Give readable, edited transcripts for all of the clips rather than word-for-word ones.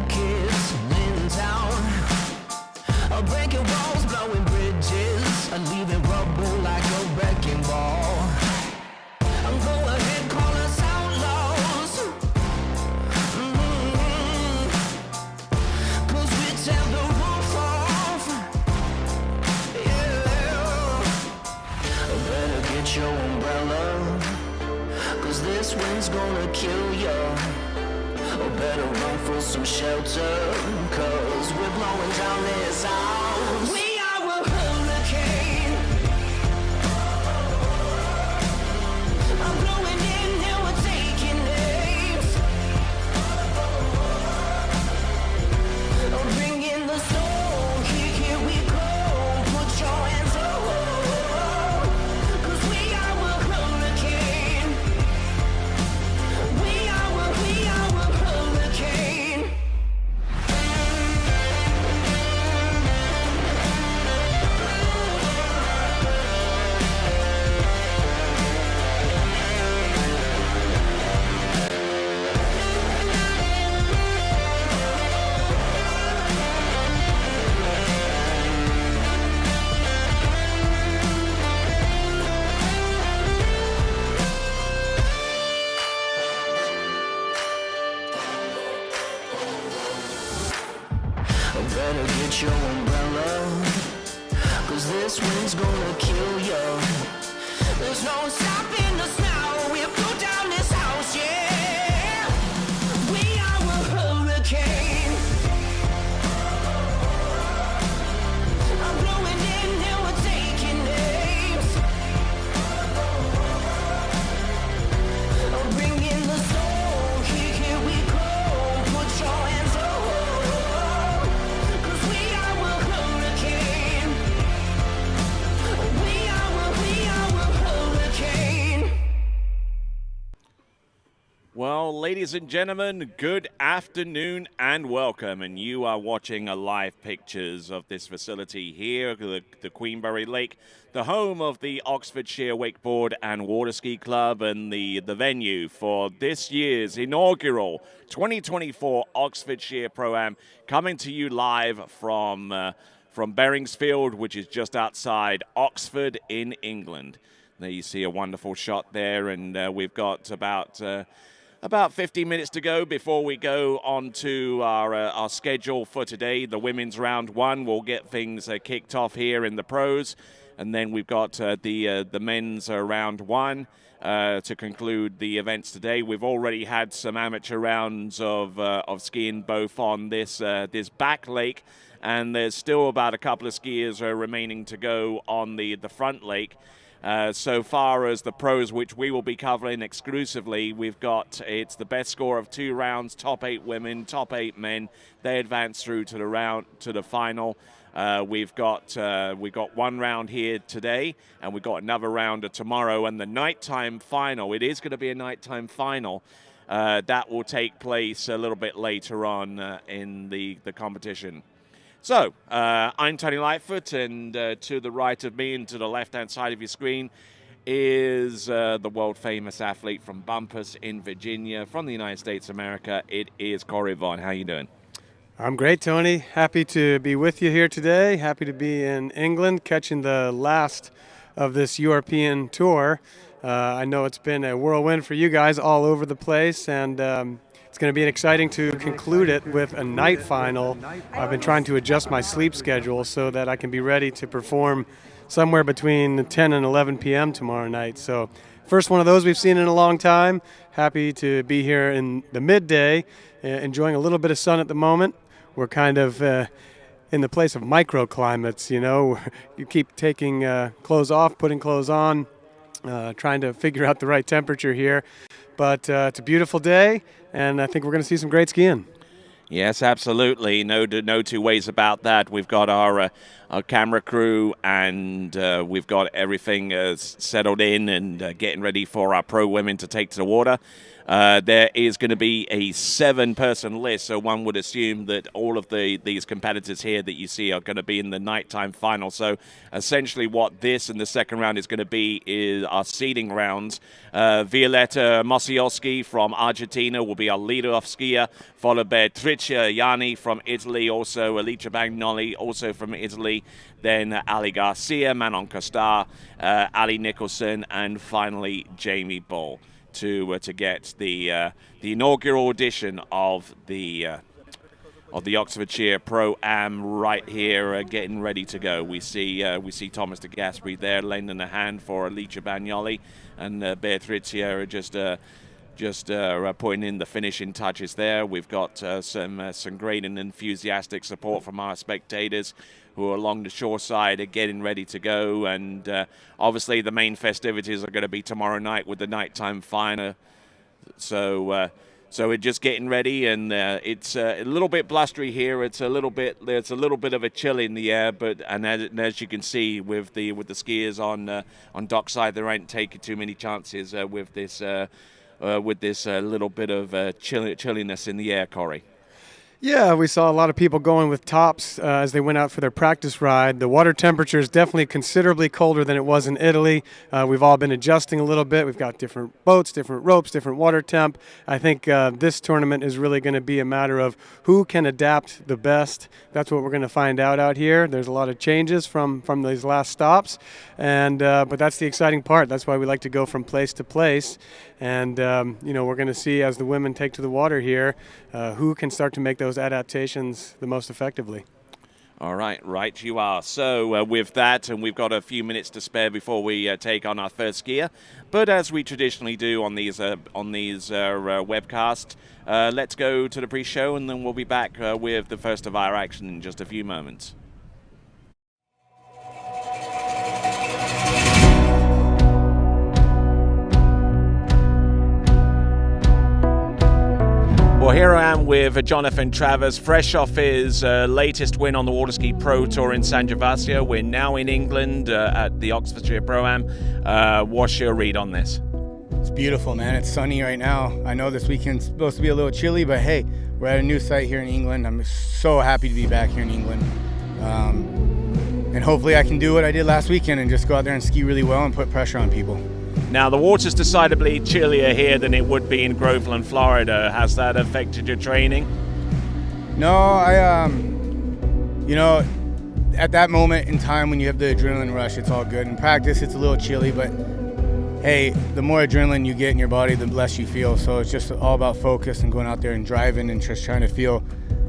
kiss in town. Breaking walls, blowing bridges, leaving rubble like a wrecking ball. Go ahead, call us outlaws. Cause we tear the roof off. Yeah. Better get your umbrella, cause this wind's gonna kill ya. Or better run for some shelter, cause we're blowing down this house. We are a hurricane. I'm blowing in and we're taking names. Bring in the storm, here we go. Put your hands up, cause we are a hurricane. We are a hurricane. Better get your umbrella, cause this wind's gonna kill ya. There's no stopping us now, we'll blow down this house, yeah. We are a hurricane. I'm blowing in and we're taking names. Bring in the storm, here we go. Put your hands up. Well, ladies and gentlemen, good afternoon and welcome. And you are watching a live pictures of this facility here, the Queenbury Lake, the home of the Oxfordshire Wakeboard and Waterski Club, and the venue for this year's inaugural 2024 Oxfordshire Pro-Am, coming to you live from Beringsfield, which is just outside Oxford in England. There you see a wonderful shot there, and we've got about 15 minutes to go before we go on to our schedule for today. The women's round one will get things kicked off here in the pros, and then we've got the men's round one to conclude the events today. We've already had some amateur rounds of skiing both on this back lake, and there's still about a couple of skiers remaining to go on the front lake. So far as the pros, which we will be covering exclusively, it's the best score of 2 rounds, top 8 women, top 8 men. They advance through to the final. We've got 1 round here today, and we've got another round tomorrow, and the nighttime final. It is going to be a nighttime final. That will take place a little bit later on in the competition. So, I'm Tony Lightfoot, and to the right of me and to the left-hand side of your screen is the world-famous athlete from Bumpus in Virginia, from the United States of America. It is Corey Vaughn. How you doing? I'm great, Tony. Happy to be with you here today. Happy to be in England, catching the last of this European tour. I know it's been a whirlwind for you guys all over the place, and it's going to be exciting to conclude it with a night final. I've been trying to adjust my sleep schedule so that I can be ready to perform somewhere between 10 and 11 p.m. tomorrow night. So first one of those we've seen in a long time. Happy to be here in the midday, enjoying a little bit of sun at the moment. We're kind of in the place of microclimates, you know. You keep taking clothes off, putting clothes on, trying to figure out the right temperature here. But it's a beautiful day, and I think we're going to see some great skiing. Yes, absolutely. No two ways about that. We've got our camera crew, and we've got everything settled in and getting ready for our pro women to take to the water. There is going to be a 7-person list, so one would assume that all of these competitors here that you see are going to be in the nighttime final. So essentially what this and the second round is going to be is our seeding rounds. Violetta Mosiolski from Argentina will be our leader-off skier, followed by Beatrice Yanni from Italy, also Alicia Bagnoli, also from Italy, then Ali Garcia, Manon Costar, Ali Nicholson, and finally Jamie Bull to get the inaugural edition of the Oxfordshire Pro Am right here, getting ready to go. We see Thomas de Gasperi there lending a hand for Alicia Bagnoli, and Beatrice just putting in the finishing touches there. We've got some great and enthusiastic support from our spectators who are along the shore side are getting ready to go. And obviously the main festivities are going to be tomorrow night with the nighttime final. So we're just getting ready, and it's a little bit blustery here. There's a little bit of a chill in the air, but as you can see with the skiers on dockside, they ain't taking too many chances with this little bit of chilliness in the air, Corey. Yeah, we saw a lot of people going with tops as they went out for their practice ride. The water temperature is definitely considerably colder than it was in Italy. We've all been adjusting a little bit. We've got different boats, different ropes, different water temp. I think this tournament is really going to be a matter of who can adapt the best. That's what we're going to find out here. There's a lot of changes from these last stops, and but that's the exciting part. That's why we like to go from place to place. And we're going to see as the women take to the water here who can start to make those adaptations the most effectively. All right, right you are. So with that, and we've got a few minutes to spare before we take on our first skier. But as we traditionally do on these webcasts, let's go to the pre-show, and then we'll be back with the first of our action in just a few moments. Well, here I am with Jonathan Travers, fresh off his latest win on the Waterski Pro Tour in San Gervasio. We're now in England at the Oxfordshire Pro Am. What's your read on this? It's beautiful, man. It's sunny right now. I know this weekend's supposed to be a little chilly, but hey, we're at a new site here in England. I'm so happy to be back here in England. And hopefully I can do what I did last weekend and just go out there and ski really well and put pressure on people. Now, the water's decidedly chillier here than it would be in Groveland, Florida. Has that affected your training? No, at that moment in time when you have the adrenaline rush, it's all good. In practice, it's a little chilly, but hey, the more adrenaline you get in your body, the less you feel. So it's just all about focus and going out there and driving and just trying to feel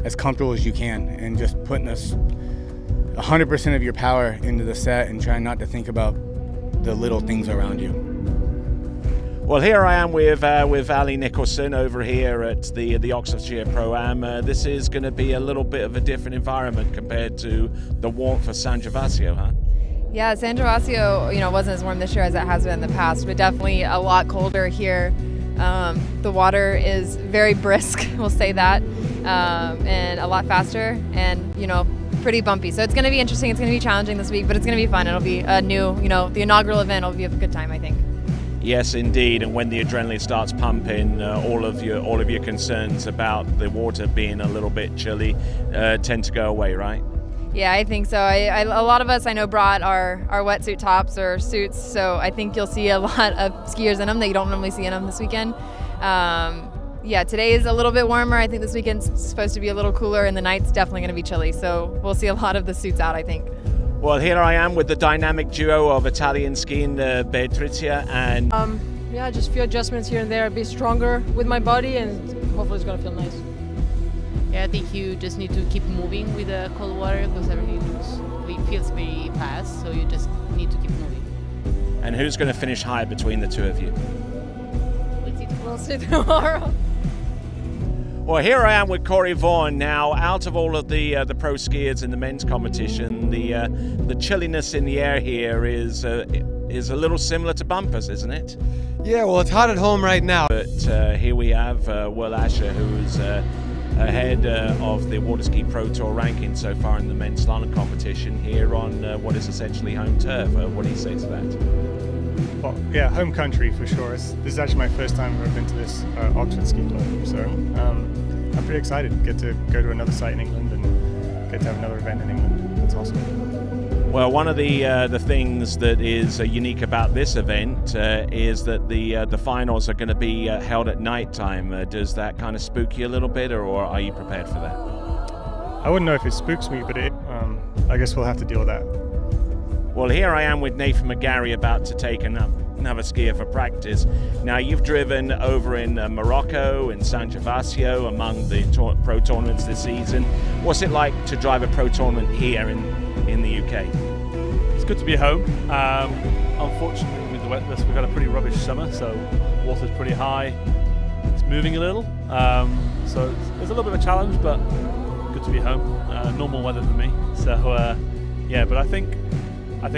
as comfortable as you can and just putting 100% of your power into the set and trying not to think about the little things around you. Well, here I am with Ali Nicholson over here at the Oxfordshire Pro Am. This is going to be a little bit of a different environment compared to the warmth of San Gervasio, huh? Yeah, San Gervasio, wasn't as warm this year as it has been in the past, but definitely a lot colder here. The water is very brisk, we'll say that, and a lot faster, and pretty bumpy. So it's going to be interesting. It's going to be challenging this week, but it's going to be fun. It'll be a new, the inaugural event. It'll be a good time, I think. Yes, indeed. And when the adrenaline starts pumping, all of your concerns about the water being a little bit chilly tend to go away, right? Yeah, I think so. A lot of us I know brought our wetsuit tops or suits, so I think you'll see a lot of skiers in them that you don't normally see in them this weekend. Yeah, today is a little bit warmer. I think this weekend's supposed to be a little cooler, and the night's definitely going to be chilly. So we'll see a lot of the suits out, I think. Well, here I am with the dynamic duo of Italian skiing, Beatrice and... Yeah, just a few adjustments here and there, a bit stronger with my body, and hopefully it's going to feel nice. Yeah, I think you just need to keep moving with the cold water because everything feels very fast, so you just need to keep moving. And who's going to finish high between the two of you? We'll see tomorrow. Well, here I am with Corey Vaughan. Now, out of all of the pro skiers in the men's competition, the chilliness in the air here is a little similar to bumpers, isn't it? Yeah, well, it's hot at home right now. But here we have Will Asher, who's ahead of the Waterski Pro Tour ranking so far in the men's slalom competition here on what is essentially home turf. What do you say to that? Well, yeah, home country for sure. This is actually my first time I've ever been to this Oxford ski club, so I'm pretty excited. Get to go to another site in England and get to have another event in England. That's awesome. Well, one of the things that is unique about this event is that the finals are going to be held at night time. Does that kind of spook you a little bit, or are you prepared for that? I wouldn't know if it spooks me, but I guess we'll have to deal with that. Well, here I am with Nathan McGarry about to take another skier for practice. Now, you've driven over in Morocco and San Gervasio among the pro tournaments this season. What's it like to drive a pro tournament here in the UK? It's good to be home. Unfortunately, with the wetness, we've had a pretty rubbish summer, so water's pretty high. It's moving a little, so it's a little bit of a challenge, but good to be home. Normal weather for me. So, yeah, but I think if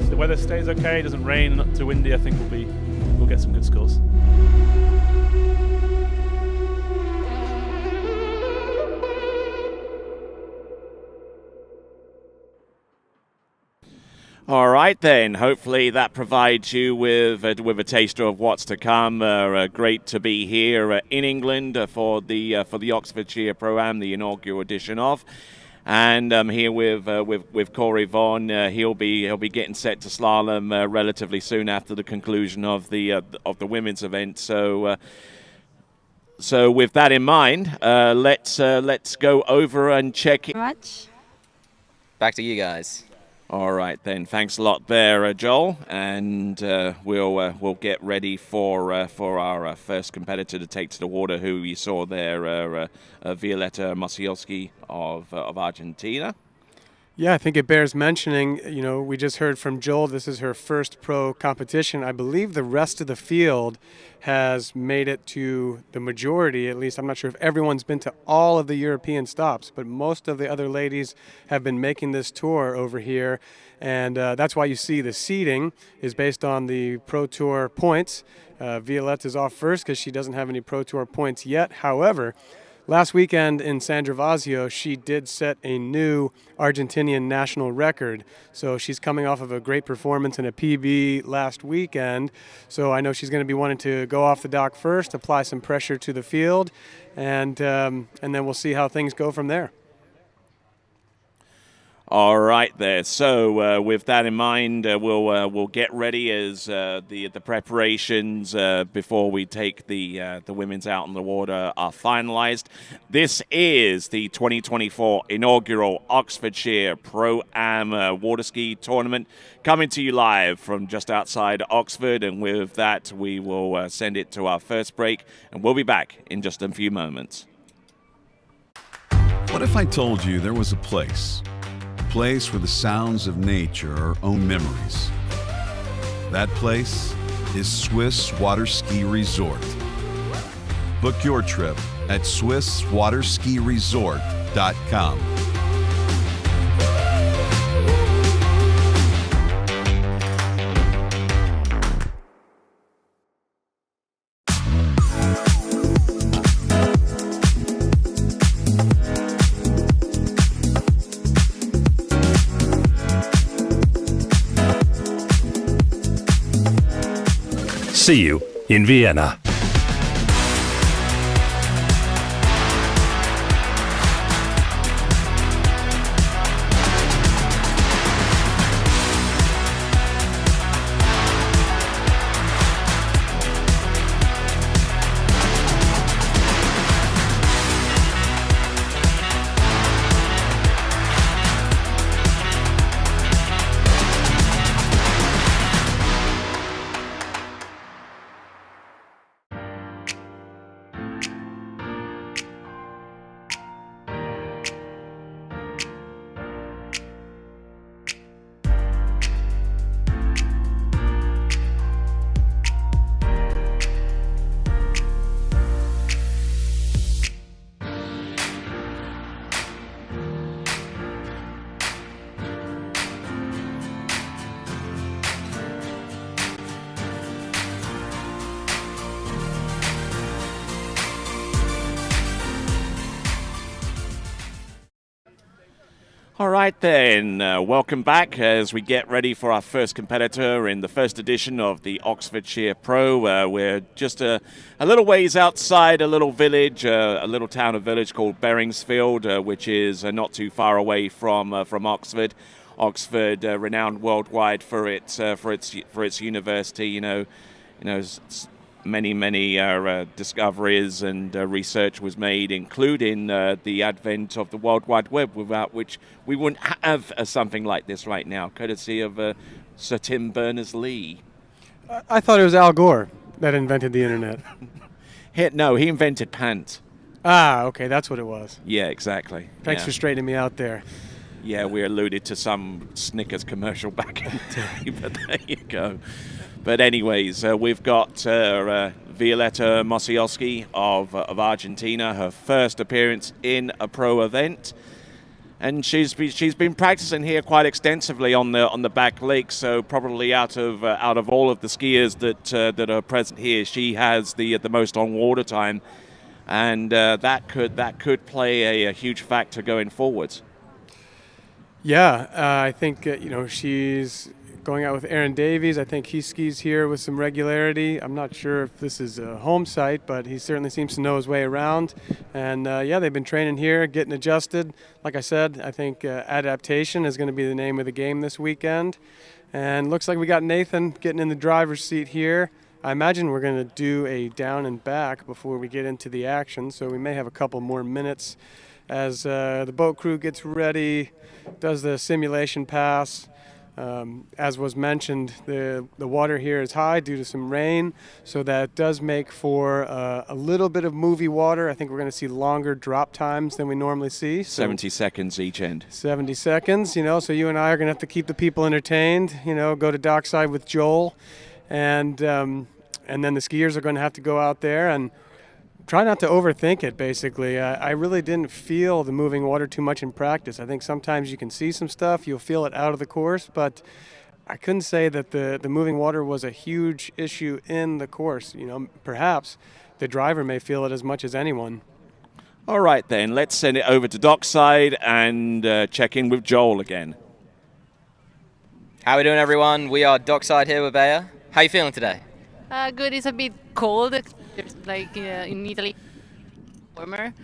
the weather stays okay, it doesn't rain, not too windy, I think we'll get some good scores. All right, then. Hopefully that provides you with a taster of what's to come. Great to be here in England for the Oxfordshire Pro Am, the inaugural edition of. And I'm here with Corey Vaughan. He'll be getting set to slalom relatively soon after the conclusion of the women's event. So with that in mind, let's go over and check it. Much. Back to you guys. All right then. Thanks a lot there, Joel. And we'll get ready for our first competitor to take to the water, who you saw there, Violetta Mosielski of Argentina. Yeah, I think it bears mentioning, we just heard from Joel, this is her first pro competition. I believe the rest of the field has made it to the majority, at least. I'm not sure if everyone's been to all of the European stops, but most of the other ladies have been making this tour over here. And that's why you see the seeding is based on the Pro Tour points. Violetta's off first because she doesn't have any Pro Tour points yet. However, last weekend in San Gervasio, she did set a new Argentinian national record. So she's coming off of a great performance in a PB last weekend. So I know she's going to be wanting to go off the dock first, apply some pressure to the field, and then we'll see how things go from there. All right there. So with that in mind, we'll get ready as the preparations before we take the women's out on the water are finalized. This is the 2024 inaugural Oxfordshire Pro Am Waterski tournament, coming to you live from just outside Oxford. And with that, we will send it to our first break, and we'll be back in just a few moments. What if I told you there was a place where the sounds of nature are own memories? That place is Swiss Waterski Resort. Book your trip at SwissWaterskiResort.com. See you in Vienna. All right then, welcome back as we get ready for our first competitor in the first edition of the Oxfordshire Pro. We're just a little ways outside a little village, a little town or village called Beringsfield, which is not too far away from Oxford. Oxford, renowned worldwide for its university. Many discoveries and research was made, including the advent of the World Wide Web, without which we wouldn't have something like this right now, courtesy of Sir Tim Berners-Lee. I thought it was Al Gore that invented the internet. No, he invented pant. Ah, okay, that's what it was. Yeah, exactly. Thanks for straightening me out there. Yeah, we alluded to some Snickers commercial back in the day, but there you go. But anyways, we've got Violeta Mosioski of Argentina, her first appearance in a pro event, and she's been practicing here quite extensively on the back lake. So probably out of all of the skiers that are present here, she has the most on water time, and that could play a huge factor going forwards. Yeah, I think she's going out with Aaron Davies. I think he skis here with some regularity. I'm not sure if this is a home site, but he certainly seems to know his way around. And they've been training here, getting adjusted. Like I said, I think adaptation is going to be the name of the game this weekend. And looks like we got Nathan getting in the driver's seat here. I imagine we're going to do a down and back before we get into the action, so we may have a couple more minutes as the boat crew gets ready, does the simulation pass. As was mentioned, the water here is high due to some rain, so that does make for a little bit of movie water. I think we're going to see longer drop times than we normally see. So 70 seconds each end. 70 seconds, so you and I are going to have to keep the people entertained, go to dockside with Joel, and then the skiers are going to have to go out there and try not to overthink it, basically. I really didn't feel the moving water too much in practice. I think sometimes you can see some stuff, you'll feel it out of the course, but I couldn't say that the moving water was a huge issue in the course. Perhaps the driver may feel it as much as anyone. All right, then, let's send it over to dockside and check in with Joel again. How we doing, everyone? We are dockside here with Bea. How you feeling today? Good. It's a bit cold. There's in Italy, warmer.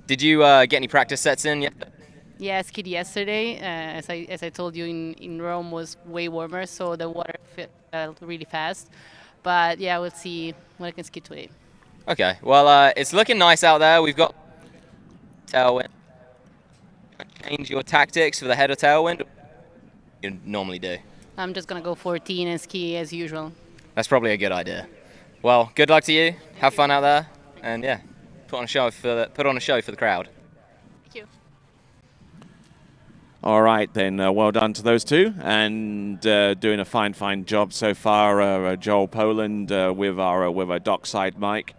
Did you get any practice sets in yet? Yeah, I skied yesterday. As I told you, in Rome was way warmer, so the water felt really fast. But yeah, we'll see what I can ski today. Okay. Well, it's looking nice out there. We've got tailwind. Change your tactics for the head or tailwind. You normally do. I'm just gonna go 14 and ski as usual. That's probably a good idea. Well, good luck to you. Have fun out there, and yeah, put on a show for the crowd. Thank you. All right, then. Well done to those two, and doing a fine job so far. Joel Poland with our dockside mic,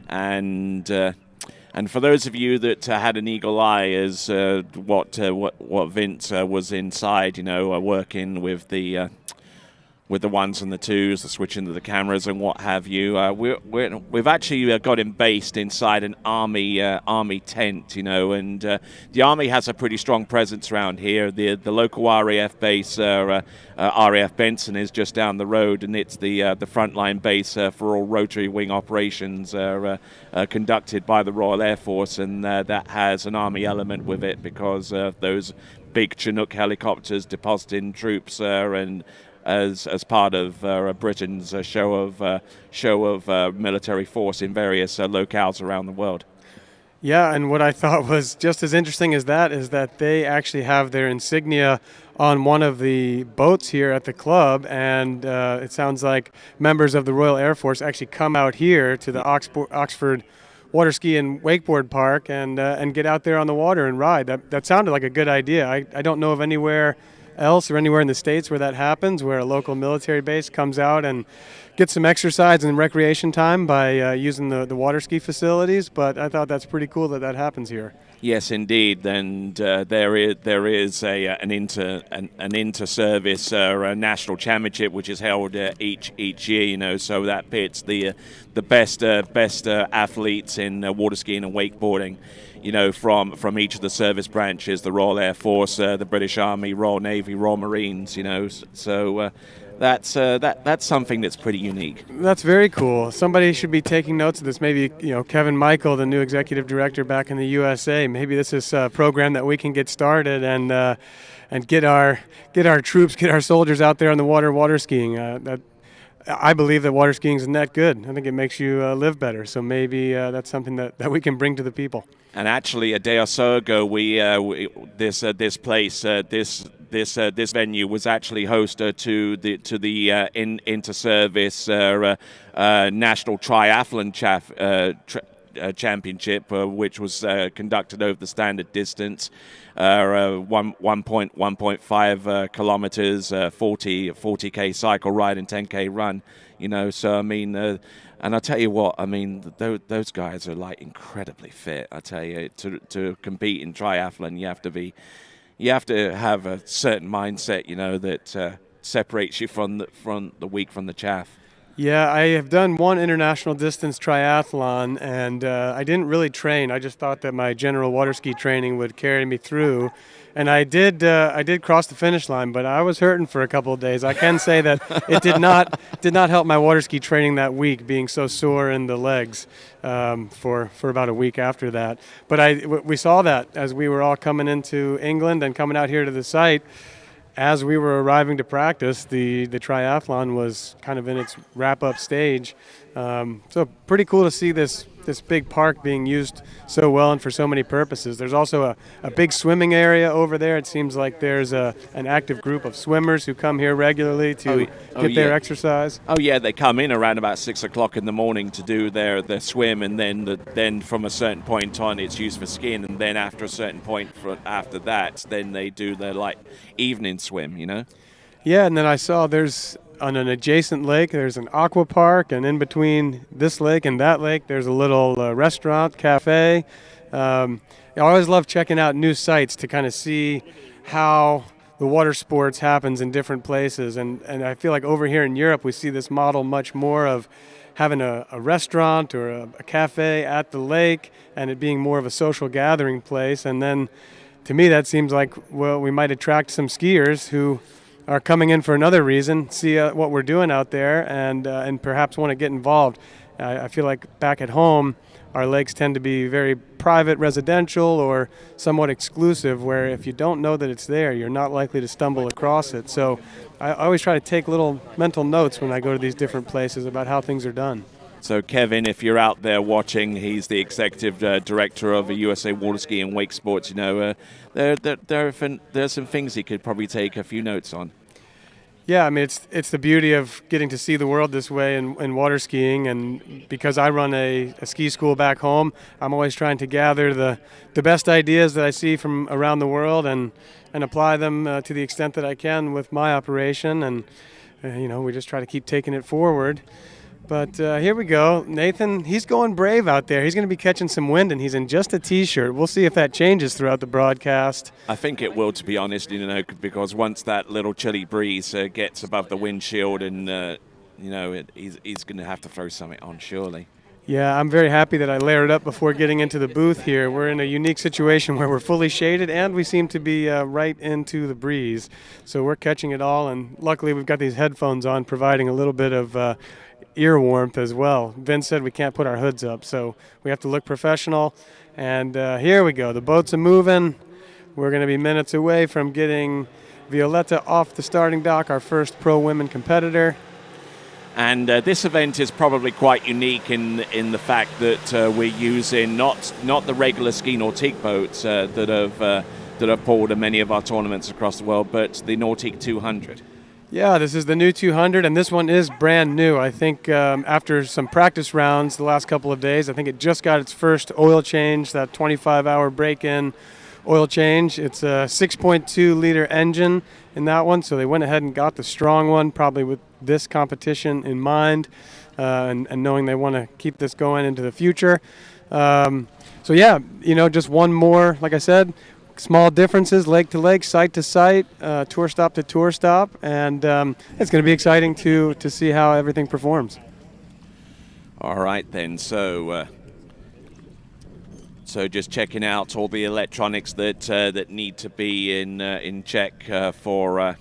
and for those of you that had an eagle eye as what Vince was inside, working with the ones and the twos, the switching to the cameras and what have you. We've actually got him based inside an army tent, and the army has a pretty strong presence around here. The local RAF base, RAF Benson, is just down the road, and it's the frontline base for all rotary wing operations conducted by the Royal Air Force, and that has an army element with it because those big Chinook helicopters depositing troops and as part of Britain's show of military force in various locales around the world. Yeah, and what I thought was just as interesting as that is that they actually have their insignia on one of the boats here at the club, and it sounds like members of the Royal Air Force actually come out here to the Oxford Waterski and Wakeboard Park and get out there on the water and ride. That sounded like a good idea. I don't know of anywhere else or anywhere in the States where that happens, where a local military base comes out and gets some exercise and recreation time by using the water ski facilities, but I thought that's pretty cool that happens here. Yes, indeed, and there is an inter-service national championship which is held each year, so that pits the the best athletes in water skiing and wakeboarding, you know, from each of the service branches, the Royal Air Force, the British Army, Royal Navy, Royal Marines, you know. So that's something that's pretty unique. That's very cool. Somebody should be taking notes of this. Maybe, you know, Kevin Michael, the new executive director back in the USA. Maybe this is a program that we can get started and get our troops, get our soldiers out there on the water skiing. I believe that water skiing is net good. I think it makes you live better. So maybe that's something that we can bring to the people. And actually, a day or so ago, this venue was actually host to the inter-service national triathlon championship, which was conducted over the standard distance, 1.5 kilometers, 40k cycle ride and 10k run. You know, so I mean, and I tell you what, I mean, those guys are like incredibly fit. I tell you, to compete in triathlon, you have to have a certain mindset, you know, that separates you from the weak from the chaff. Yeah, I have done one international distance triathlon, and I didn't really train. I just thought that my general water ski training would carry me through, and I did cross the finish line, but I was hurting for a couple of days. I can say that it did not help my water ski training that week, being so sore in the legs for about a week after that. But we saw that as we were all coming into England and coming out here to the site. As we were arriving to practice, the triathlon was kind of in its wrap-up stage. So pretty cool to see this big park being used so well and for so many purposes. There's also a big swimming area over there. It seems like there's an active group of swimmers who come here regularly to get their exercise. Oh yeah, they come in around about 6 o'clock in the morning to do their swim, and then from a certain point on it's used for skiing, and then after a certain point after that, then they do their like evening swim, you know. Yeah, and then I saw there's on an adjacent lake, there's an aqua park, and in between this lake and that lake, there's a little restaurant, cafe. I always love checking out new sites to kind of see how the water sports happens in different places. And I feel like over here in Europe, we see this model much more of having a restaurant or a cafe at the lake and it being more of a social gathering place. And then to me, that seems like, well, we might attract some skiers who are coming in for another reason, see what we're doing out there, and perhaps want to get involved. I feel like back at home, our lakes tend to be very private, residential, or somewhat exclusive, where if you don't know that it's there, you're not likely to stumble across it. So I always try to take little mental notes when I go to these different places about how things are done. So Kevin, if you're out there watching, he's the executive director of USA Water Ski and Wake Sports. You know, there's some things he could probably take a few notes on. Yeah, I mean, it's the beauty of getting to see the world this way in water skiing, and because I run a ski school back home, I'm always trying to gather the best ideas that I see from around the world and apply them to the extent that I can with my operation, and you know, we just try to keep taking it forward. But here we go. Nathan, he's going brave out there. He's going to be catching some wind, and he's in just a T-shirt. We'll see if that changes throughout the broadcast. I think it will, to be honest, you know, because once that little chilly breeze gets above the windshield and, you know, he's going to have to throw something on, surely. Yeah, I'm very happy that I layered up before getting into the booth here. We're in a unique situation where we're fully shaded and we seem to be right into the breeze. So we're catching it all, and luckily we've got these headphones on providing a little bit of ear warmth as well. Vince said we can't put our hoods up, so we have to look professional. And here we go. The boats are moving. We're going to be minutes away from getting Violetta off the starting dock, our first pro women competitor. And this event is probably quite unique in the fact that we're using not the regular ski nautique boats that have pulled in many of our tournaments across the world, but the Nautique 200. Yeah, this is the new 200, and this one is brand new. I think after some practice rounds the last couple of days, I think it just got its first oil change, that 25-hour break-in oil change. It's a 6.2-liter engine in that one, so they went ahead and got the strong one, probably with this competition in mind, and knowing they want to keep this going into the future. So yeah, you know, just one more, like I said, small differences, lake to lake, site to site, tour stop to tour stop, and it's going to be exciting to see how everything performs. All right then. So just checking out all the electronics that need to be in check for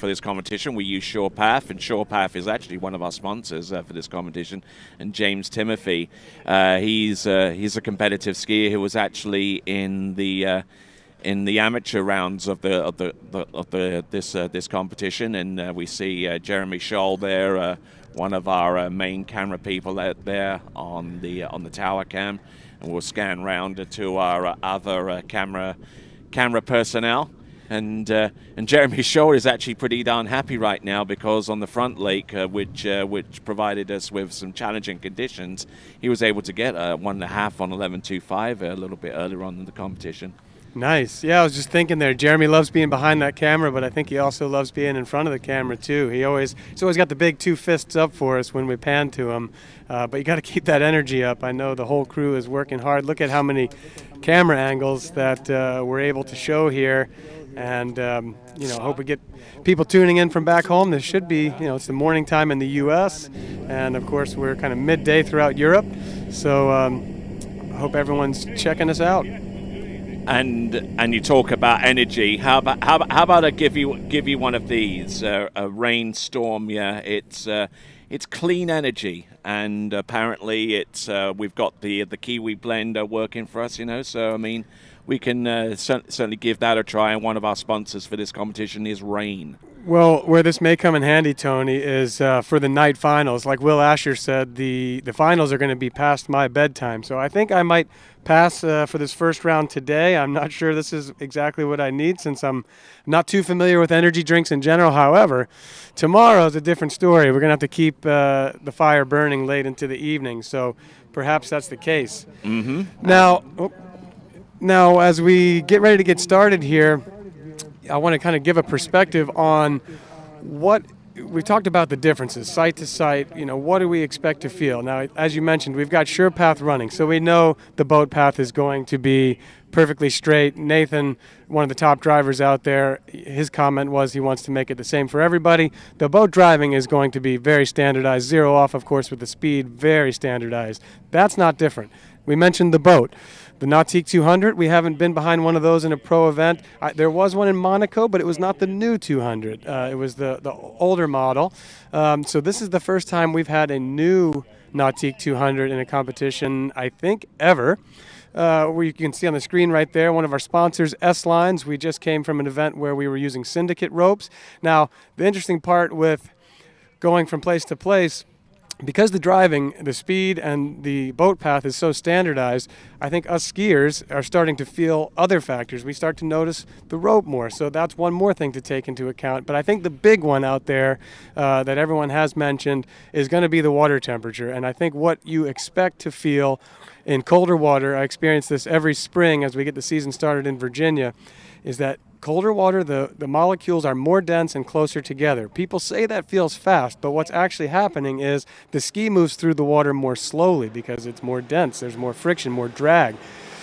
this competition. We use SurePath, and SurePath is actually one of our sponsors for this competition. And James Timothy, he's a competitive skier who was actually in the amateur rounds of this competition, and we see Jeremy Scholl there, one of our main camera people out there on the tower cam, and we'll scan round to our other camera personnel. And Jeremy Scholl is actually pretty darn happy right now, because on the front lake, which provided us with some challenging conditions, he was able to get a 1.5 on 11.25 a little bit earlier on in the competition. Nice. Yeah, I was just thinking there. Jeremy loves being behind that camera, but I think he also loves being in front of the camera too. He's always got the big two fists up for us when we pan to him. But you got to keep that energy up. I know the whole crew is working hard. Look at how many camera angles that we're able to show here. And hope we get people tuning in from back home. This should be, it's the morning time in the U.S. and of course we're kind of midday throughout Europe. So I hope everyone's checking us out. And you talk about energy. How about I give you one of these? A rainstorm. Yeah, it's clean energy, and apparently we've got the Kiwi blend working for us. So I mean, we can certainly give that a try. And one of our sponsors for this competition is Rain. Well, where this may come in handy, Tony, is for the night finals. Like Will Asher said, the finals are going to be past my bedtime. So I think I might pass for this first round today. I'm not sure this is exactly what I need, since I'm not too familiar with energy drinks in general. However, tomorrow is a different story. We're going to have to keep the fire burning late into the evening. So perhaps that's the case. Mm-hmm. Now, as we get ready to get started here, I want to kind of give a perspective on what we talked about, the differences site to site. What do we expect to feel? Now, as you mentioned, we've got SurePath running, so we know the boat path is going to be perfectly straight. Nathan, one of the top drivers out there, his comment was he wants to make it the same for everybody. The boat driving is going to be very standardized. 0 off, of course, with the speed, very standardized. That's not different. We mentioned the boat. The Nautique 200, we haven't been behind one of those in a pro event. There was one in Monaco, but it was not the new 200. It was the older model. So this is the first time we've had a new Nautique 200 in a competition, I think, ever. Where you can see on the screen right there, one of our sponsors, S-Lines. We just came from an event where we were using syndicate ropes. Now, the interesting part with going from place to place, because the driving, the speed, and the boat path is so standardized, I think us skiers are starting to feel other factors. We start to notice the rope more, so that's one more thing to take into account. But I think the big one out there that everyone has mentioned is going to be the water temperature. And I think what you expect to feel in colder water, I experience this every spring as we get the season started in Virginia, is that colder water, the molecules are more dense and closer together. People say that feels fast, but what's actually happening is the ski moves through the water more slowly because it's more dense. There's more friction, more drag.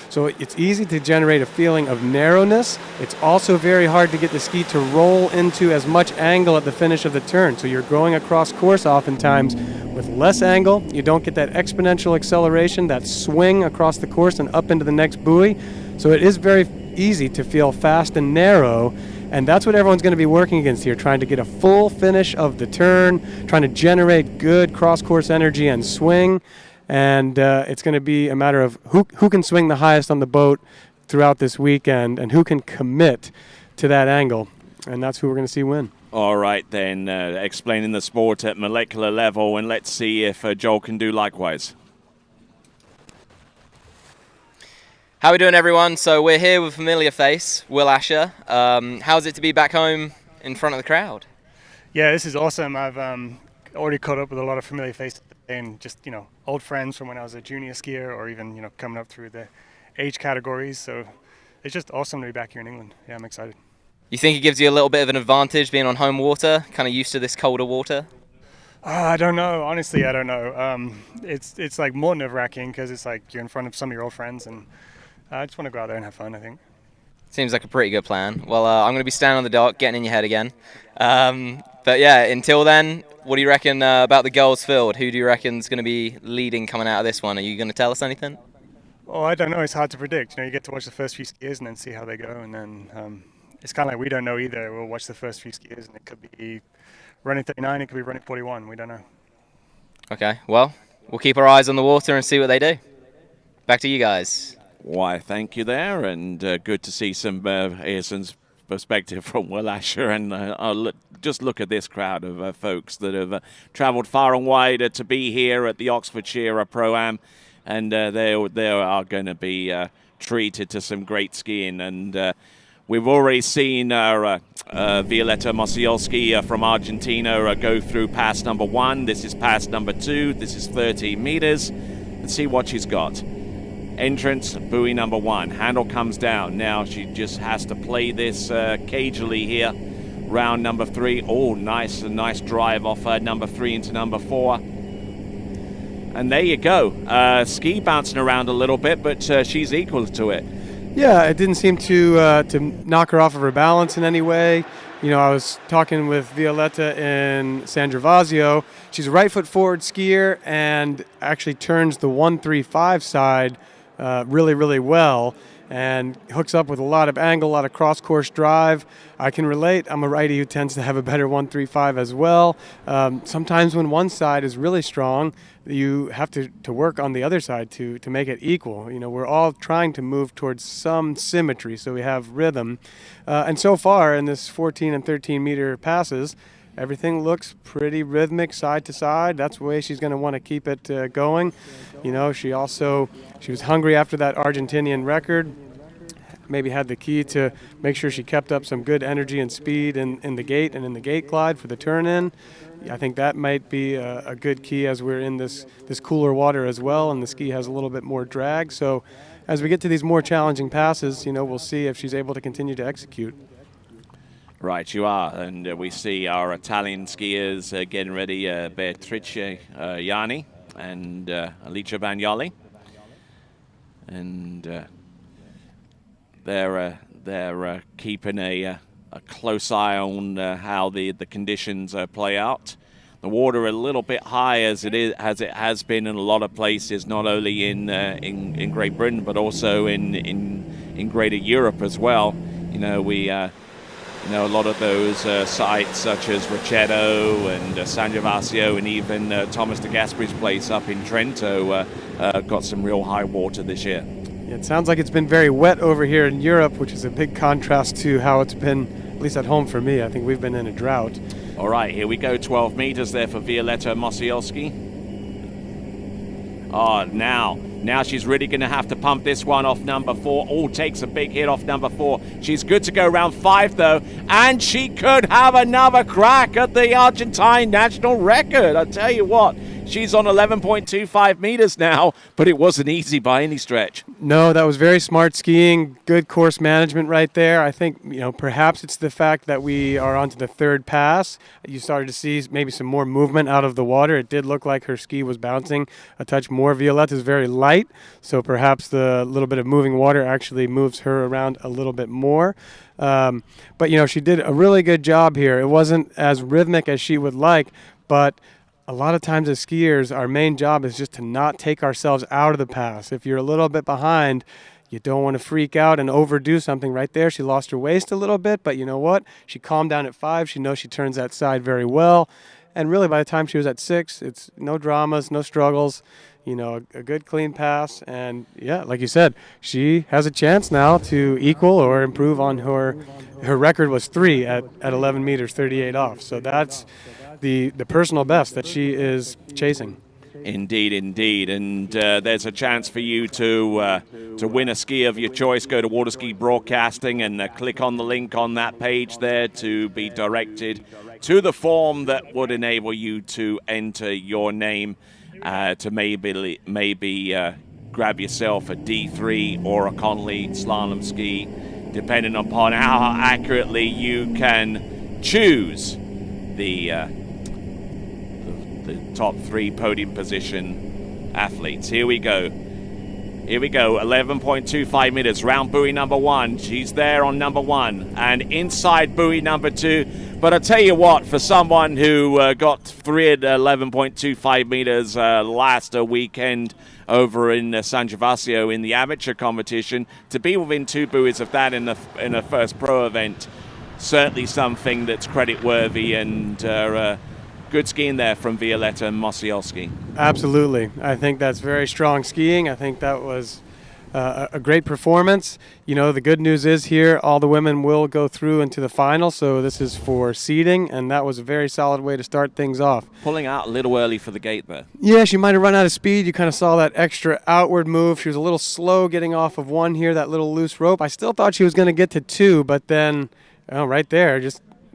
So it's easy to generate a feeling of narrowness. It's also very hard to get the ski to roll into as much angle at the finish of the turn. So you're going across course oftentimes with less angle. You don't get that exponential acceleration, that swing across the course and up into the next buoy. So it is very easy to feel fast and narrow, and that's what everyone's going to be working against here, trying to get a full finish of the turn, trying to generate good cross-course energy and swing, and it's going to be a matter of who can swing the highest on the boat throughout this weekend and who can commit to that angle, and that's who we're going to see win. All right, then, explaining the sport at molecular level, and let's see if Joel can do likewise. How are we doing, everyone? So we're here with a familiar face, Will Asher. How's it to be back home in front of the crowd? Yeah, this is awesome. I've already caught up with a lot of familiar faces and just, old friends from when I was a junior skier, or even, coming up through the age categories. So it's just awesome to be back here in England. Yeah, I'm excited. You think it gives you a little bit of an advantage being on home water, kind of used to this colder water? I don't know. Honestly, I don't know. It's like more nerve-wracking because it's like you're in front of some of your old friends, and I just want to go out there and have fun, I think. Seems like a pretty good plan. Well, I'm going to be standing on the dock, getting in your head again. But yeah, until then, what do you reckon about the girls' field? Who do you reckon is going to be leading coming out of this one? Are you going to tell us anything? Oh, I don't know. It's hard to predict. You get to watch the first few skiers and then see how they go, and then it's kind of like we don't know either. We'll watch the first few skiers, and it could be running 39, it could be running 41. We don't know. Okay, well, we'll keep our eyes on the water and see what they do. Back to you guys. Why, thank you there, and good to see some Earson's perspective from Waterski, and just look at this crowd of folks that have travelled far and wide to be here at the Oxfordshire Pro-Am, and they are going to be treated to some great skiing, and we've already seen Violetta Mosiolski from Argentina go through pass number 1. This is pass number 2. This is 13 meters. Let's see what she's got. Entrance, buoy number 1. Handle comes down. Now she just has to play this cagily here. Round number 3. Oh, nice drive off number 3 into number 4. And there you go. Ski bouncing around a little bit, but she's equal to it. Yeah, it didn't seem to knock her off of her balance in any way. I was talking with Violetta in San Gervasio. She's a right foot forward skier and actually turns the 135 side really, really well and hooks up with a lot of angle, a lot of cross-course drive. I can relate. I'm a righty who tends to have a better 135 as well. Sometimes when one side is really strong, you have to work on the other side to make it equal. We're all trying to move towards some symmetry, so we have rhythm. And so far in this 14 and 13 meter passes, everything looks pretty rhythmic side to side. That's the way she's going to want to keep it going. She was hungry after that Argentinian record. Maybe had the key to make sure she kept up some good energy and speed in the gate and in the gate glide for the turn in. I think that might be a good key as we're in this cooler water as well, and the ski has a little bit more drag. So as we get to these more challenging passes, we'll see if she's able to continue to execute. Right, you are, and we see our Italian skiers getting ready, Beatrice Ianni and Alicia Bagnoli, and they're keeping a close eye on how the conditions play out. The water a little bit high as it has been in a lot of places, not only in Great Britain but also in Greater Europe as well. A lot of those sites such as Rocchetto and San Gervasio and even Thomas de Gaspery's place up in Trento got some real high water this year. Yeah, it sounds like it's been very wet over here in Europe, which is a big contrast to how it's been, at least at home for me. I think we've been in a drought. All right, here we go. 12 meters there for Violetta Mosiolski. Oh, now she's really going to have to pump this one off number 4. Oh, takes a big hit off number 4. She's good to go round 5, though. And she could have another crack at the Argentine national record. I tell you what, she's on 11.25 meters now, but it wasn't easy by any stretch. No, that was very smart skiing, good course management right there. I think, perhaps it's the fact that we are onto the third pass. You started to see maybe some more movement out of the water. It did look like her ski was bouncing a touch more. Violetta's very light, so perhaps the little bit of moving water actually moves her around a little bit more. But, she did a really good job here. It wasn't as rhythmic as she would like, but a lot of times as skiers, our main job is just to not take ourselves out of the pass. If you're a little bit behind, you don't want to freak out and overdo something. Right there, she lost her waist a little bit, but you know what? She calmed down at 5. She knows she turns that side very well. And really, by the time she was at 6, it's no dramas, no struggles, a good clean pass. And yeah, like you said, she has a chance now to equal or improve on her record was 3 at 11 meters, 38 off. So that's the personal best that she is chasing. Indeed, and there's a chance for you to win a ski of your choice. Go to Waterski Broadcasting and click on the link on that page there to be directed to the form that would enable you to enter your name to maybe grab yourself a D3 or a Connolly slalom ski, depending upon how accurately you can choose the top 3 podium position athletes. Here we go. Here we go, 11.25 meters, round buoy number 1. She's there on number 1 and inside buoy number 2. But I tell you what, for someone who got through at 11.25 meters last weekend over in San Gervasio in the amateur competition, to be within 2 buoys of that in a first pro event, certainly something that's credit worthy, and good skiing there from Violetta and Mosielski. Absolutely. I think that's very strong skiing. I think that was a great performance. You know, the good news is here all the women will go through into the final, so this is for seeding, and that was a very solid way to start things off. Pulling out a little early for the gate there. Yeah, she might have run out of speed. You kind of saw that extra outward move. She was a little slow getting off of 1 here, that little loose rope. I still thought she was going to get to 2, but then right there,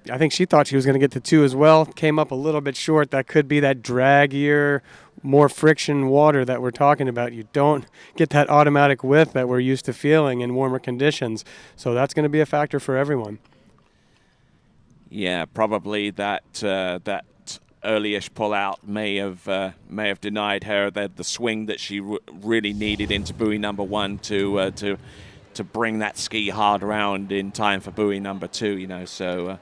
I think she thought she was going to get to 2 as well. Came up a little bit short. That could be that draggier, more friction water that we're talking about. You don't get that automatic width that we're used to feeling in warmer conditions. So that's going to be a factor for everyone. Yeah, probably that early-ish pull-out may have denied her the swing that she really needed into buoy number 1 to bring that ski hard around in time for buoy number 2. You know, so.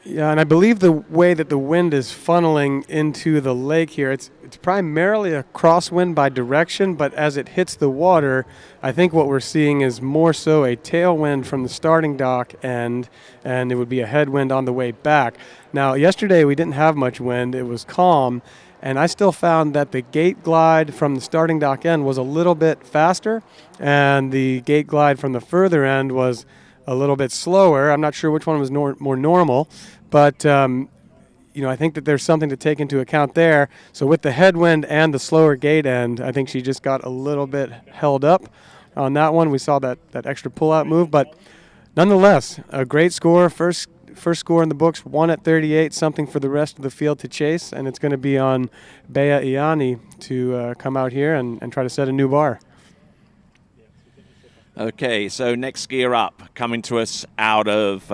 Yeah, and I believe the way that the wind is funneling into the lake here, it's primarily a crosswind by direction, but as it hits the water, I think what we're seeing is more so a tailwind from the starting dock end, and it would be a headwind on the way back. Now, yesterday we didn't have much wind. It was calm, and I still found that the gate glide from the starting dock end was a little bit faster, and the gate glide from the further end was a little bit slower. I'm not sure which one was more normal, but I think that there's something to take into account there. So with the headwind and the slower gate end, I think she just got a little bit held up on that one. We saw that extra pull-out move, but nonetheless, a great score. First score in the books, 1 at 38, something for the rest of the field to chase, and it's going to be on Bea Iani to come out here and try to set a new bar. Okay, so next skier up, coming to us out of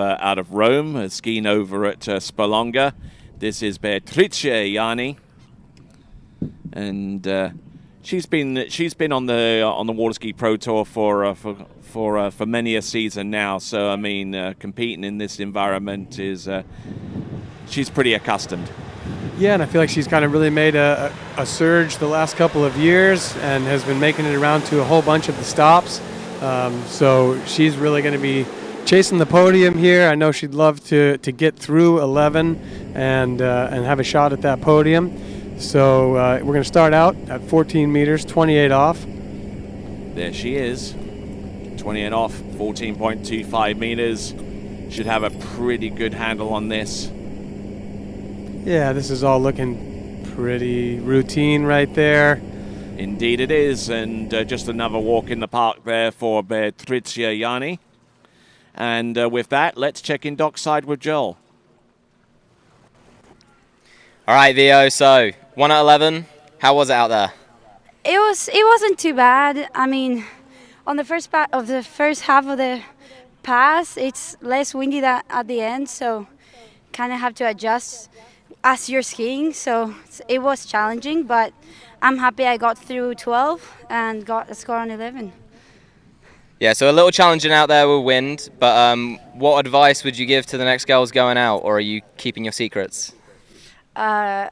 Rome, skiing over at Spelonga. This is Beatrice Iani, and she's been on the Waterski Pro Tour for many a season now. So I mean, competing in this environment is she's pretty accustomed. Yeah, and I feel like she's kind of really made a surge the last couple of years and has been making it around to a whole bunch of the stops. So she's really going to be chasing the podium here. I know she'd love to get through 11 and have a shot at that podium. So we're going to start out at 14 meters, 28 off. There she is, 28 off, 14.25 meters. Should have a pretty good handle on this. Yeah, this is all looking pretty routine right there. Indeed it is, and just another walk in the park there for Beatrice Iani. And with that, let's check in dockside with Joel. All right, Vio, so 1 at 11, how was it out there? It wasn't too bad. I mean, on the first half of the pass, it's less windy than at the end, so kind of have to adjust as you're skiing. So it was challenging, but I'm happy I got through 12 and got a score on 11. Yeah, so a little challenging out there with wind, but what advice would you give to the next girls going out, or are you keeping your secrets? I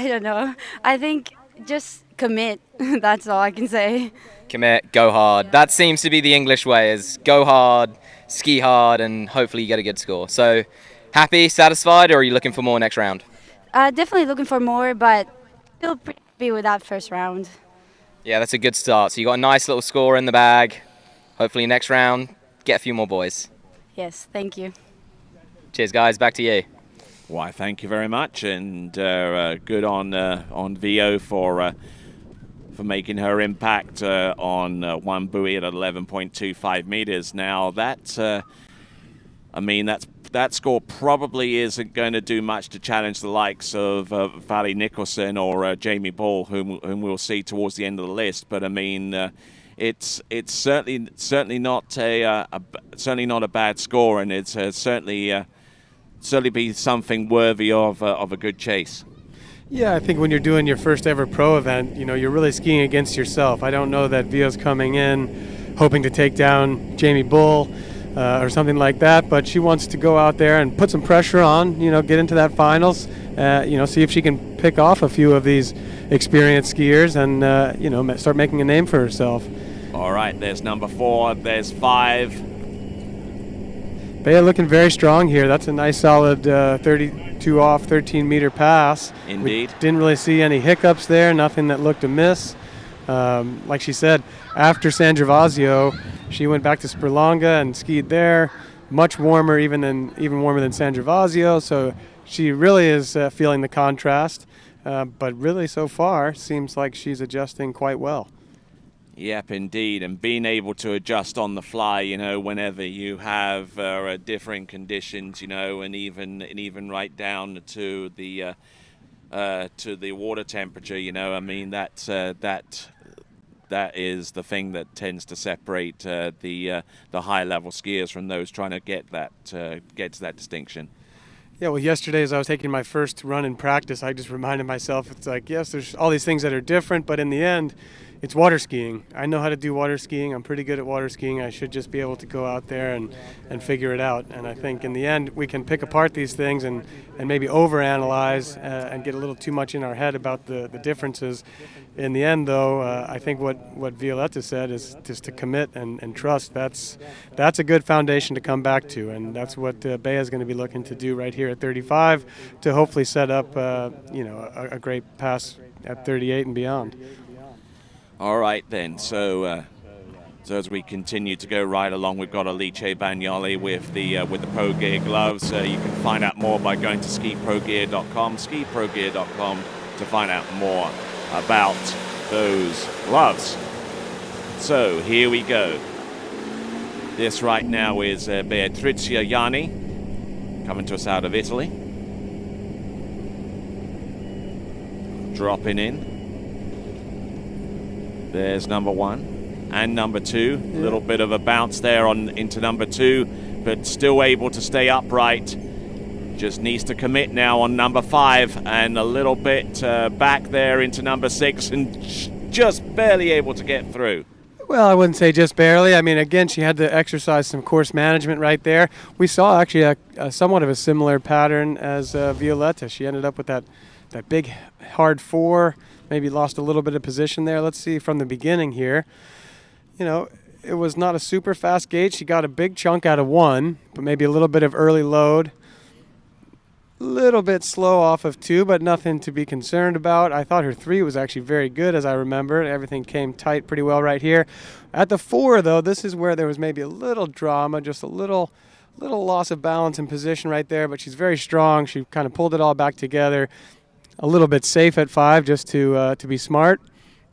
don't know. I think just commit. That's all I can say. Commit, go hard. That seems to be the English way, is go hard, ski hard, and hopefully you get a good score. So happy, satisfied, or are you looking for more next round? Definitely looking for more, but still pretty happy with that first round. Yeah, that's a good start. So you got a nice little score in the bag. Hopefully next round, get a few more boys. Yes, thank you. Cheers, guys. Back to you. Why, thank you very much, and good on Vio for making her impact on one buoy at 11.25 meters. Now that that score probably isn't going to do much to challenge the likes of Vali Nicholson or Jamie Ball, whom we'll see towards the end of the list. But I mean, it's certainly not a bad score, and it's certainly be something worthy of a good chase. Yeah, I think when you're doing your first ever pro event, you're really skiing against yourself. I don't know that Via's coming in hoping to take down Jamie Bull or something like that, but she wants to go out there and put some pressure on, get into that finals, see if she can pick off a few of these experienced skiers and, start making a name for herself. All right, there's number 4, there's 5. Bea looking very strong here. That's a nice solid 32 off, 13-meter pass. Indeed. We didn't really see any hiccups there, nothing that looked amiss. Like she said, after San Gervasio, she went back to Sperlonga and skied there. Much warmer, even warmer than San Gervasio. So she really is feeling the contrast. But really, so far, seems like she's adjusting quite well. Yep, indeed, and being able to adjust on the fly, whenever you have different conditions, and even right down to the water temperature, that is the thing that tends to separate the high level skiers from those trying to get to that distinction. Yeah, well, yesterday as I was taking my first run in practice, I just reminded myself, it's like, yes, there's all these things that are different, but in the end, it's water skiing. I know how to do water skiing. I'm pretty good at water skiing. I should just be able to go out there and figure it out. And I think in the end, we can pick apart these things and maybe overanalyze and get a little too much in our head about the differences. In the end, though, I think what Violetta said is just to commit and trust. That's a good foundation to come back to, and that's what Bea is going to be looking to do right here at 35 to hopefully set up a great pass at 38 and beyond. All right, then. So as we continue to go right along, we've got Alice Bagnoli with the Pro Gear gloves. You can find out more by going to skiprogear.com, skiprogear.com, to find out more about those gloves. So here we go. This right now is Beatricia Ianni, coming to us out of Italy. Dropping in. There's number 1 and number 2. A little bit of a bounce there into number 2, but still able to stay upright. Just needs to commit now on number 5 and a little bit back there into number 6 and just barely able to get through. Well, I wouldn't say just barely. I mean, again, she had to exercise some course management right there. We saw actually a somewhat of a similar pattern as Violetta. She ended up with that big hard 4. Maybe lost a little bit of position there. Let's see from the beginning here. It was not a super fast gate. She got a big chunk out of 1, but maybe a little bit of early load. Little bit slow off of 2, but nothing to be concerned about. I thought her 3 was actually very good, as I remember. Everything came tight pretty well right here. At the 4, though, this is where there was maybe a little drama, just a little loss of balance and position right there, but she's very strong. She kind of pulled it all back together. A little bit safe at 5 just to be smart,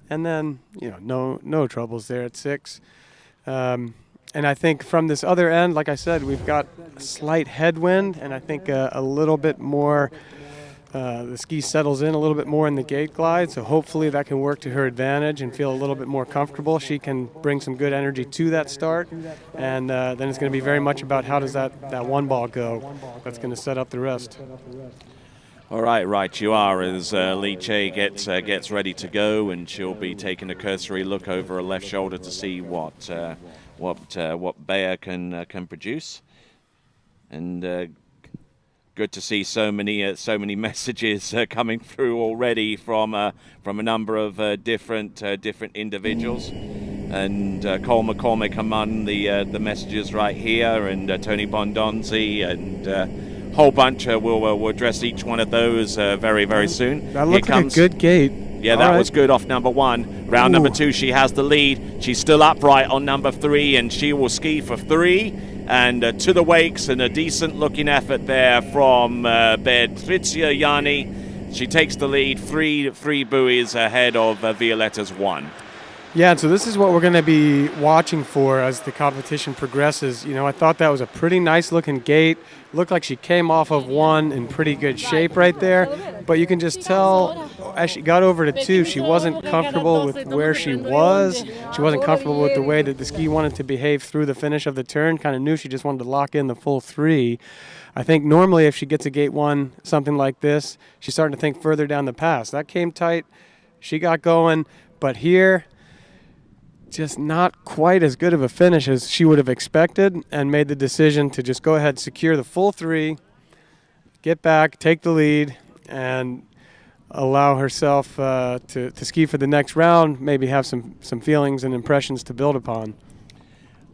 and then no troubles there at 6. And I think from this other end, like I said, we've got a slight headwind, and I think a little bit more. The ski settles in a little bit more in the gate glide, so hopefully that can work to her advantage and feel a little bit more comfortable. She can bring some good energy to that start, and then it's going to be very much about how does that one ball go. That's going to set up the rest. All right, you are, as Alice gets ready to go, and she'll be taking a cursory look over her left shoulder to see what Bea can produce. And good to see so many messages coming through already from a number of different individuals. And Cole McCormick among the messages right here, and Tony Bondonzi, and whole bunch. We'll address each one of those very, very soon. That looks like a good gate. Yeah, that was good off number 1. Round number 2, she has the lead. She's still upright on number 3, and she will ski for 3. And to the wakes, and a decent-looking effort there from Beatricia Ianni. She takes the lead, three buoys ahead of Violetta's 1. Yeah, and so this is what we're going to be watching for as the competition progresses. You know, I thought that was a pretty nice looking gate. Looked like she came off of one in pretty good shape right there, but you can just tell as she got over to two, she wasn't comfortable with where she was. She wasn't comfortable with the way that the ski wanted to behave through the finish of the turn. Kind of knew she just wanted to lock in the full three. I think normally if she gets a gate one, something like this, she's starting to think further down the pass. That came tight. She got going, but here, just not quite as good of a finish as she would have expected, and made the decision to just go ahead, secure the full three, get back, take the lead, and allow herself to ski for the next round, maybe have some feelings and impressions to build upon.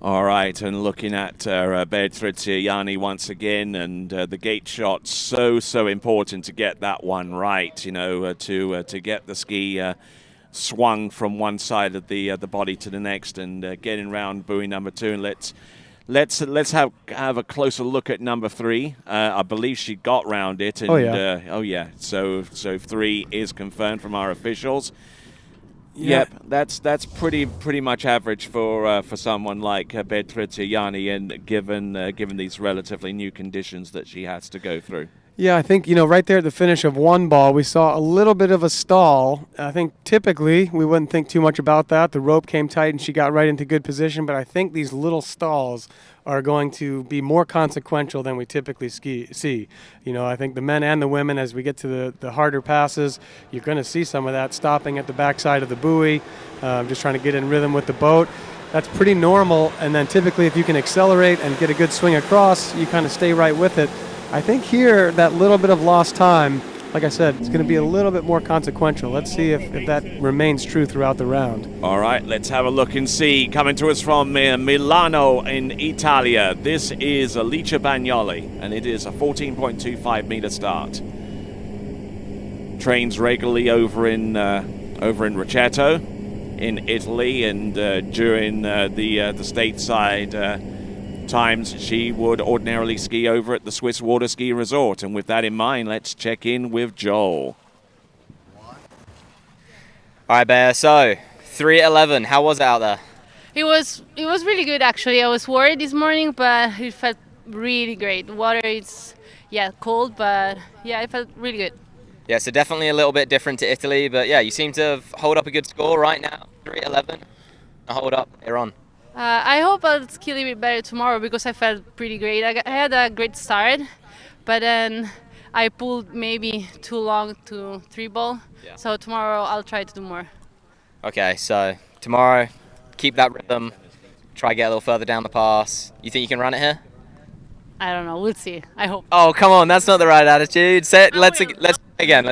All right, and looking at Bertriziani once again, and the gate shot, so important to get that one right, you know, to get the ski swung from one side of the body to the next, and getting round buoy number two. And let's have a closer look at number three. I believe she got round it, and oh yeah. So three is confirmed from our officials. Yep, that's pretty much average for someone like Bertriziani, and given these relatively new conditions that she has to go through. Yeah, I think, you know, right there at the finish of one ball, we saw a little bit of a stall. I think typically we wouldn't think too much about that. The rope came tight and she got right into good position, but I think these little stalls are going to be more consequential than we typically see. You know, I think the men and the women, as we get to the harder passes, you're going to see some of that stopping at the backside of the buoy, just trying to get in rhythm with the boat. That's pretty normal, and then typically if you can accelerate and get a good swing across, you kind of stay right with it. I think here, that little bit of lost time, like I said, it's going to be a little bit more consequential. Let's see if that remains true throughout the round. All right, let's have a look and see. Coming to us from Milano in Italia, this is Alice Bagnoli, and it is a 14.25 meter start. Trains regularly over in Rocchetto in Italy, and during the stateside times she would ordinarily ski over at the Swiss Waterski Resort. And with that in mind, let's check in with Joel. All right, Bear, so 3:11, how was it out there? It was really good, actually. I was worried this morning, but it felt really great. The water is cold, but it felt really good. Yeah, so definitely a little bit different to Italy, but yeah, you seem to hold up a good score right now, 3:11. Hold up later on. I hope I'll ski a little bit better tomorrow, because I felt pretty great. I had a great start, but then I pulled maybe too long to three ball. Yeah. So tomorrow I'll try to do more. Okay, so tomorrow, keep that rhythm, try to get a little further down the pass. You think you can run it here? I don't know, we'll see. I hope. Oh, come on, that's not the right attitude. Let's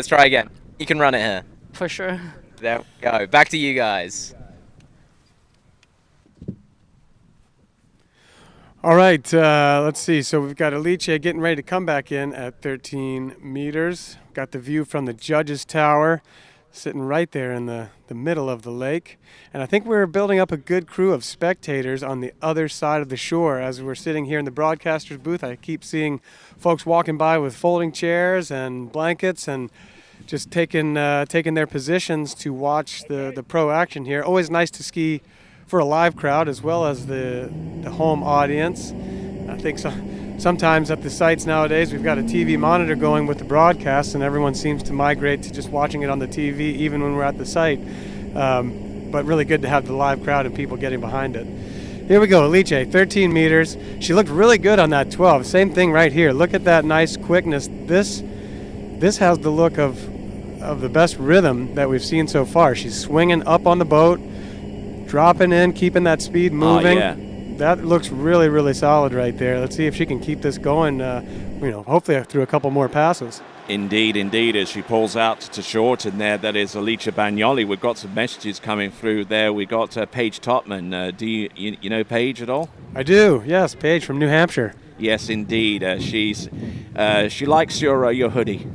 try again. You can run it here. For sure. There we go. Back to you guys. All right, let's see. So we've got Alice getting ready to come back in at 13 meters. Got the view from the judges' tower, sitting right there in the middle of the lake. And I think we're building up a good crew of spectators on the other side of the shore. As we're sitting here in the broadcaster's booth, I keep seeing folks walking by with folding chairs and blankets and just taking their positions to watch the pro action here. Always nice to ski for a live crowd as well as the home audience. I think sometimes at the sites nowadays we've got a TV monitor going with the broadcast, and everyone seems to migrate to just watching it on the TV even when we're at the site. But really good to have the live crowd and people getting behind it. Here we go, Alice, 13 meters. She looked really good on that 12. Same thing right here. Look at that nice quickness. This has the look of the best rhythm that we've seen so far. She's swinging up on the boat, dropping in, keeping that speed moving. Yeah. That looks really, really solid right there. Let's see if she can keep this going, hopefully through a couple more passes. Indeed, as she pulls out to short, and that is Alice Bagnoli. We've got some messages coming through there. We got Paige Topman. Do you know Paige at all? I do, yes, Paige from New Hampshire. Yes, indeed. She likes your hoodie.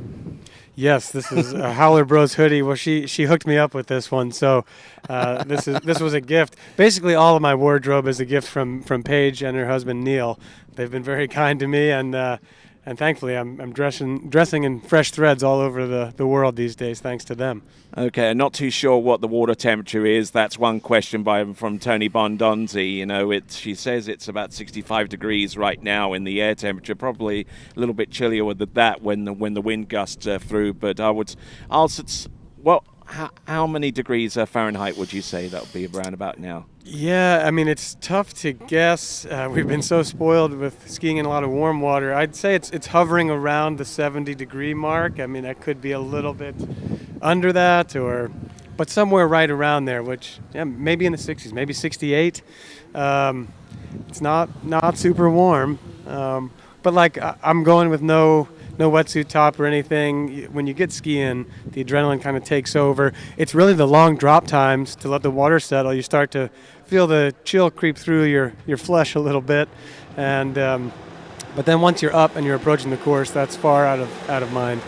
Yes, this is a Howler Bros hoodie. Well, she hooked me up with this one, so this was a gift. Basically, all of my wardrobe is a gift from Paige and her husband Neil. They've been very kind to me, and And thankfully, I'm dressing in fresh threads all over the world these days, thanks to them. Okay, I'm not too sure what the water temperature is. That's one question from Tony Bondonzi. You know, she says it's about 65 degrees right now in the air temperature. Probably a little bit chillier with that when the wind gusts through. But how many degrees Fahrenheit would you say that would be around about now? Yeah, I mean, it's tough to guess. We've been so spoiled with skiing in a lot of warm water. I'd say it's hovering around the 70-degree mark. I mean, that could be a little bit under that, but somewhere right around there, which, yeah, maybe in the 60s, maybe 68. It's not super warm, but like I'm going with no wetsuit top or anything. When you get skiing, the adrenaline kind of takes over. It's really the long drop times to let the water settle. You start to feel the chill creep through your flesh a little bit, and but then once you're up and you're approaching the course, that's far out of mind.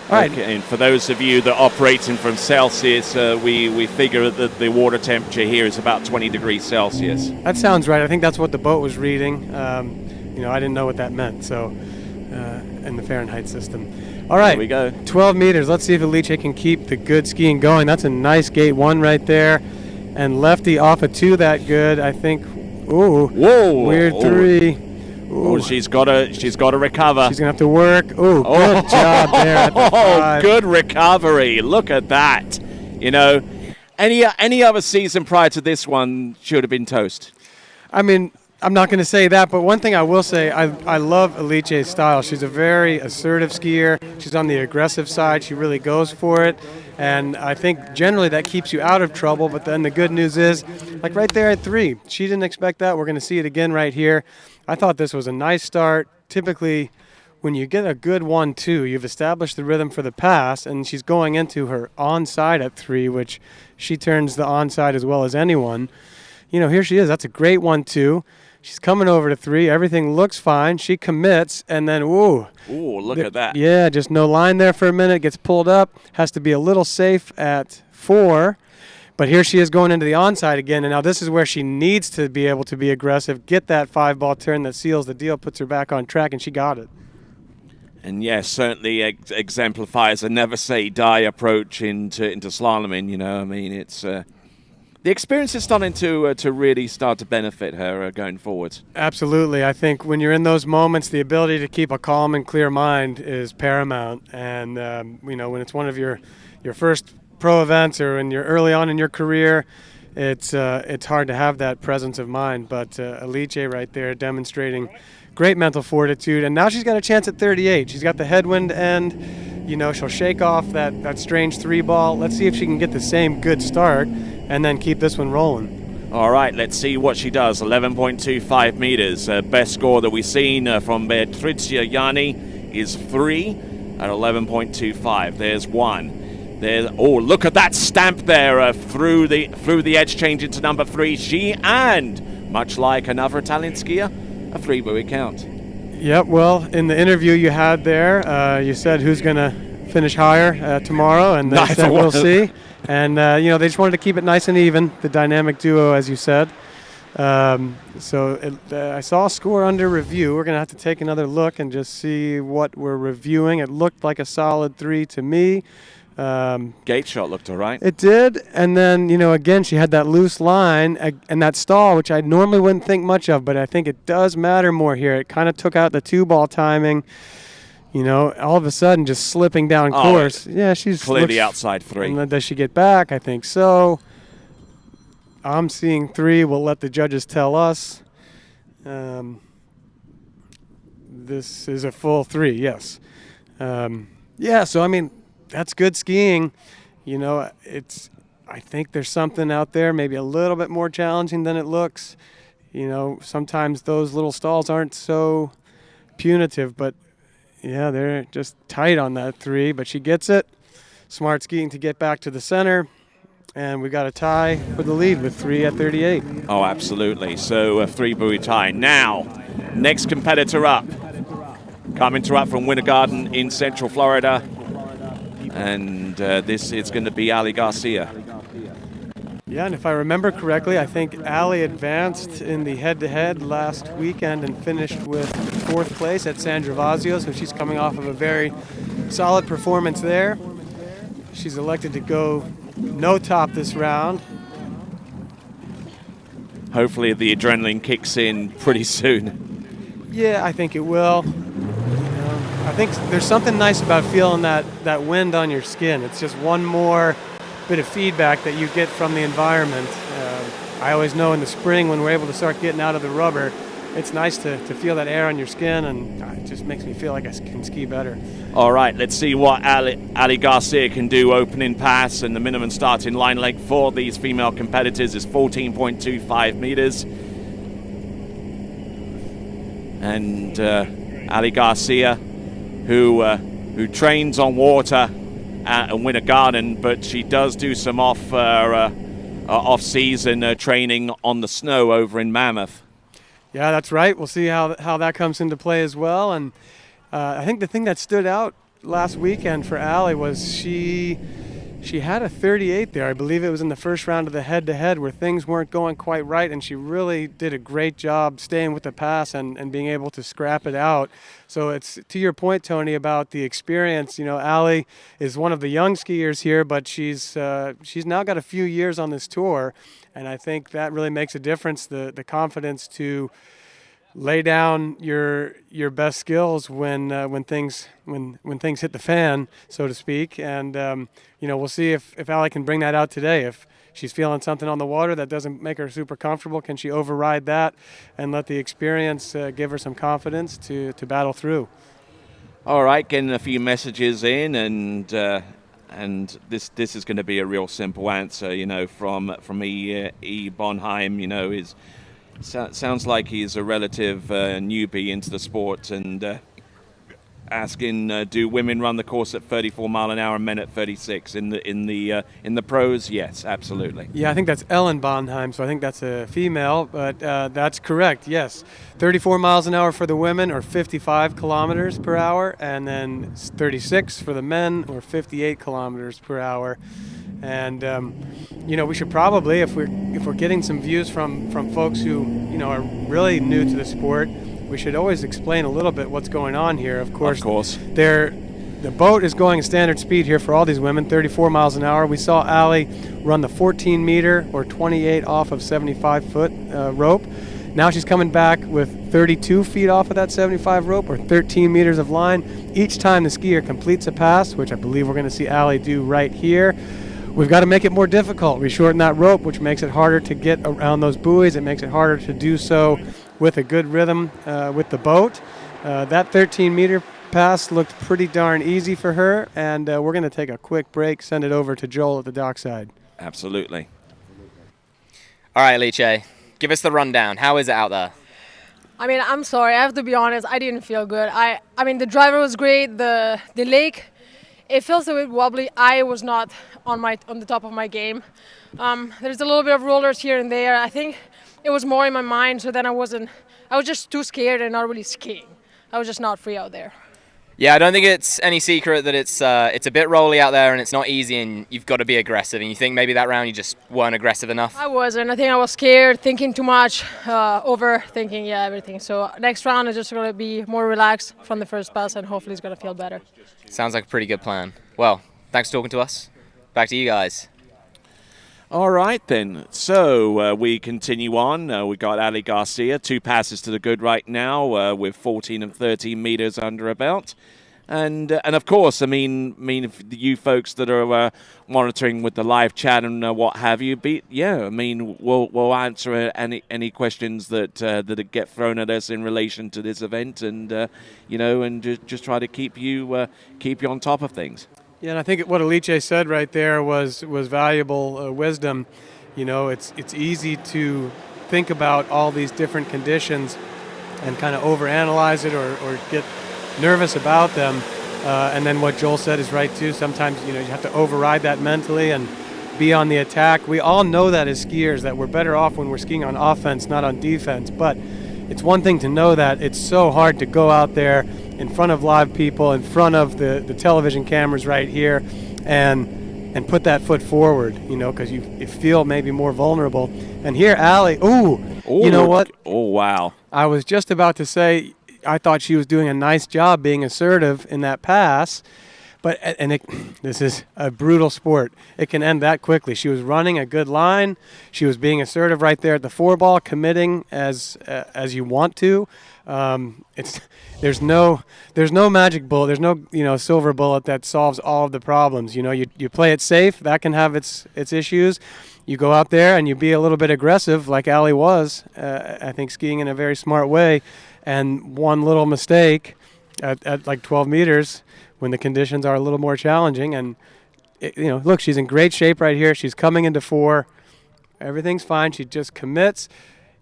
All right. Okay, and for those of you that operating from Celsius, we figure that the water temperature here is about 20 degrees Celsius. That sounds right. I think that's what the boat was reading. I didn't know what that meant, so in the Fahrenheit system. All right, here we go. 12 meters. Let's see if Alice can keep the good skiing going. That's a nice gate 1 right there. And lefty off a 2 that good, I think. Ooh. Whoa. Weird 3. Ooh. Oh, she's got to recover. She's gonna have to work. Ooh, good job there at the 5. Good recovery. Look at that. You know, any other season prior to this one should have been toast. I mean, I'm not going to say that, but one thing I will say, I love Alice's style. She's a very assertive skier. She's on the aggressive side. She really goes for it. And I think generally that keeps you out of trouble. But then the good news is, like right there at 3, she didn't expect that. We're going to see it again right here. I thought this was a nice start. Typically, when you get a good 1-2, you've established the rhythm for the pass, and she's going into her onside at 3, which she turns the onside as well as anyone. You know, here she is. That's a great 1-2. She's coming over to 3. Everything looks fine. She commits, and then, ooh. Ooh, look at that. Yeah, just no line there for a minute. Gets pulled up. Has to be a little safe at 4. But here she is going into the onside again, and now this is where she needs to be able to be aggressive, get that 5-ball turn that seals the deal, puts her back on track, and she got it. And yes, certainly exemplifies a never say die approach into slaloming. You know, I mean, it's the experience is starting to really start to benefit her going forward. Absolutely. I think when you're in those moments, the ability to keep a calm and clear mind is paramount. And when it's one of your first pro events or when you're early on in your career, it's hard to have that presence of mind. But Alice right there demonstrating great mental fortitude, and now she's got a chance at 38. She's got the headwind end. She'll shake off that strange 3-ball. Let's see if she can get the same good start and then keep this one rolling. All right, let's see what she does. 11.25 meters. Best score that we've seen from Beatricia Yanni is 3 at 11.25. There's 1. Look at that stamp there through the edge change into number 3. She, and much like another Italian skier, a 3-buoy count. Yep, well, in the interview you had there, you said who's going to finish higher tomorrow, and they said we'll see. And, they just wanted to keep it nice and even, the dynamic duo, as you said. I saw a score under review. We're going to have to take another look and just see what we're reviewing. It looked like a solid 3 to me. Gate shot looked all right. It did, and then, again, she had that loose line and that stall, which I normally wouldn't think much of, but I think it does matter more here. It kind of took out the 2-ball timing, all of a sudden just slipping down course. Yeah, she's clearly outside 3. And then does she get back? I think so. I'm seeing 3. We'll let the judges tell us. This is a full 3, yes. So, I mean, that's good skiing. I think there's something out there maybe a little bit more challenging than it looks. Sometimes those little stalls aren't so punitive, but yeah, they're just tight on that 3, but she gets it. Smart skiing to get back to the center, and we got a tie for the lead with 3 at 38. Oh, absolutely. So a 3-buoy tie. Now, next competitor up. Coming to up from Winter Garden in Central Florida. And this is going to be Ali Garcia. Yeah, and if I remember correctly, I think Ali advanced in the head-to-head last weekend and finished with 4th place at San Gervasio, so she's coming off of a very solid performance there. She's elected to go no top this round. Hopefully the adrenaline kicks in pretty soon. Yeah, I think it will. I think there's something nice about feeling that wind on your skin. It's just one more bit of feedback that you get from the environment. I always know in the spring when we're able to start getting out of the rubber, it's nice to feel that air on your skin, and it just makes me feel like I can ski better. All right, let's see what Ali Garcia can do opening pass, and the minimum starting line length for these female competitors is 14.25 meters. And Ali Garcia, who trains on water at Winter Garden, but she does do some off-season training on the snow over in Mammoth. Yeah, that's right. We'll see how that comes into play as well. And I think the thing that stood out last weekend for Ali was she had a 38 there. I believe it was in the first round of the head-to-head where things weren't going quite right, and she really did a great job staying with the pass and being able to scrap it out. So it's to your point, Tony, about the experience. You know, Ali is one of the young skiers here, but she's now got a few years on this tour, and I think that really makes a difference. The confidence to lay down your best skills when things hit the fan, so to speak. And we'll see if Ali can bring that out today. If she's feeling something on the water that doesn't make her super comfortable, can she override that and let the experience give her some confidence to battle through? All right, getting a few messages in, and this is going to be a real simple answer, from E. Bonheim, sounds like he's a relative newbie into the sport, and asking, do women run the course at 34 mile an hour and men at 36 in the pros? Yes, absolutely. Yeah, I think that's Ellen Bonheim, so I think that's a female, but that's correct. Yes, 34 miles an hour for the women, or 55 kilometers per hour, and then 36 for the men, or 58 kilometers per hour. And we should probably, if we're getting some views from folks who are really new to the sport, we should always explain a little bit what's going on here. Of course. The boat is going standard speed here for all these women, 34 miles an hour. We saw Ali run the 14 meter or 28 off of 75 foot rope. Now she's coming back with 32 feet off of that 75 rope, or 13 meters of line. Each time the skier completes a pass, which I believe we're going to see Ali do right here, we've got to make it more difficult. We shorten that rope, which makes it harder to get around those buoys. It makes it harder to do so with a good rhythm with the boat. That 13-meter pass looked pretty darn easy for her, and we're going to take a quick break, send it over to Joel at the dockside. Absolutely. All right, Alice, give us the rundown. How is it out there? I mean, I'm sorry. I have to be honest. I didn't feel good. I mean, the driver was great. The lake, it feels a bit wobbly. I was not on the top of my game. There's a little bit of rollers here and there. I think it was more in my mind, so then I was just too scared and not really skiing. I was just not free out there. Yeah, I don't think it's any secret that it's a bit rolly out there and it's not easy, and you've got to be aggressive. And you think maybe that round you just weren't aggressive enough? I wasn't. I think I was scared, thinking too much, overthinking, everything. So next round I'm just going to be more relaxed from the first pass, and hopefully it's going to feel better. Sounds like a pretty good plan. Well, thanks for talking to us. Back to you guys. All right, then. So we continue on. We got Ali Garcia, 2 passes to the good right now, with 14 and 13 meters under her belt. And of course, I mean, if you folks that are monitoring with the live chat and what have you, we'll answer any questions that get thrown at us in relation to this event, and and just try to keep you on top of things. Yeah, and I think what Alice said right there was valuable wisdom. It's easy to think about all these different conditions and kind of overanalyze it or get nervous about them. And then what Joel said is right too. Sometimes you have to override that mentally and be on the attack. We all know that as skiers, that we're better off when we're skiing on offense, not on defense. But it's one thing to know that. It's so hard to go out there in front of live people, in front of the television cameras right here, and and put that foot forward, because you feel maybe more vulnerable. And here, Allie, you know what? Oh, wow. I was just about to say I thought she was doing a nice job being assertive in that pass. But this is a brutal sport. It can end that quickly. She was running a good line. She was being assertive right there at the 4-ball, committing as you want to. There's no magic bullet. There's no silver bullet that solves all of the problems. You play it safe. That can have its issues. You go out there and you be a little bit aggressive, like Allie was. I think skiing in a very smart way. And one little mistake at like 12 meters. When the conditions are a little more challenging, and look, she's in great shape right here. She's coming into 4. Everything's fine. She just commits,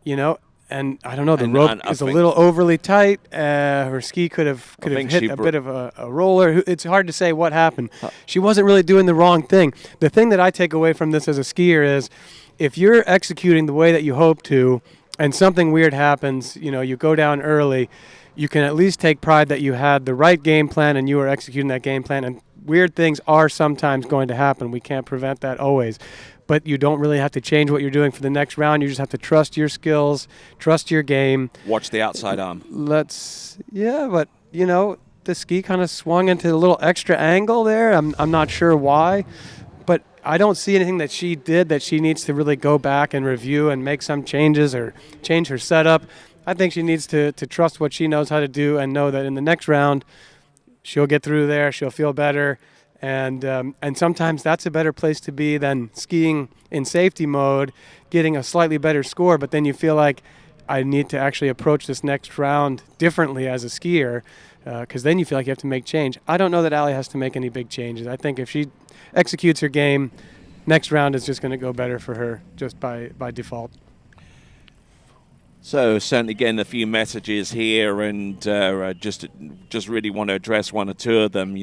and I don't know. The rope is a little overly tight. Her ski could have hit a bit of a roller. It's hard to say what happened. She wasn't really doing the wrong thing. The thing that I take away from this as a skier is, if you're executing the way that you hope to, and something weird happens, you go down early. You can at least take pride that you had the right game plan and you were executing that game plan. And weird things are sometimes going to happen. We can't prevent that always. But you don't really have to change what you're doing for the next round. You just have to trust your skills, trust your game. Watch the outside arm. But, the ski kind of swung into a little extra angle there. I'm not sure why. But I don't see anything that she did that she needs to really go back and review and make some changes or change her setup. I think she needs to trust what she knows how to do and know that in the next round she'll get through there, she'll feel better, and sometimes that's a better place to be than skiing in safety mode, getting a slightly better score, but then you feel like I need to actually approach this next round differently as a skier, because then you feel like you have to make change. I don't know that Allie has to make any big changes. I think if she executes her game, next round is just going to go better for her just by default. So certainly getting a few messages here, and just really want to address one or two of them.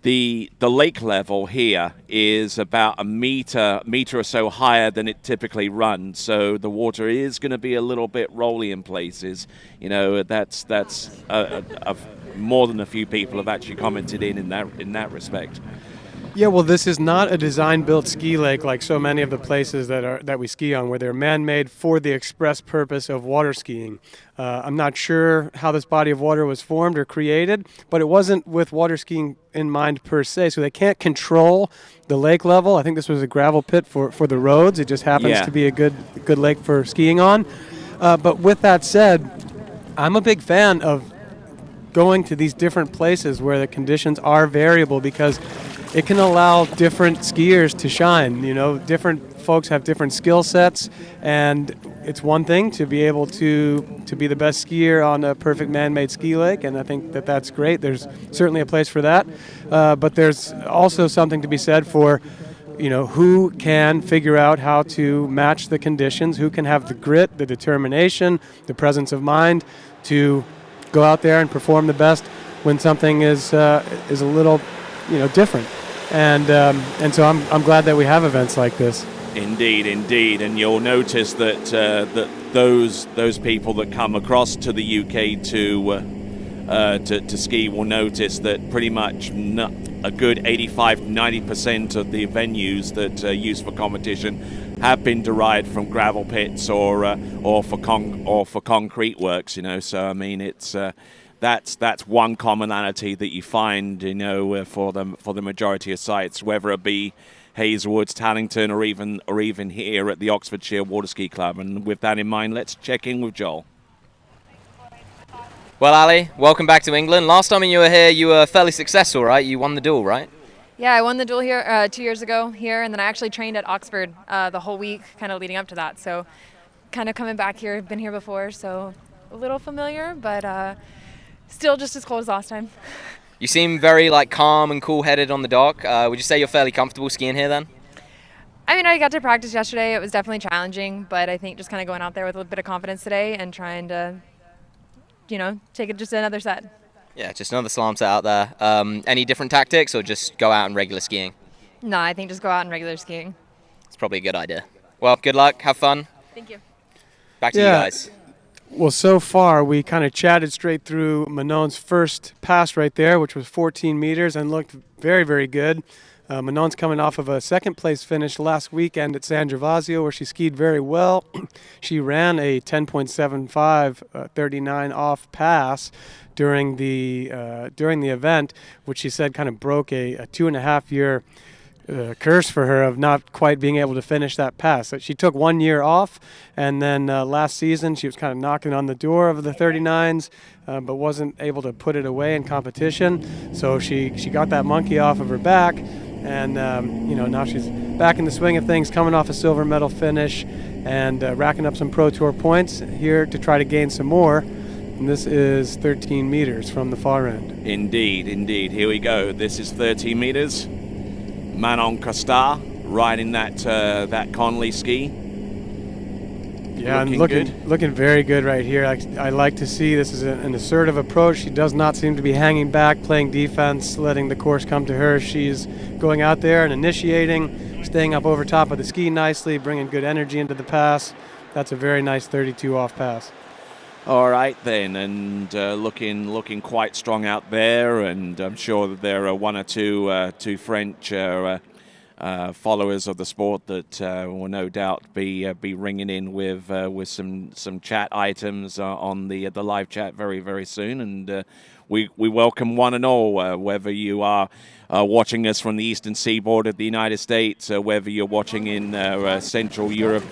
The lake level here is about a meter or so higher than it typically runs. So the water is going to be a little bit rolly in places. That's more than a few people have actually commented in that respect. Yeah, well, this is not a design-built ski lake like so many of the places that we ski on, where they're man-made for the express purpose of water skiing. I'm not sure how this body of water was formed or created, but it wasn't with water skiing in mind per se, so they can't control the lake level. I think this was a gravel pit for the roads. It just happens to be a good lake for skiing on. But with that said, I'm a big fan of going to these different places where the conditions are variable, because it can allow different skiers to shine. Different folks have different skill sets, and it's one thing to be able to be the best skier on a perfect man-made ski lake, and I think that's great. There's certainly a place for that, but there's also something to be said for who can figure out how to match the conditions, who can have the grit, the determination, the presence of mind to go out there and perform the best when something is a little different. And so I'm glad that we have events like this. Indeed, and you'll notice that those people that come across to the UK to ski will notice that pretty much a good 85-90% of the venues that are used for competition have been derived from gravel pits or for concrete works. So I mean it's. That's one commonality that you find, for the majority of sites, whether it be Hazelwoods, Tallington, or even here at the Oxfordshire Waterski Club. And with that in mind, let's check in with Joel. Well, Ali, welcome back to England. Last time you were here, you were fairly successful, right? You won the duel, right? Yeah, I won the duel here 2 years ago here, and then I actually trained at Oxford the whole week, kind of leading up to that. So, kind of coming back here, been here before, so a little familiar, but. Still just as cold as last time. You seem very calm and cool-headed on the dock. Would you say you're fairly comfortable skiing here then? I mean, I got to practice yesterday. It was definitely challenging, but I think just kind of going out there with a bit of confidence today and trying to, take it just another set. Yeah, just another slalom set out there. Any different tactics or just go out and regular skiing? No, I think just go out and regular skiing. It's probably a good idea. Well, good luck. Have fun. Thank you. Back to you guys. Well, so far we kind of chatted straight through Manon's first pass right there, which was 14 meters and looked very, very good. Manon's coming off of a second place finish last weekend at San Gervasio, where she skied very well. She ran a 10.75 39 off pass during the event, which she said kind of broke a 2.5 year curse for her of not quite being able to finish that pass. So she took 1 year off, and then last season she was kind of knocking on the door of the 39s, but wasn't able to put it away in competition. So she got that monkey off of her back, and now she's back in the swing of things, coming off a silver medal finish, and racking up some Pro Tour points here to try to gain some more. And this is 13 meters from the far end. Indeed. Here we go. This is 13 meters. Manon Costar riding that Conley ski. Yeah, looking very good right here. I like to see this is an assertive approach. She does not seem to be hanging back, playing defense, letting the course come to her. She's going out there and initiating, staying up over top of the ski nicely, bringing good energy into the pass. That's a very nice 32 off pass. All right then, and looking quite strong out there, and I'm sure that there are one or two French followers of the sport that will no doubt be ringing in with some chat items on the live chat very, very soon, and we welcome one and all, whether you are watching us from the eastern seaboard of the United States, whether you're watching in Central Europe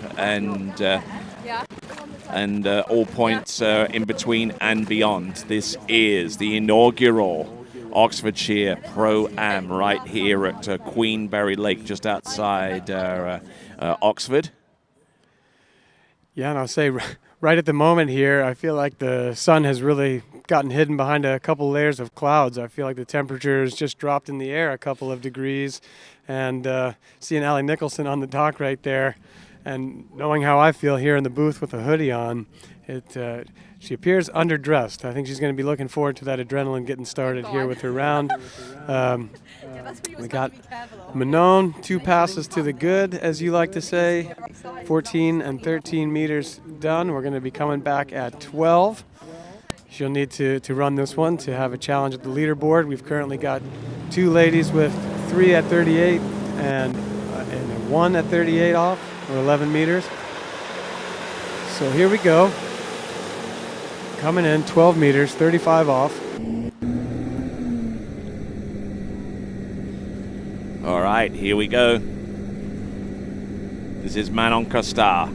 and all points in between and beyond. This is the inaugural Oxfordshire Pro Am right here at Queenberry Lake, just outside Oxford. Yeah, and I'll say right at the moment here, I feel like the sun has really gotten hidden behind a couple layers of clouds. I feel like the temperature has just dropped in the air a couple of degrees, and seeing Allie Nicholson on the dock right there, and knowing how I feel here in the booth with a hoodie on, she appears underdressed. I think she's going to be looking forward to that adrenaline getting started here with her round. We got Manon, 2 passes to the good, as you like to say. 14 and 13 meters done. We're going to be coming back at 12. She'll need to run this one to have a challenge at the leaderboard. We've currently got 2 ladies with 3 at 38 and 1 at 38 off, or 11 meters. So here we go. Coming in 12 meters, 35 off. All right, here we go. This is Manon Costar.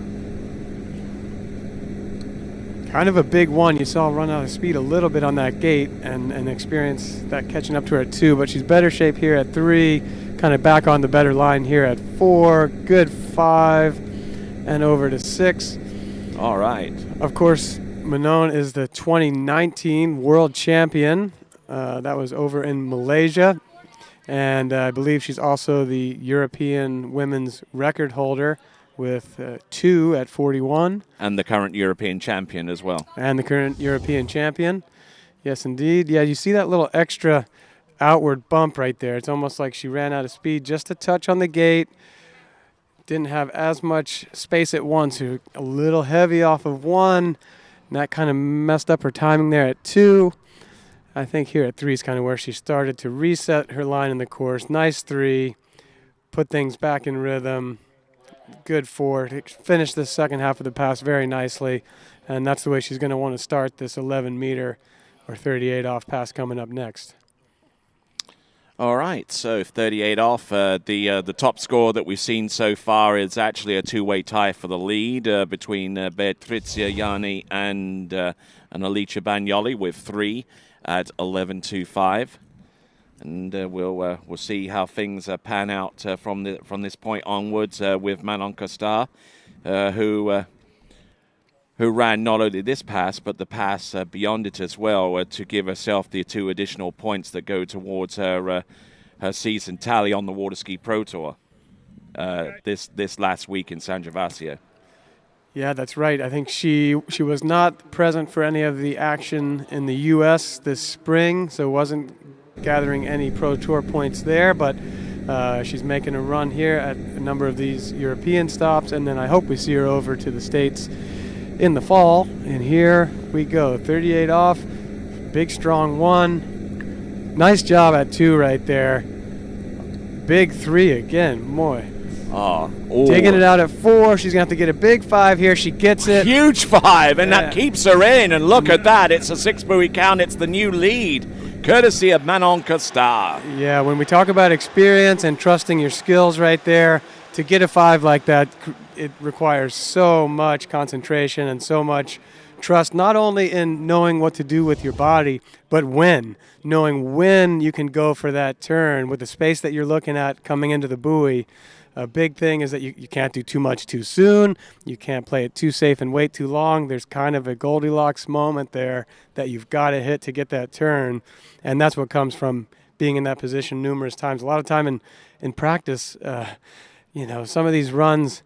Kind of a big one. You saw her run out of speed a little bit on that gate and experience that catching up to her at 2, but she's better shape here at 3, kind of back on the better line here at 4, good 5, and over to 6. All right. Of course, Manon is the 2019 world champion. That was over in Malaysia. And I believe she's also the European women's record holder with 2 at 41. And the current European champion as well. And the current European champion. Yes, indeed. Yeah, you see that little extra outward bump right there. It's almost like she ran out of speed just a touch on the gate. Didn't have as much space at 1, so a little heavy off of 1. And that kind of messed up her timing there at 2. I think here at 3 is kind of where she started to reset her line in the course. Nice 3. Put things back in rhythm. Good 4. Finished the second half of the pass very nicely. And that's the way she's going to want to start this 11 meter or 38 off pass coming up next. All right, so 38 off. The top score that we've seen so far is actually a 2-way tie for the lead between Beatrizia Yanni and Alicia Bagnoli with 3 at 11.25. And we'll see how things pan out from this point onwards with Manon Costar, who ran not only this pass, but the pass beyond it as well, to give herself the 2 additional points that go towards her season tally on the Waterski Pro Tour this last week in San Gervasio. Yeah, that's right. I think she was not present for any of the action in the U.S. this spring, so wasn't gathering any Pro Tour points there, but she's making a run here at a number of these European stops, and then I hope we see her over to the States in the fall. And here we go, 38 off, big strong 1. Nice job at 2 right there. big 3 again. Boy. Oh, Taking it out at 4. She's going to have to get a big 5 here. She gets it. Huge 5, and that keeps her in. And look at that. It's a 6-buoy count. It's the new lead, courtesy of Manon Costar. Yeah, when we talk about experience and trusting your skills right there, to get a 5 like that, it requires so much concentration and so much trust, not only in knowing what to do with your body, but knowing when you can go for that turn with the space that you're looking at coming into the buoy. A big thing is that you can't do too much too soon. You can't play it too safe and wait too long. There's kind of a Goldilocks moment there that you've got to hit to get that turn, and that's what comes from being in that position numerous times. A lot of time in practice, some of these runs,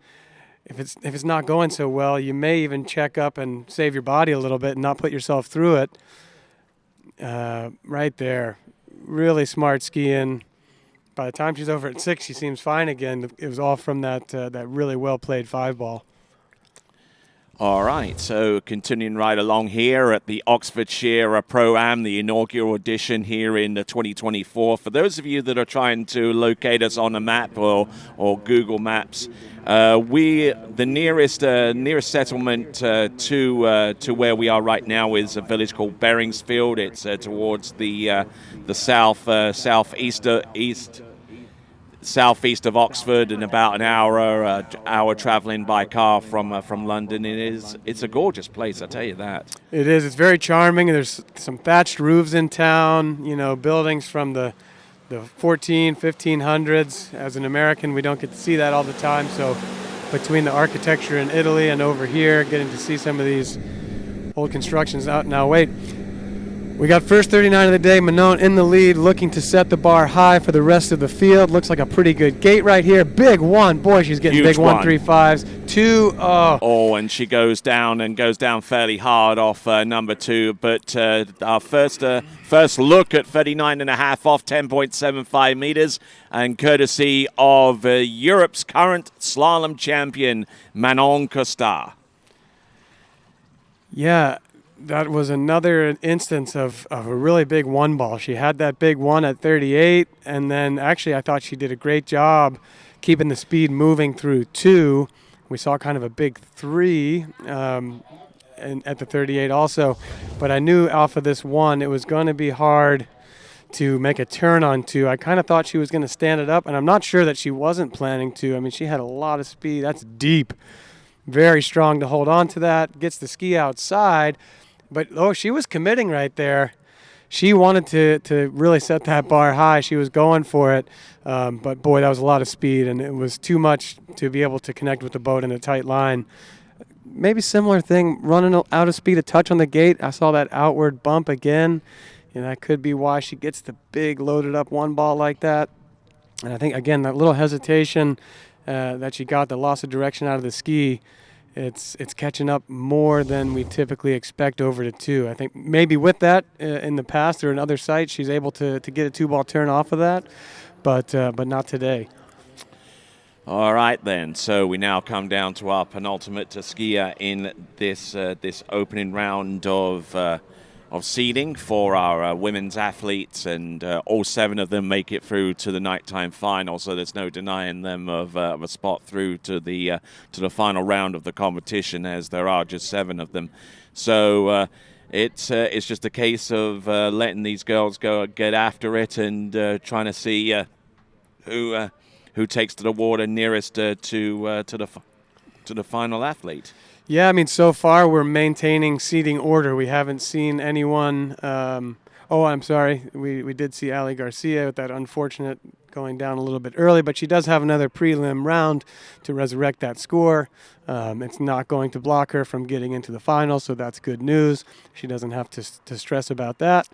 if it's not going so well, you may even check up and save your body a little bit and not put yourself through it. Right there, really smart skiing. By the time she's over at 6, she seems fine again. It was all from that really well-played 5-ball. All right, so continuing right along here at the Oxfordshire Pro-Am, the inaugural edition here in 2024. For those of you that are trying to locate us on a map or Google Maps, the nearest settlement to where we are right now is a village called Beringsfield. It's towards the southeast of Oxford, and about an hour traveling by car from London. It's a gorgeous place, I tell you that. It is. It's very charming. There's some thatched roofs in town. Buildings from the 1500s. As an American, we don't get to see that all the time. So between the architecture in Italy and over here, getting to see some of these old constructions out. Now wait. We got first 39 of the day. Manon in the lead, looking to set the bar high for the rest of the field. Looks like a pretty good gate right here. Big 1. Boy, she's getting huge big 1.35s. 2. Oh, and she goes down fairly hard off number 2. But our first look at 39.5 off 10.75 meters, and courtesy of Europe's current slalom champion, Manon Costar. Yeah. That was another instance of a really big 1-ball. She had that big 1 at 38, and then actually I thought she did a great job keeping the speed moving through 2. We saw kind of a big 3 at the 38 also, but I knew off of this 1 it was going to be hard to make a turn on 2. I kind of thought she was going to stand it up, and I'm not sure that she wasn't planning to. I mean, she had a lot of speed. That's deep. Very strong to hold on to that. Gets the ski outside. But, she was committing right there. She wanted to really set that bar high. She was going for it. But, boy, that was a lot of speed, and it was too much to be able to connect with the boat in a tight line. Maybe similar thing, running out of speed, a touch on the gate. I saw that outward bump again, and that could be why she gets the big loaded-up 1-ball like that. And I think, again, that little hesitation that she got, the loss of direction out of the ski, it's catching up more than we typically expect over to 2. I think maybe with that in the past or in other sites, she's able to get a 2-ball turn off of that, but not today. All right, then. So we now come down to our penultimate skier in this opening round of seeding for our women's athletes, and all 7 of them make it through to the nighttime final. So there's no denying them of a spot through to the final round of the competition, as there are just 7 of them. So it's just a case of letting these girls go get after it and trying to see who takes to the water nearest to the final athlete. Yeah, I mean, so far we're maintaining seeding order. We haven't seen anyone. I'm sorry. We did see Ali Garcia with that unfortunate going down a little bit early, but she does have another prelim round to resurrect that score. It's not going to block her from getting into the final, so that's good news. She doesn't have to stress about that.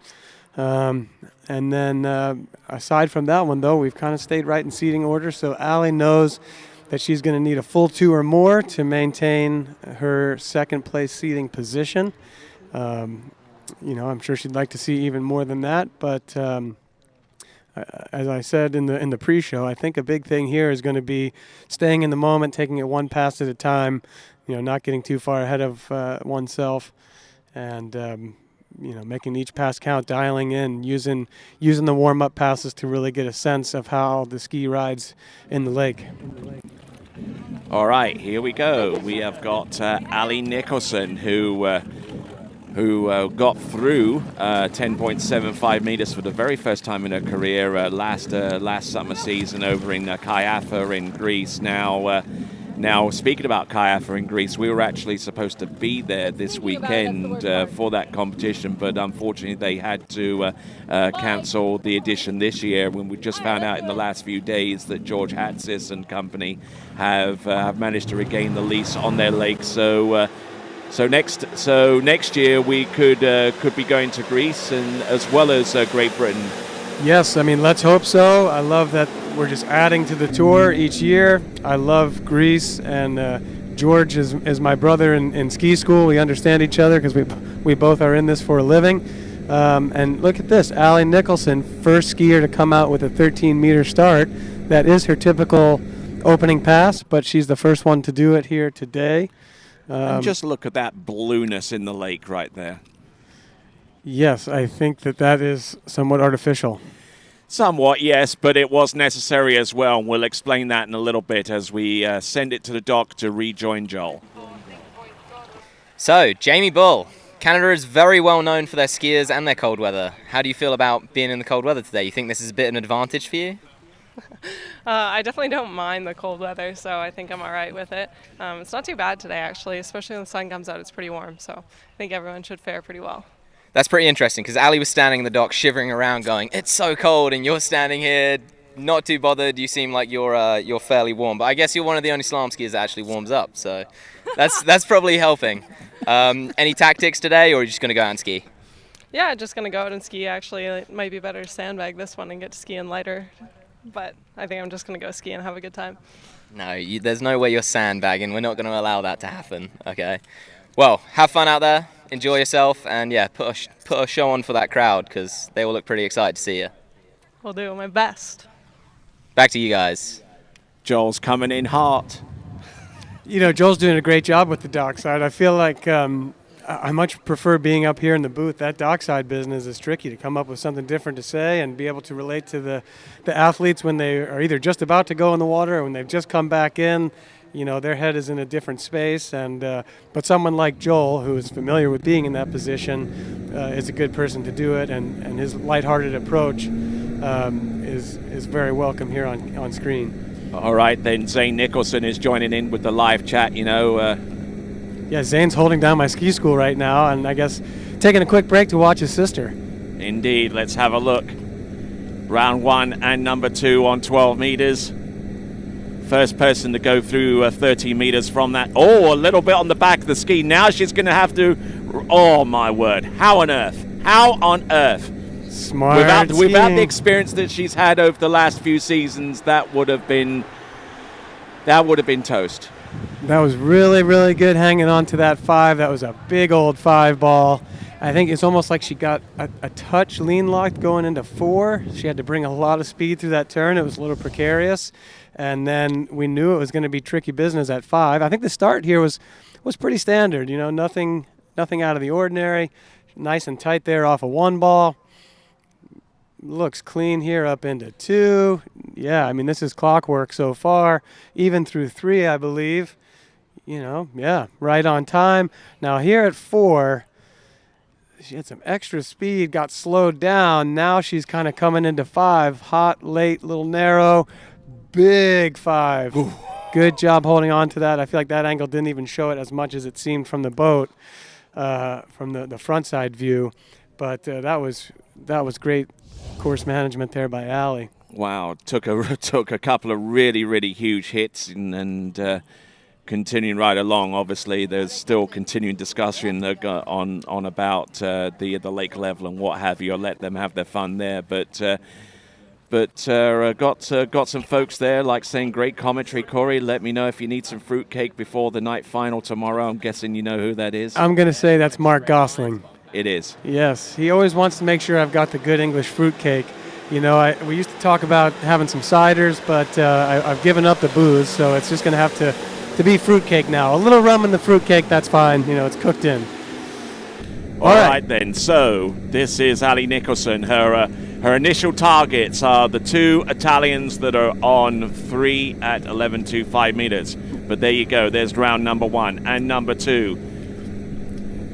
And then aside from that one, though, we've kind of stayed right in seeding order, so Ali knows that she's going to need a full 2 or more to maintain her second-place seeding position. I'm sure she'd like to see even more than that, but as I said in the pre-show, I think a big thing here is going to be staying in the moment, taking it one pass at a time, not getting too far ahead of oneself, and making each pass count, dialing in, using the warm-up passes to really get a sense of how the ski rides in the lake. All right, here we go. We have got Ali Nicholson, who got through 10.75 meters for the very first time in her career last summer season over in Kaiafa in Greece. Now, speaking about Kaiafa in Greece, we were actually supposed to be there this weekend for that competition, but unfortunately they had to cancel the edition this year when we just found out in the last few days that George Hatsis and company have managed to regain the lease on their lake. So next year we could be going to Greece and as well as Great Britain. Yes, I mean, let's hope so. I love that we're just adding to the tour each year. I love Greece, and George is my brother in ski school. We understand each other because we both are in this for a living. And look at this, Ali Nicholson, first skier to come out with a 13-meter start. That is her typical opening pass, but she's the first one to do it here today. And just look at that blueness in the lake right there. Yes, I think that is somewhat artificial. Somewhat, yes, but it was necessary as well. We'll explain that in a little bit as we send it to the dock to rejoin Joel. So, Jamie Bull. Canada is very well known for their skiers and their cold weather. How do you feel about being in the cold weather today? You think this is a bit of an advantage for you? I definitely don't mind the cold weather, so I think I'm all right with it. It's not too bad today, actually, especially when the sun comes out. It's pretty warm, so I think everyone should fare pretty well. That's pretty interesting because Ali was standing in the dock shivering around going, it's so cold, and you're standing here not too bothered. You seem like you're fairly warm, but I guess you're one of the only slalom skiers that actually warms up, so that's probably helping. Any tactics today, or are you just going to go out and ski? Yeah, just going to go out and ski, actually. It might be better to sandbag this one and get to ski in lighter, but I think I'm just going to go ski and have a good time. No, there's no way you're sandbagging. We're not going to allow that to happen, okay? Well, have fun out there. Enjoy yourself, and yeah, put a show on for that crowd because they will look pretty excited to see you. I'll do my best. Back to you guys. Joel's coming in hot. Joel's doing a great job with the dockside. I feel like I much prefer being up here in the booth. That dockside business is tricky to come up with something different to say and be able to relate to the athletes when they are either just about to go in the water or when they've just come back in. Their head is in a different space, and but someone like Joel, who is familiar with being in that position, is a good person to do it, and his lighthearted approach is very welcome here on screen. All right, then Zane Nicholson is joining in with the live chat. Yeah, Zane's holding down my ski school right now, and I guess taking a quick break to watch his sister. Indeed, let's have a look. Round 1 and number 2 on 12 meters. First person to go through 30 meters from that. Oh, a little bit on the back of the ski. Now she's going to have to... Oh, my word. How on earth? How on earth? Smart Without the experience that she's had over the last few seasons, that would have been toast. That was really, really good hanging on to that 5. That was a big old 5 ball. I think it's almost like she got a touch lean locked going into 4. She had to bring a lot of speed through that turn. It was a little precarious. And then we knew it was going to be tricky business at 5. I think the start here was pretty standard. Nothing out of the ordinary. Nice and tight there off of 1 ball. Looks clean here up into 2. Yeah, I mean, this is clockwork so far. Even through 3, I believe. Yeah, right on time. Now here at 4, she had some extra speed, got slowed down. Now she's kind of coming into 5. Hot, late, little narrow. Big 5. Ooh. Good job holding on to that. I feel like that angle didn't even show it as much as it seemed from the boat, from the front side view. But that was great course management there by Ali. Wow, took a couple of really, really huge hits and continuing right along. Obviously, there's still continuing discussion on about the lake level and what have you. I'll let them have their fun there, but got some folks there like saying great commentary. Corey, let me know if you need some fruitcake before the night final tomorrow. I'm guessing you know who that is. I'm going to say that's Mark Gosling. It is. Yes, he always wants to make sure I've got the good English fruitcake. We used to talk about having some ciders, but I've given up the booze, so it's just going to have to be fruitcake now. A little rum in the fruitcake, that's fine. It's cooked in. All right then. So this is Ali Nicholson. Her initial targets are the two Italians that are on 3 at 11.25 meters. But there you go. There's round number 1 and number 2.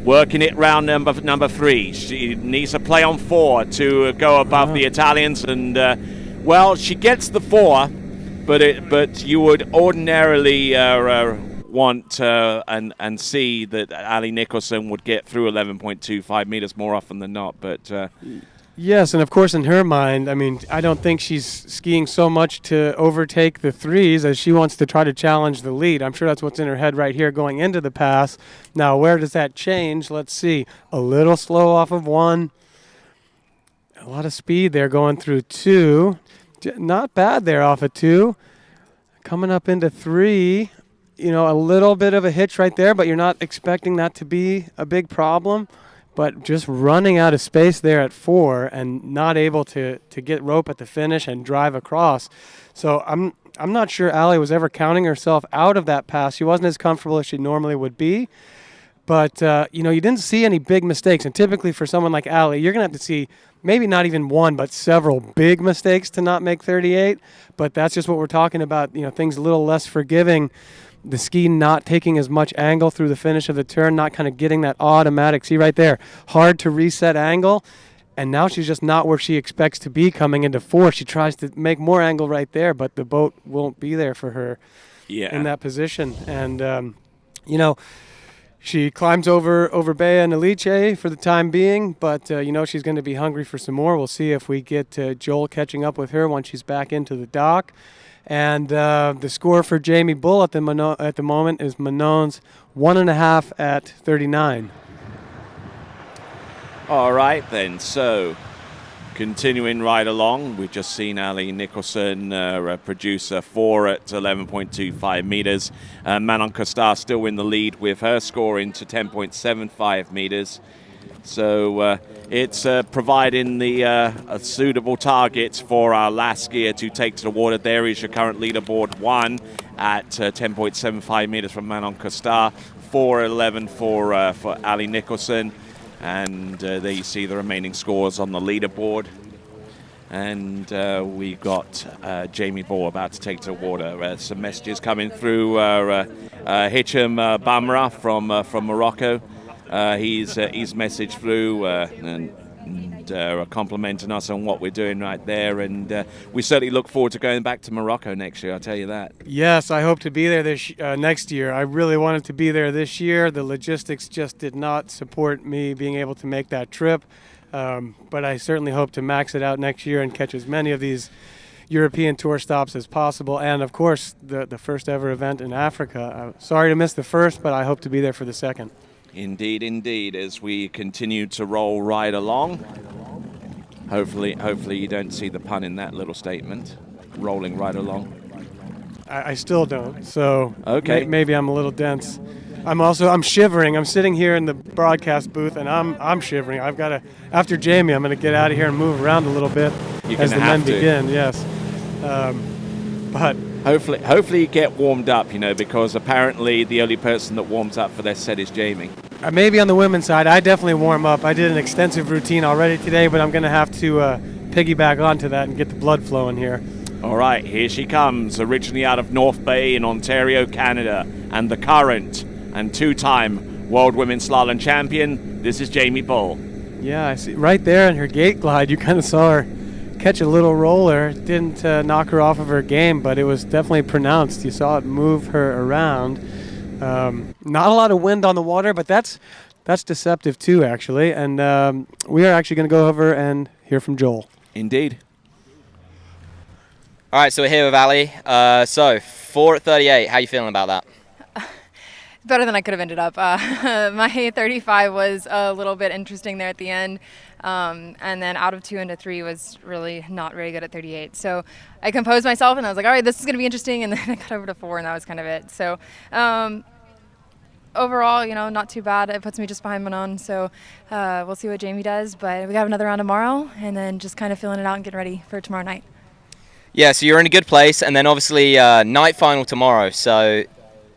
Working it round number 3. She needs to play on 4 to go above the Italians, and well, she gets the 4, but you would ordinarily want and see that Ali Nicholson would get through 11.25 meters more often than not, but. Yes, and of course in her mind, I mean, I don't think she's skiing so much to overtake the 3s as she wants to try to challenge the lead. I'm sure that's what's in her head right here going into the pass. Now, where does that change? Let's see. A little slow off of 1. A lot of speed there going through 2. Not bad there off of 2. Coming up into 3. You know, a little bit of a hitch right there, but you're not expecting that to be a big problem. But just running out of space there at 4 and not able to get rope at the finish and drive across. So I'm not sure Ali was ever counting herself out of that pass. She wasn't as comfortable as she normally would be. But, you know, you didn't see any big mistakes. And typically for someone like Ali, you're going to have to see maybe not even one, but several big mistakes to not make 38. But that's just what we're talking about, you know, things a little less forgiving. The ski not taking as much angle through the finish of the turn, not kind of getting that automatic, see right there, hard to reset angle. And now she's just not where she expects to be coming into 4. She tries to make more angle right there, but the boat won't be there for her in that position. And, you know, she climbs over Bea and Alice for the time being, but, you know, she's going to be hungry for some more. We'll see if we get Joel catching up with her once she's back into the dock. And the score for Jamie Bull at the moment is Manon's 1.5 at 39. All right, then. So, continuing right along, we've just seen Ali Nicholson produce a 4 at 11.25 meters. Manon Costar still in the lead with her scoring to 10.75 meters. So it's providing the suitable targets for our last skier to take to the water. There is your current leaderboard 1 at 10.75 meters from Manon Costar, 4.11 for Ali Nicholson. And there you see the remaining scores on the leaderboard. And we got Jamie Bull about to take to the water. Some messages coming through. Hicham Bamra from Morocco. He's messaged through and complimenting us on what we're doing right there, and we certainly look forward to going back to Morocco next year, I'll tell you that. Yes, I hope to be there next year. I really wanted to be there this year. The logistics just did not support me being able to make that trip, but I certainly hope to max it out next year and catch as many of these European tour stops as possible, and of course the first ever event in Africa. Sorry to miss the first, but I hope to be there for the second. Indeed, indeed, as we continue to roll right along. Hopefully you don't see the pun in that little statement, rolling right along. I still don't, so okay. Maybe I'm a little dense. I'm shivering. I'm sitting here in the broadcast booth, and I'm shivering. I've got to, after Jamie, I'm going to get out of here and move around a little bit as the men begin, yes. But hopefully you get warmed up, you know, because apparently the only person that warms up for their set is Jamie. Maybe on the women's side, I definitely warm up. I did an extensive routine already today, but I'm going to have to piggyback onto that and get the blood flowing here. All right, here she comes, originally out of North Bay in Ontario, Canada, and the current and 2-time World Women's Slalom Champion. This is Jamie Bull. Yeah, I see. Right there in her gate glide, you kind of saw her catch a little roller. It didn't knock her off of her game, but it was definitely pronounced. You saw it move her around. Not a lot of wind on the water, but that's deceptive too, actually. And we are actually going to go over and hear from Joel. Indeed. All right, so we're here with Ali. So 4 at 38. How are you feeling about that? Better than I could have ended up. My 35 was a little bit interesting there at the end. And then out of 2 into 3 was really not very good at 38. So I composed myself and I was like, all right, this is going to be interesting. And then I got over to 4 and that was kind of it. So overall, you know, not too bad. It puts me just behind Manon. So we'll see what Jamie does. But we have another round tomorrow and then just kind of feeling it out and getting ready for tomorrow night. Yeah, so you're in a good place. And then obviously night final tomorrow. So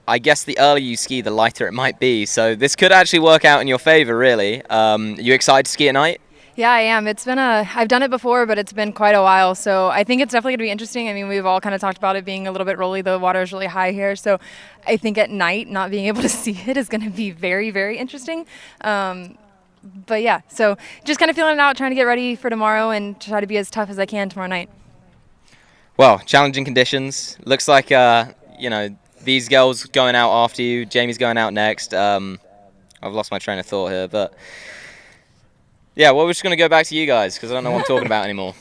I guess the earlier you ski, the lighter it might be. So this could actually work out in your favor, really. You excited to ski at night? Yeah, I am. I've done it before, but it's been quite a while. So I think it's definitely going to be interesting. I mean, we've all kind of talked about it being a little bit rolly. The water is really high here. So I think at night, not being able to see it is going to be very, very interesting. But yeah, so just kind of feeling it out, trying to get ready for tomorrow and try to be as tough as I can tomorrow night. Well, challenging conditions. Looks like, these girls going out after you. Jamie's going out next. I've lost my train of thought here, but... Yeah, well, we're just going to go back to you guys because I don't know what I'm talking about anymore.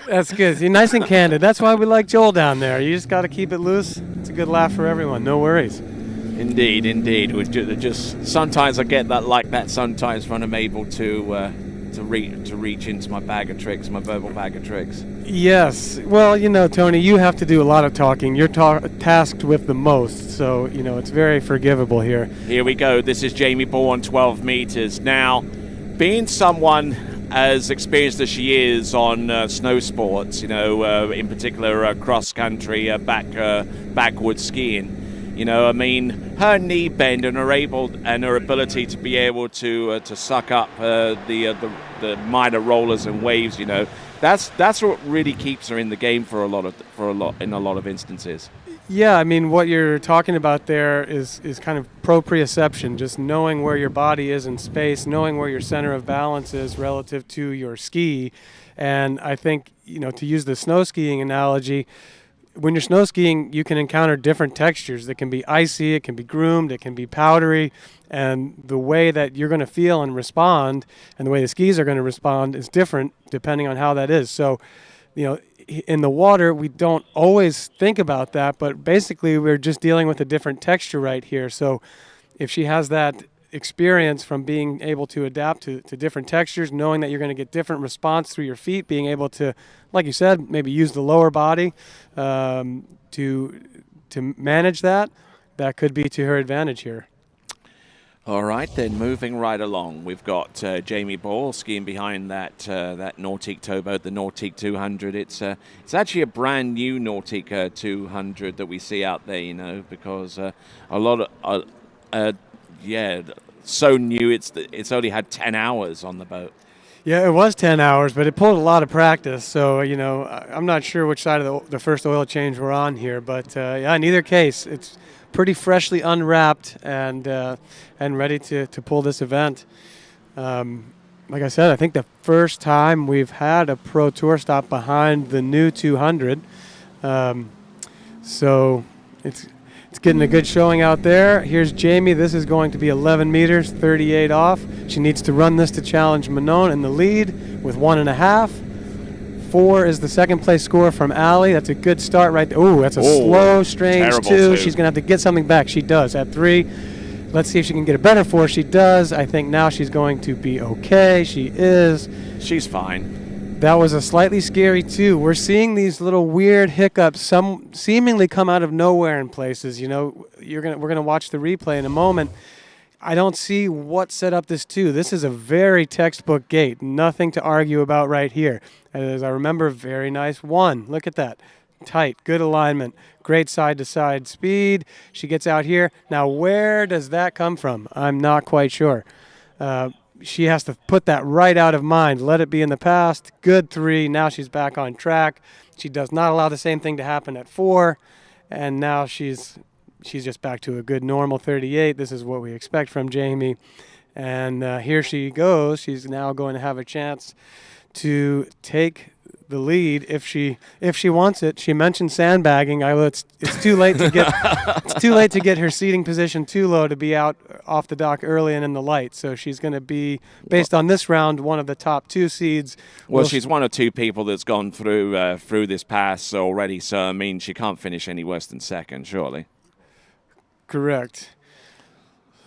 That's good. You're nice and candid. That's why we like Joel down there. You just got to keep it loose. It's a good laugh for everyone. No worries. Indeed, indeed. Just sometimes I get that like that. Sometimes when I'm able to reach into my bag of tricks, my verbal bag of tricks. Yes. Well, Tony, you have to do a lot of talking. You're tasked with the most, so it's very forgivable here. Here we go. This is Jamie Ball on 12 meters. Now, being someone as experienced as she is on snow sports, in particular cross country, backward skiing. Her knee bend and her ability to be able to suck up the minor rollers and waves. That's what really keeps her in the game in a lot of instances. Yeah, I mean, what you're talking about there is kind of proprioception, just knowing where your body is in space, knowing where your center of balance is relative to your ski. And I think, to use the snow skiing analogy, when you're snow skiing, you can encounter different textures. It can be icy, it can be groomed, it can be powdery, and the way that you're going to feel and respond and the way the skis are going to respond is different depending on how that is. So, in the water, we don't always think about that, but basically we're just dealing with a different texture right here. So if she has that experience from being able to adapt to different textures, knowing that you're going to get different response through your feet, being able to, like you said, maybe use the lower body to manage that could be to her advantage here. All right, then moving right along, we've got Jamie Ball skiing behind that Nautique towboat, the Nautique 200. It's actually a brand new Nautique 200 that we see out there, because a lot of so new. It's only had 10 hours on the boat. Yeah, it was 10 hours, but it pulled a lot of practice. So, I'm not sure which side of the first oil change we're on here. But, in either case, it's pretty freshly unwrapped and ready to pull this event. Like I said, I think the first time we've had a Pro Tour stop behind the new 200. So it's getting a good showing out there. Here's Jamie. This is going to be 11 meters, 38 off. She needs to run this to challenge Manon in the lead with 1.5. 4 is the second place score from Allie. That's a good start right there. Ooh, that's a slow, strange 2. She's going to have to get something back. She does at 3. Let's see if she can get a better 4. She does. I think now she's going to be okay. She is. She's fine. That was a slightly scary 2. We're seeing these little weird hiccups, some seemingly come out of nowhere in places. We're gonna watch the replay in a moment. I don't see what set up this 2. This is a very textbook gate. Nothing to argue about right here. As I remember, very nice 1. Look at that. Tight, good alignment, great side-to-side speed. She gets out here. Now, where does that come from? I'm not quite sure. She has to put that right out of mind. Let it be in the past. Good 3. Now she's back on track. She does not allow the same thing to happen at 4. And now she's just back to a good normal 38. This is what we expect from Jamie. And here she goes. She's now going to have a chance to take the lead if she wants it. She mentioned sandbagging. It's too late to get her seating position too low to be out off the dock early and in the light. So she's going to be, based on this round, one of the top 2 seeds. Well, she's one of 2 people that's gone through this pass already. So she can't finish any worse than second, surely. Correct.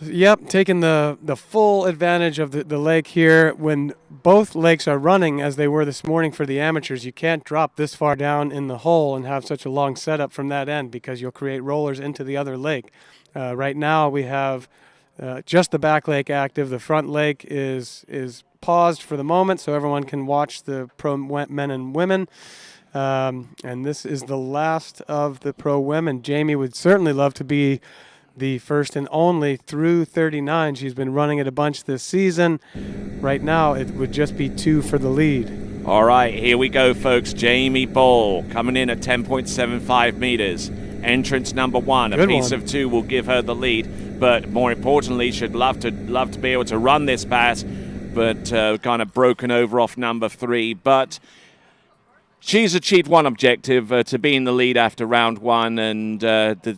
Yep, taking the full advantage of the lake here. When both lakes are running as they were this morning for the amateurs, you can't drop this far down in the hole and have such a long setup from that end because you'll create rollers into the other lake. Right now we have just the back lake active. The front lake is paused for the moment so everyone can watch the pro men and women. And this is the last of the pro women. Jamie would certainly love to be the first and only through 39. She's been running it a bunch this season. Right now, it would just be 2 for the lead. All right, here we go, folks. Jamie Ball coming in at 10.75 meters. Entrance number 1, a piece of 2 will give her the lead, but more importantly, she'd love to be able to run this pass, but kind of broken over off number 3. But she's achieved one objective, to be in the lead after round 1, and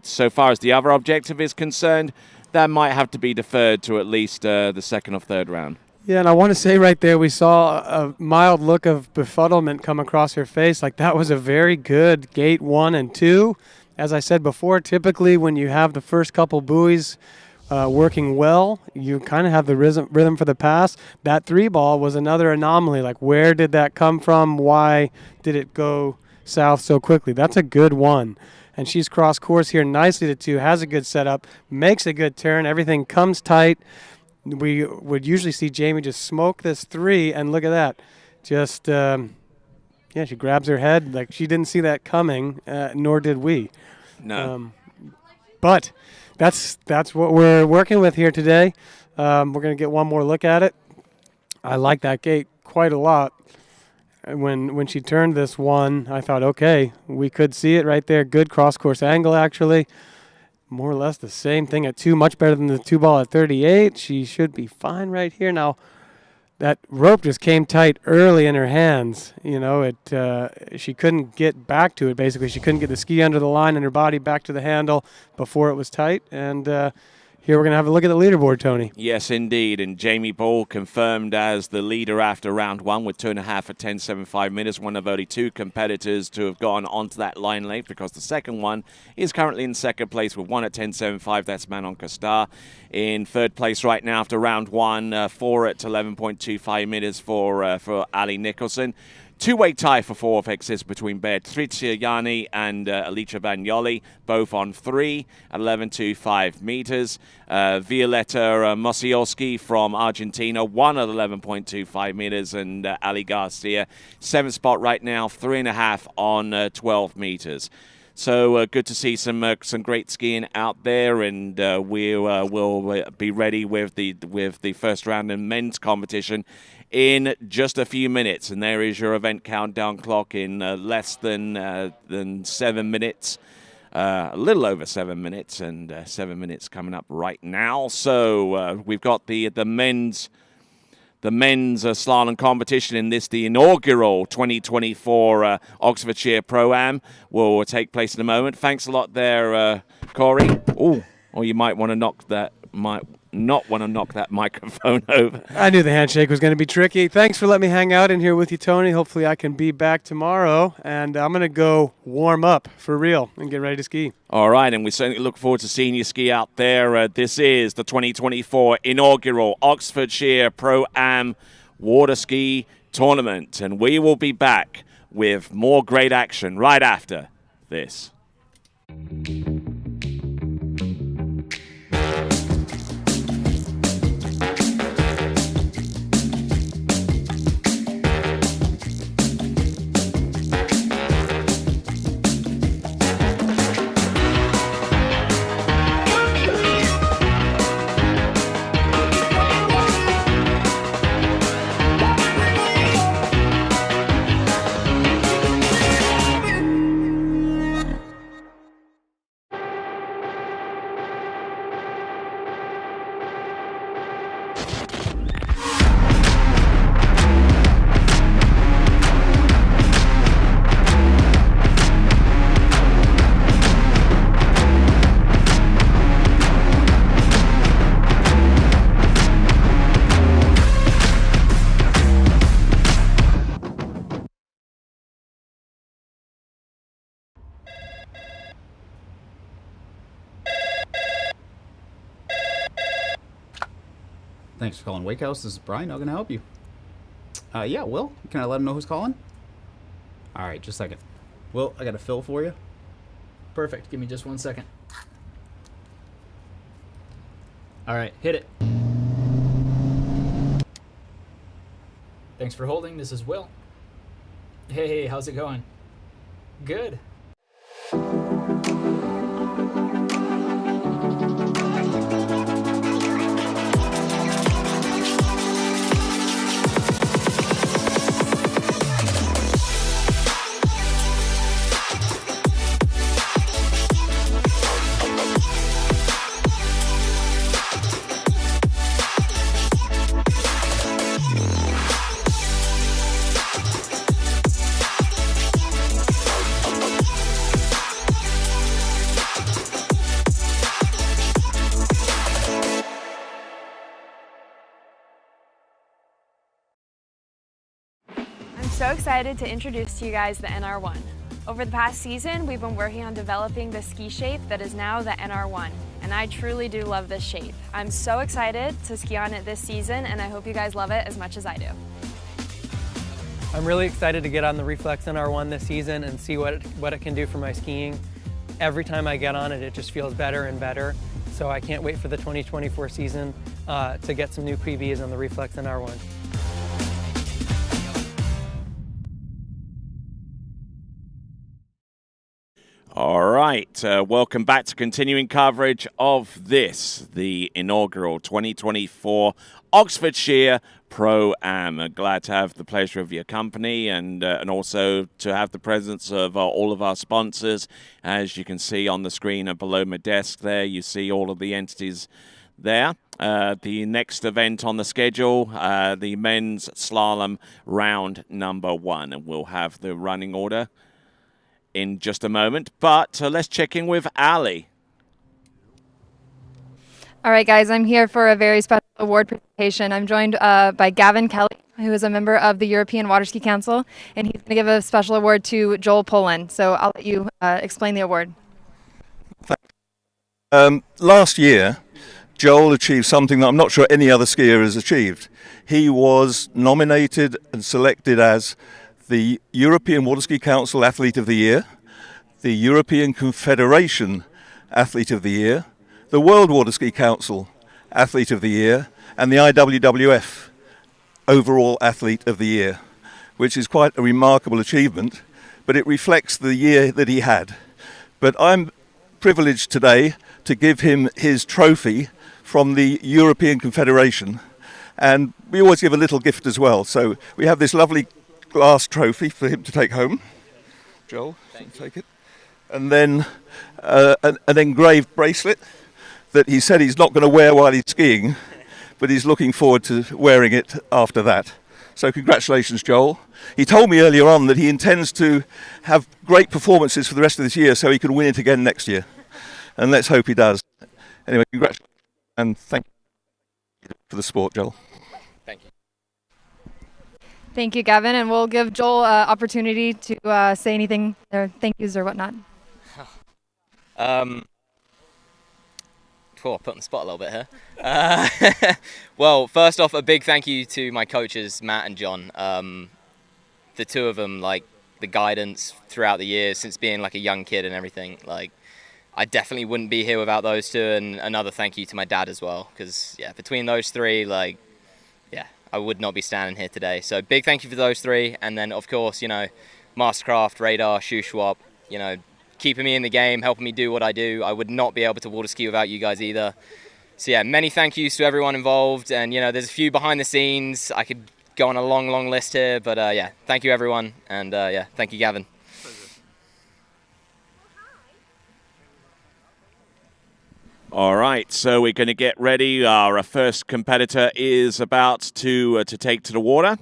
so far as the other objective is concerned, that might have to be deferred to at least the second or third round. Yeah, and I want to say right there, we saw a mild look of befuddlement come across her face. Like, that was a very good gate 1 and 2. As I said before, typically when you have the first couple buoys working well, you kind of have the rhythm for the pass. That 3 ball was another anomaly. Like, where did that come from? Why did it go south so quickly? That's a good one. And she's crossed course here nicely to 2, has a good setup, makes a good turn. Everything comes tight. We would usually see Jamie just smoke this 3, and look at that. Just, she grabs her head. Like, she didn't see that coming, nor did we. No. But that's what we're working with here today. We're going to get one more look at it. I like that gate quite a lot. When she turned this one, I thought, okay, we could see it right there. Good cross-course angle, actually. More or less the same thing at 2, much better than the 2 ball at 38. She should be fine right here. Now, that rope just came tight early in her hands. You know, she couldn't get back to it, basically. She couldn't get the ski under the line and her body back to the handle before it was tight. And here we're going to have a look at the leaderboard, Tony. Yes, indeed. And Jamie Ball confirmed as the leader after round 1 with 2.5 at 10.75 meters. One of only 2 competitors to have gone onto that line length, because the second one is currently in second place with 1 at 10.75. That's Manon Costar. In third place right now after round 1, 4 at 11.25 meters for Ali Nicholson. Two-way tie for fourth exists between Beatrice Yanni and Alicia Bagnoli, both on 3 at 11.25 meters. Violetta Mosiolski from Argentina, 1 at 11.25 meters, and Ali Garcia, 7th spot right now, 3.5 on 12 meters. So good to see some great skiing out there, and we'll be ready with the first round in men's competition in just a few minutes. And there is your event countdown clock in less than 7 minutes, a little over 7 minutes, and 7 minutes coming up right now. So we've got the men's slalom competition in this, the inaugural 2024 Oxfordshire Pro Am, will take place in a moment. Thanks a lot there, Corey. Oh, or you might want to not want to knock that microphone over. I knew the handshake was going to be tricky. Thanks for letting me hang out in here with you, Tony. Hopefully I can be back tomorrow, and I'm going to go warm up for real and get ready to ski. All right, and we certainly look forward to seeing you ski out there. This is the 2024 inaugural Oxfordshire Pro Am Waterski Tournament, and we will be back with more great action right after this. Thanks for calling Wake House. This is Brian. How can I help you? Yeah, Will. Can I let him know who's calling? All right, just a second. Will, I got a fill for you. Perfect. Give me just 1 second. All right, hit it. Thanks for holding. This is Will. Hey, how's it going? Good. I'm so excited to introduce to you guys the NR1. Over the past season, we've been working on developing the ski shape that is now the NR1, and I truly do love this shape. I'm so excited to ski on it this season, and I hope you guys love it as much as I do. I'm really excited to get on the Reflex NR1 this season and see what it can do for my skiing. Every time I get on it, it just feels better and better. So I can't wait for the 2024 season to get some new PBs on the Reflex NR1. All right, welcome back to continuing coverage of this, the inaugural 2024 Oxfordshire Pro Am. Glad to have the pleasure of your company and also to have the presence of all of our sponsors. As you can see on the screen and below my desk there, you see all of the entities there. The next event on the schedule, the men's slalom round number 1, and we'll have the running order in just a moment, but let's check in with Ali. All right, guys, I'm here for a very special award presentation. I'm joined by Gavin Kelly, who is a member of the European Waterski Council, and he's going to give a special award to Joel Poland. So I'll let you explain the award. Last year, Joel achieved something that I'm not sure any other skier has achieved. He was nominated and selected as the European Waterski Council Athlete of the Year, the European Confederation Athlete of the Year, the World Waterski Council Athlete of the Year, and the IWWF Overall Athlete of the Year, which is quite a remarkable achievement, but it reflects the year that he had. But I'm privileged today to give him his trophy from the European Confederation, and we always give a little gift as well. So we have this lovely glass trophy for him to take home. Joel, take it. And then an engraved bracelet that he said he's not going to wear while he's skiing, but he's looking forward to wearing it after that. So congratulations, Joel. He told me earlier on that he intends to have great performances for the rest of this year so he can win it again next year. And let's hope he does. Anyway, congratulations and thank you for the sport, Joel. Thank you. Thank you, Gavin, and we'll give Joel opportunity to say anything, or thank yous or whatnot. Put on the spot a little bit here. Well, first off, a big thank you to my coaches, Matt and John. The two of them, like, the guidance throughout the years, since being like a young kid and everything, like, I definitely wouldn't be here without those two, and another thank you to my dad as well, because, yeah, between those three, like, yeah, I would not be standing here today. So big thank you for those three. And then, of course, you know, Mastercraft, Radar, Shoe Swap, you know, keeping me in the game, helping me do what I do. I would not be able to water ski without you guys either. So yeah, many thank yous to everyone involved. And, you know, there's a few behind the scenes. I could go on a long, long list here. But yeah, thank you, everyone. And yeah, thank you, Gavin. All right, so we're going to get ready. Our first competitor is about to take to the water.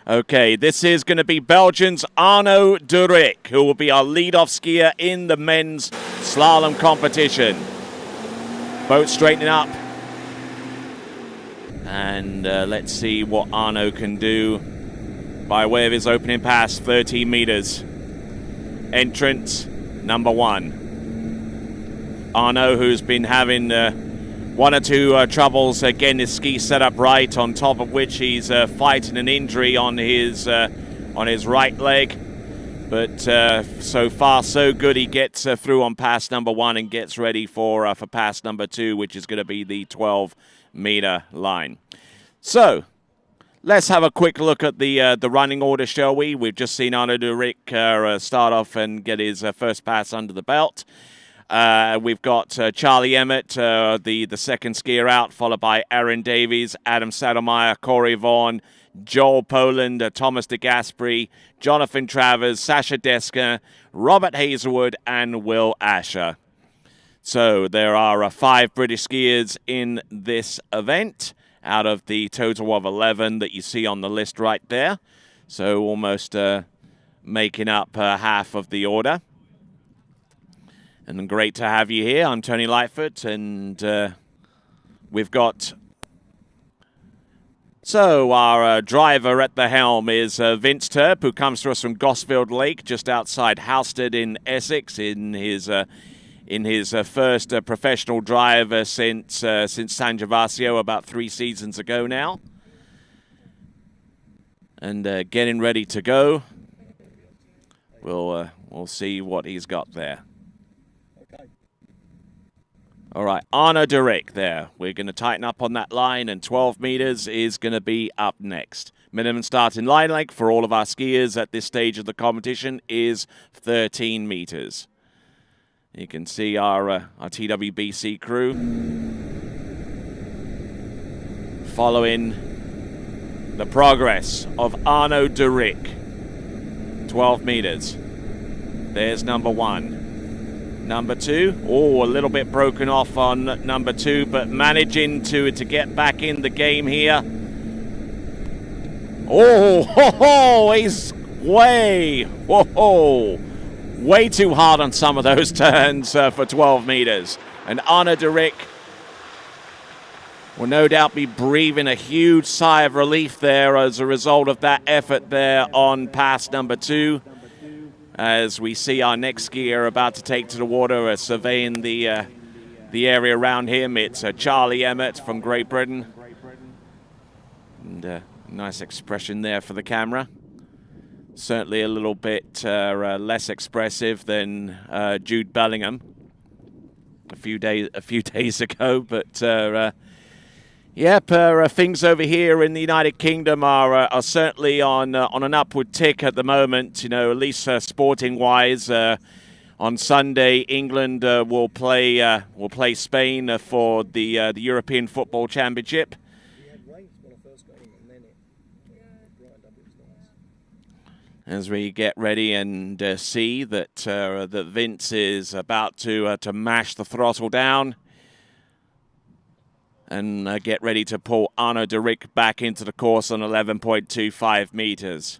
Okay, this is going to be Belgium's Arno Durik, who will be our lead-off skier in the men's slalom competition. Boat straightening up. And let's see what Arno can do by way of his opening pass, 13 meters. Entrance number 1. Arno, who's been having one or two troubles getting his ski set up right, on top of which he's fighting an injury on his right leg. But so far, so good. He gets through on pass number 1 and gets ready for pass number 2, which is going to be the 12-meter line. So Let's have a quick look at the running order, shall we? We've just seen Arno de Rick start off and get his first pass under the belt. We've got Charlie Emmett, the second skier out, followed by Aaron Davies, Adam Saddlemeyer, Corey Vaughan, Joel Poland, Thomas de Gasperi, Jonathan Travers, Sasha Deska, Robert Hazelwood, and Will Asher. So there are 5 British skiers in this event out of the total of 11 that you see on the list right there. So almost making up half of the order. And great to have you here. I'm Tony Lightfoot, and we've got... So our driver at the helm is Vince Turp, who comes to us from Gosfield Lake, just outside Halstead in Essex, in his first professional drive since San Gervasio about 3 seasons ago now. And getting ready to go. We'll see what he's got there. All right, Arno de Rick there. We're going to tighten up on that line, and 12 meters is going to be up next. Minimum starting line length for all of our skiers at this stage of the competition is 13 meters. You can see our TWBC crew following the progress of Arno de Rick. 12 meters. There's number 1. Number 2, a little bit broken off on number 2, but managing to get back in the game here. He's way too hard on some of those turns for 12 meters. And Arno de Rick will no doubt be breathing a huge sigh of relief there as a result of that effort there on pass number 2. As we see our next skier about to take to the water, surveying the area around him. It's Charlie Emmett from Great Britain. And nice expression there for the camera. Certainly a little bit less expressive than Jude Bellingham a few days ago, but things over here in the United Kingdom are certainly on an upward tick at the moment. You know, at least sporting-wise. On Sunday, England will play Spain for the European Football Championship. As we get ready and see that Vince is about to mash the throttle down and get ready to pull Arno de Rick back into the course on 11.25 meters.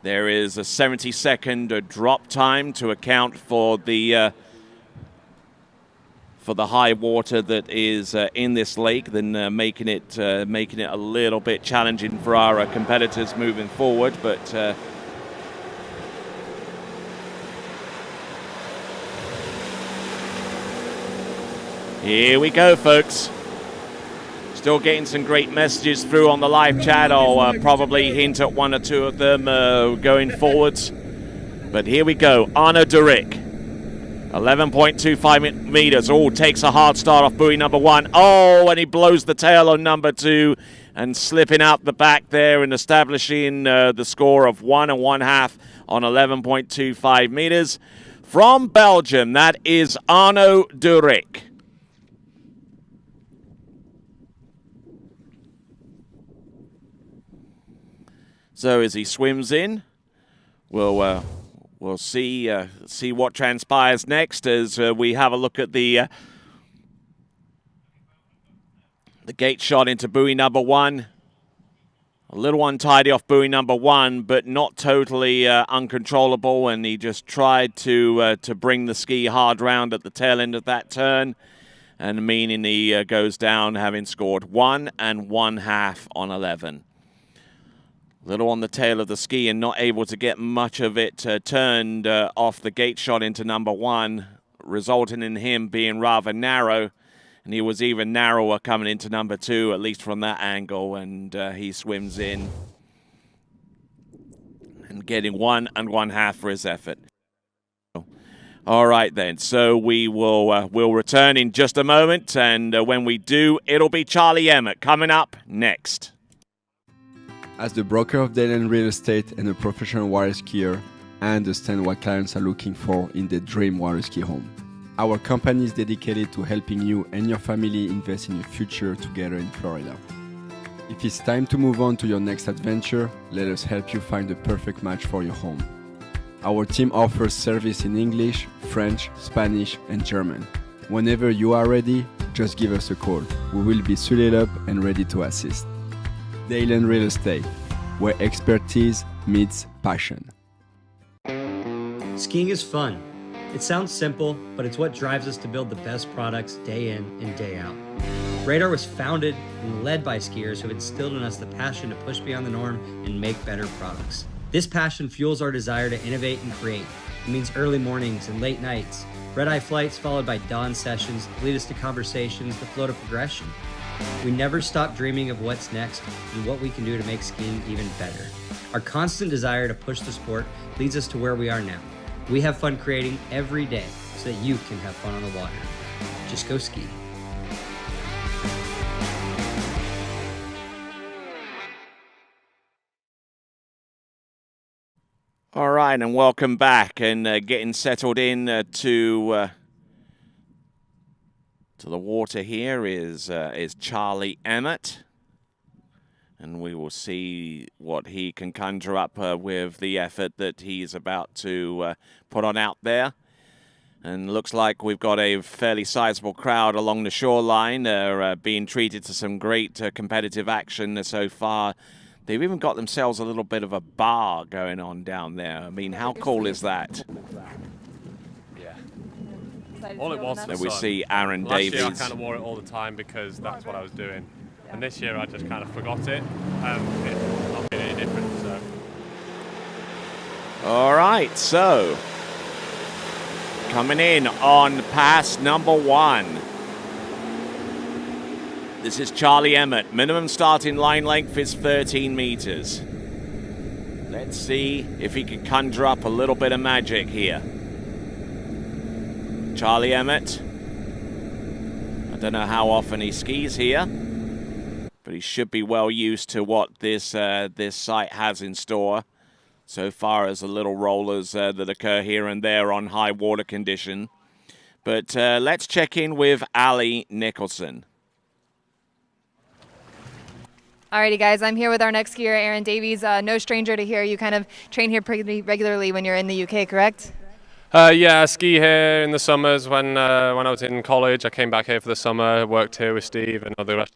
There is a 70-second drop time to account for the high water that is in this lake, then making it a little bit challenging for our competitors moving forward. But here we go, folks. Still getting some great messages through on the live chat. I'll probably hint at 1 or 2 of them going forwards. But here we go. Arno de Rick. 11.25 meters. Takes a hard start off buoy number 1. And he blows the tail on number 2 and slipping out the back there and establishing the score of 1 1/2 on 11.25 meters. From Belgium, that is Arno de Rick. So as he swims in, we'll see what transpires next as we have a look at the gate shot into buoy number 1. A little untidy off buoy number 1, but not totally uncontrollable, and he just tried to bring the ski hard round at the tail end of that turn, and meaning he goes down having scored 1 1/2 on 11. Little on the tail of the ski and not able to get much of it turned off the gate shot into number 1, resulting in him being rather narrow. And he was even narrower coming into number 2, at least from that angle. And he swims in and getting 1 1/2 for his effort. All right then, so we'll return in just a moment, and when we do, it'll be Charlie Emmett coming up next. As the broker of Dayland Real Estate and a professional water skier, I understand what clients are looking for in their dream water ski home. Our company is dedicated to helping you and your family invest in your future together in Florida. If it's time to move on to your next adventure, let us help you find the perfect match for your home. Our team offers service in English, French, Spanish, and German. Whenever you are ready, just give us a call. We will be suited up and ready to assist. Dayland Real Estate, where expertise meets passion. Skiing is fun. It sounds simple, but it's what drives us to build the best products day in and day out. Radar was founded and led by skiers who have instilled in us the passion to push beyond the norm and make better products. This passion fuels our desire to innovate and create. It means early mornings and late nights, red-eye flights followed by dawn sessions lead us to conversations that flow to progression. We never stop dreaming of what's next and what we can do to make skiing even better. Our constant desire to push the sport leads us to where we are now. We have fun creating every day so that you can have fun on the water. Just go ski. All right, and welcome back, and getting settled in to the water here is Charlie Emmett, and we will see what he can conjure up with the effort that he's about to put on out there. And looks like we've got a fairly sizable crowd along the shoreline. They're being treated to some great competitive action so far. They've even got themselves a little bit of a bar going on down there. I mean, how cool is that? Yeah. All it was So we see Aaron Last Davies. year I kind of wore it all the time because that's what I was doing. And this year I just kind of forgot it. It's not been any different, so. All right, so coming in on pass number 1. This is Charlie Emmett. Minimum starting line length is 13 meters. Let's see if he can conjure up a little bit of magic here. Charlie Emmett. I don't know how often he skis here, but he should be well used to what this site has in store so far as the little rollers that occur here and there on high water condition. But let's check in with Ali Nicholson. Alrighty, guys, I'm here with our next skier, Aaron Davies. No stranger to here. You kind of train here pretty regularly when you're in the UK, correct? Yeah, I ski here in the summers. When I was in college, I came back here for the summer, worked here with Steve and all the rest.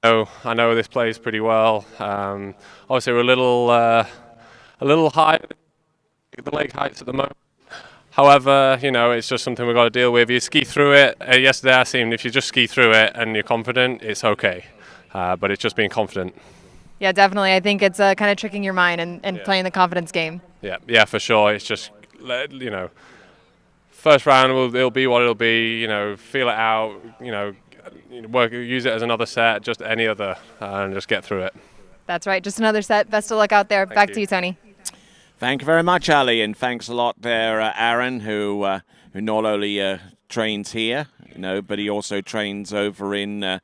So I know this place pretty well. Obviously, we're a little high, the lake heights at the moment. However, you know, it's just something we've got to deal with. You ski through it. Yesterday I seen if you just ski through it and you're confident, it's okay. But it's just being confident. Yeah, definitely. I think it's kind of tricking your mind and playing the confidence game. Yeah, for sure. It's just, you know, first round it'll be what it'll be. You know, feel it out. You know, use it as another set, just any other, and just get through it. That's right. Just another set. Best of luck out there. Back to you, Tony. Thank you very much, Ali, and thanks a lot there, Aaron, who not only trains here, you know, but he also trains over in a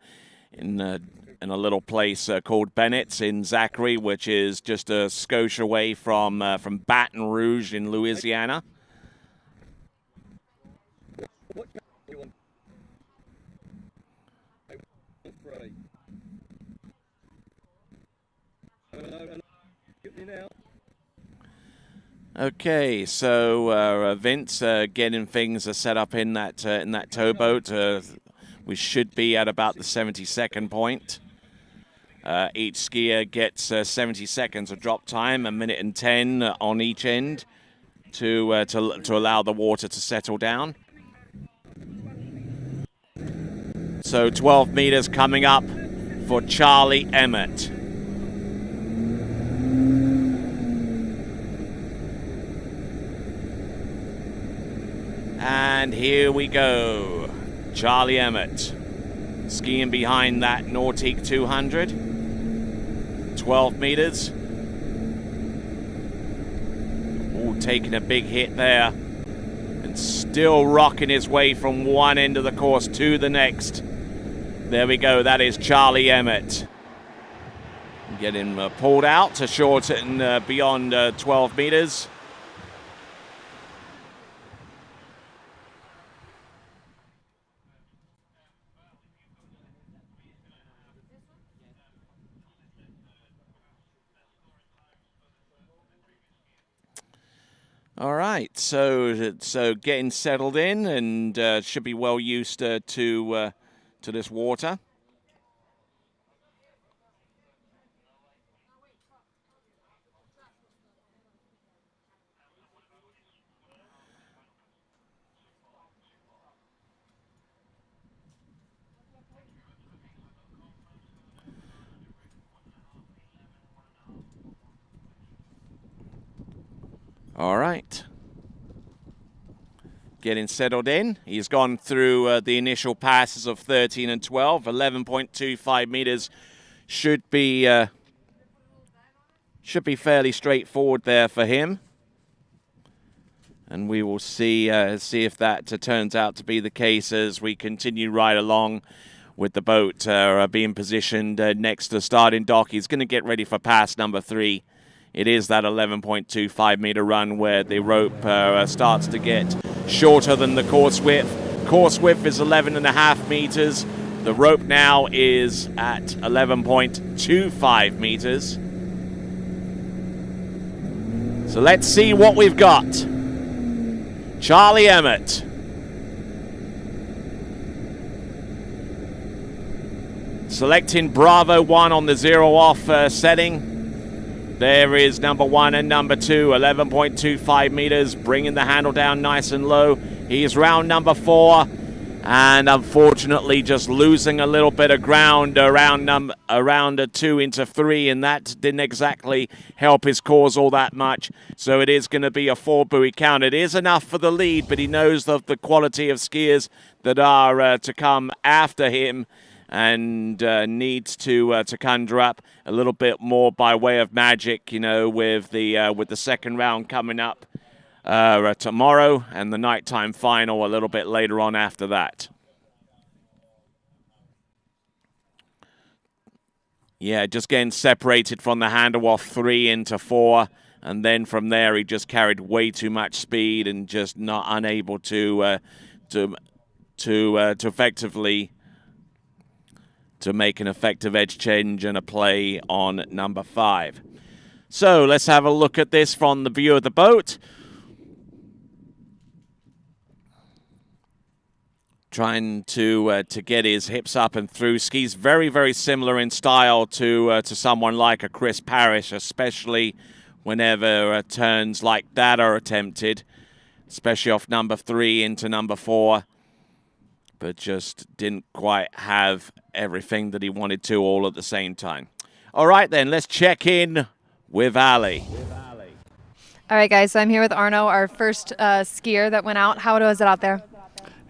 little place called Bennett's in Zachary, which is just a skosh away from Baton Rouge in Louisiana. Okay, so Vince getting things set up in that towboat. We should be at about the 70-second point. Each skier gets 70 seconds of drop time, 1 minute and 10 on each end to allow the water to settle down. So 12 meters coming up for Charlie Emmett. And here we go. Charlie Emmett skiing behind that Nautique 200. 12 meters. Ooh, taking a big hit there and still rocking his way from one end of the course to the next. There we go. That is Charlie Emmett. Getting pulled out to shorten beyond 12 meters. All right, so getting settled in and should be well used to this water. All right. Getting settled in. He's gone through the initial passes of 13 and 12. 11.25 meters should be fairly straightforward there for him. And we will see if that turns out to be the case as we continue right along with the boat being positioned next to the starting dock. He's going to get ready for pass number 3. It is that 11.25 meter run where the rope starts to get shorter than the course width. Course width is 11.5 meters. The rope now is at 11.25 meters. So let's see what we've got. Charlie Emmett. Selecting Bravo 1 on the 0 off setting. There is number 1 and number 2, 11.25 meters, bringing the handle down nice and low. He's round number 4, and unfortunately just losing a little bit of ground around 2 into 3, and that didn't exactly help his cause all that much. So it is going to be a 4-buoy count. It is enough for the lead, but he knows of the quality of skiers that are to come after him, and needs to conjure up a little bit more by way of magic, you know, with the second round coming up tomorrow and the nighttime final a little bit later on after that. Yeah, just getting separated from the handle off 3 into 4, and then from there he just carried way too much speed and just not unable to effectively to make an effective edge change and a play on number 5. So let's have a look at this from the view of the boat. Trying to get his hips up and through. Ski's very, very similar in style to someone like a Chris Parrish, especially whenever turns like that are attempted, especially off number 3 into number 4. But just didn't quite have everything that he wanted to all at the same time. All right, then, let's check in with Ali. All right, guys, so I'm here with Arno, our first skier that went out. How was it out there?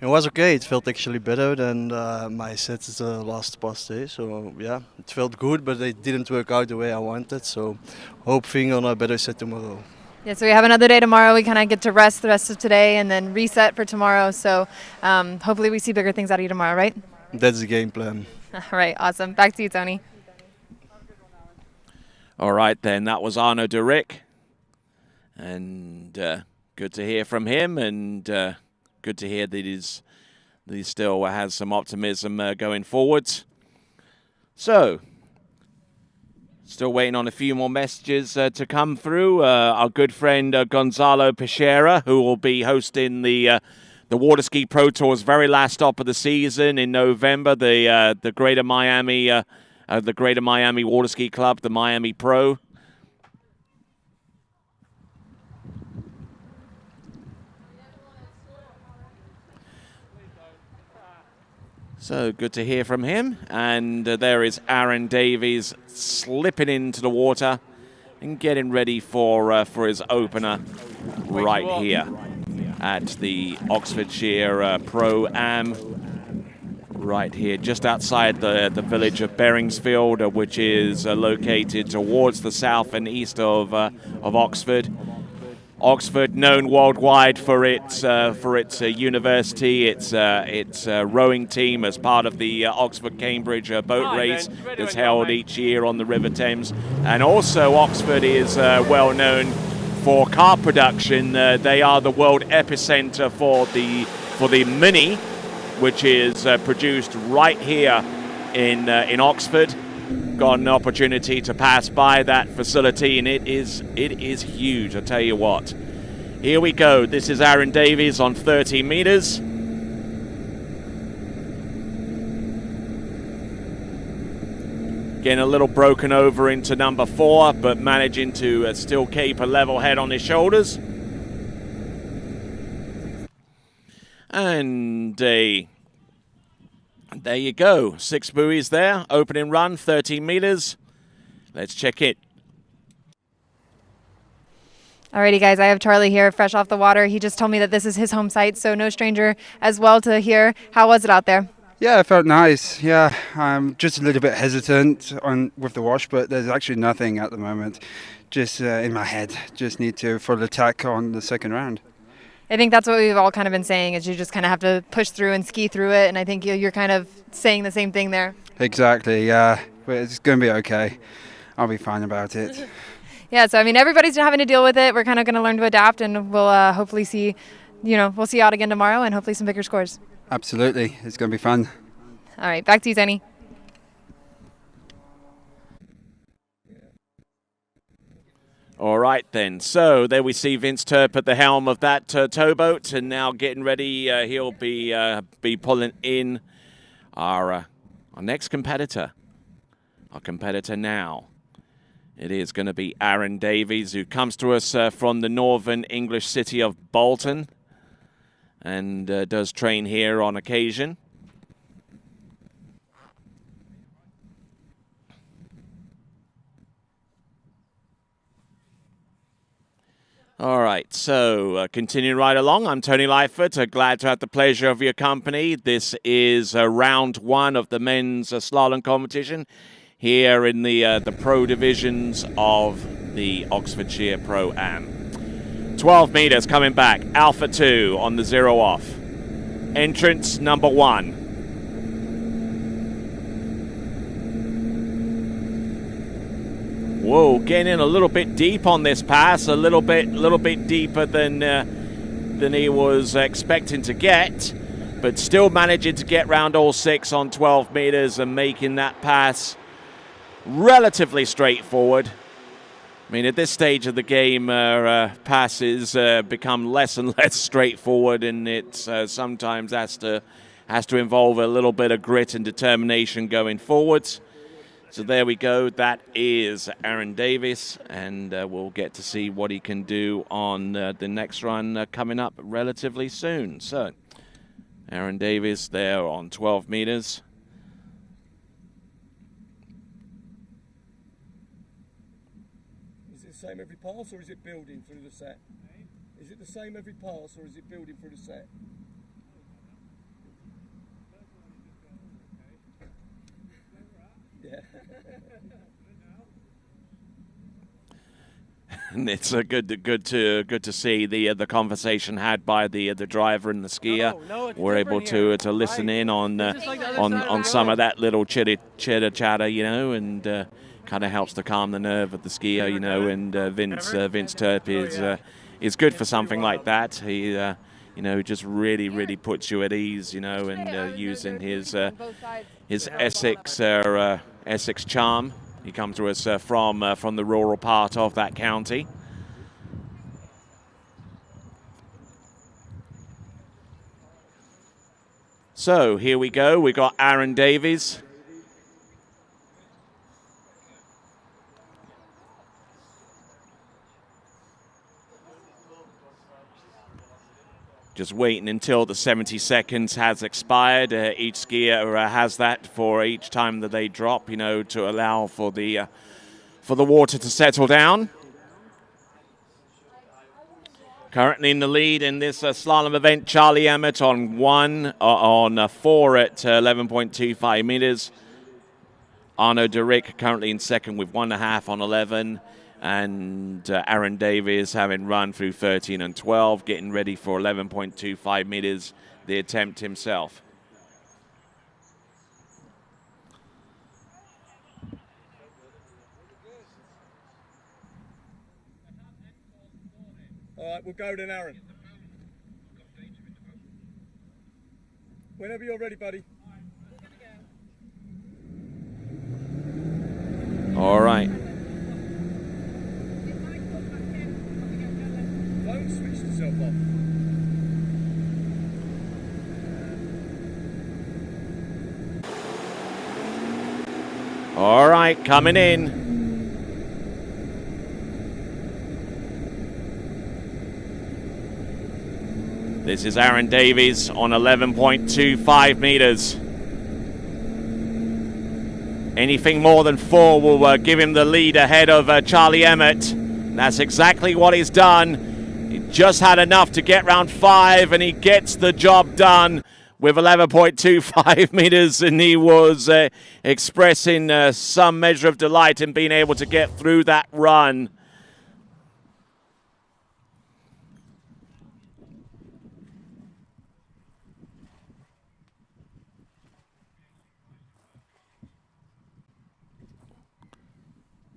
It was okay. It felt actually better than my set at the last past day. So, yeah, it felt good, but it didn't work out the way I wanted. So, hoping on a better set tomorrow. Yeah, so we have another day tomorrow. We kind of get to rest the rest of today and then reset for tomorrow. So hopefully we see bigger things out of you tomorrow, right? That's the game plan. All right, awesome. Back to you, Tony. All right, then. That was Arno de Rick. And good to hear from him, and good to hear that he still has some optimism going forwards. So, still waiting on a few more messages to come through. Our good friend Gonzalo Pichera, who will be hosting the Waterski Pro Tour's very last stop of the season in November, the Greater Miami Waterski Club, the Miami Pro. So good to hear from him. And there is Aaron Davies slipping into the water and getting ready for his opener right here at the Oxfordshire Pro Am. Right here, just outside the village of Beringsfield, which is located towards the south and east of Oxford. Oxford, known worldwide for its university, its rowing team as part of the Oxford-Cambridge boat race that's held each year on the River Thames. And also Oxford is well known for car production. They are the world epicenter for the Mini, which is produced right here in Oxford. Got an opportunity to pass by that facility, and it is huge, I tell you what. Here we go. This is Aaron Davies on 30 meters. Getting a little broken over into number 4, but managing to still keep a level head on his shoulders. And there you go. 6 buoys there. Opening run, 13 meters. Let's check it. Alrighty, guys, I have Charlie here, fresh off the water. He just told me that this is his home site, so no stranger as well to here. How was it out there? Yeah, it felt nice. Yeah, I'm just a little bit hesitant with the wash, but there's actually nothing at the moment. Just in my head. Just need to full attack on the second round. I think that's what we've all kind of been saying, is you just kind of have to push through and ski through it, and I think you're kind of saying the same thing there. Exactly, yeah. But it's going to be okay. I'll be fine about it. Yeah, so I mean, everybody's having to deal with it. We're kind of going to learn to adapt, and we'll hopefully see, we'll see you out again tomorrow, and hopefully some bigger scores. Absolutely, it's going to be fun. All right, back to you, Zenny. All right, then. So there we see Vince Turp at the helm of that towboat, and now getting ready. He'll be pulling in our next competitor. Our competitor now. It is going to be Aaron Davies, who comes to us from the northern English city of Bolton, and does train here on occasion. All right, so continuing right along, I'm Tony Lightfoot. Glad to have the pleasure of your company. This is round 1 of the men's slalom competition here in the pro divisions of the Oxfordshire Pro Am. 12 meters coming back, Alpha 2 on the 0 off. Entrance number 1. Whoa, getting in a little bit deep on this pass, a little bit deeper than he was expecting to get, but still managing to get round all 6 on 12 meters and making that pass relatively straightforward. I mean, at this stage of the game, passes become less and less straightforward, and it sometimes has to involve a little bit of grit and determination going forwards. So there we go. That is Aaron Davies, and we'll get to see what he can do on the next run coming up relatively soon. So Aaron Davies there on 12 meters. Is it the same every pass, or is it building through the set? Is it the same every pass, or is it building through the set? Yeah. And it's good to see the conversation had by the driver and the skier. We're able to listen in on some of that little chitter chatter, and kind of helps to calm the nerve of the skier, And Vince Turp is good for something like that. He just really puts you at ease, and using his Essex charm. He comes to us from the rural part of that county. So here we go. We got Aaron Davies. Just waiting until the 70 seconds has expired. Each skier has that for each time that they drop, to allow for the water to settle down. Currently in the lead in this slalom event, Charlie Emmett on 4 at 11.25 meters. Arno de Rick currently in second with 1.5 on 11. And Aaron Davies having run through 13 and 12, getting ready for 11.25 meters, the attempt himself. All right, we'll go then, Aaron. Whenever you're ready, buddy. All right. Phone switched itself off. All right, coming in. This is Aaron Davies on 11.25 meters. Anything more than 4 will give him the lead ahead of Charlie Emmett. That's exactly what he's done. He just had enough to get round 5, and he gets the job done with 11.25 meters, and he was expressing some measure of delight in being able to get through that run.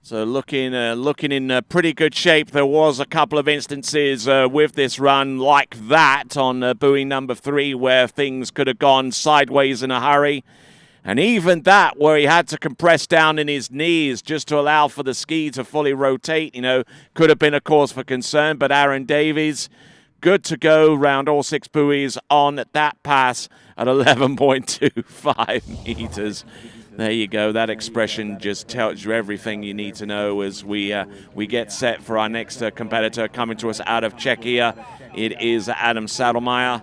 So looking in pretty good shape. There was a couple of instances with this run like that on buoy number 3 where things could have gone sideways in a hurry. And even that where he had to compress down in his knees just to allow for the ski to fully rotate, could have been a cause for concern. But Aaron Davies, good to go round all 6 buoys on that pass at 11.25 meters. There you go. That expression just tells you everything you need to know as we get set for our next competitor coming to us out of Czechia. It is Adam Sadelmayer.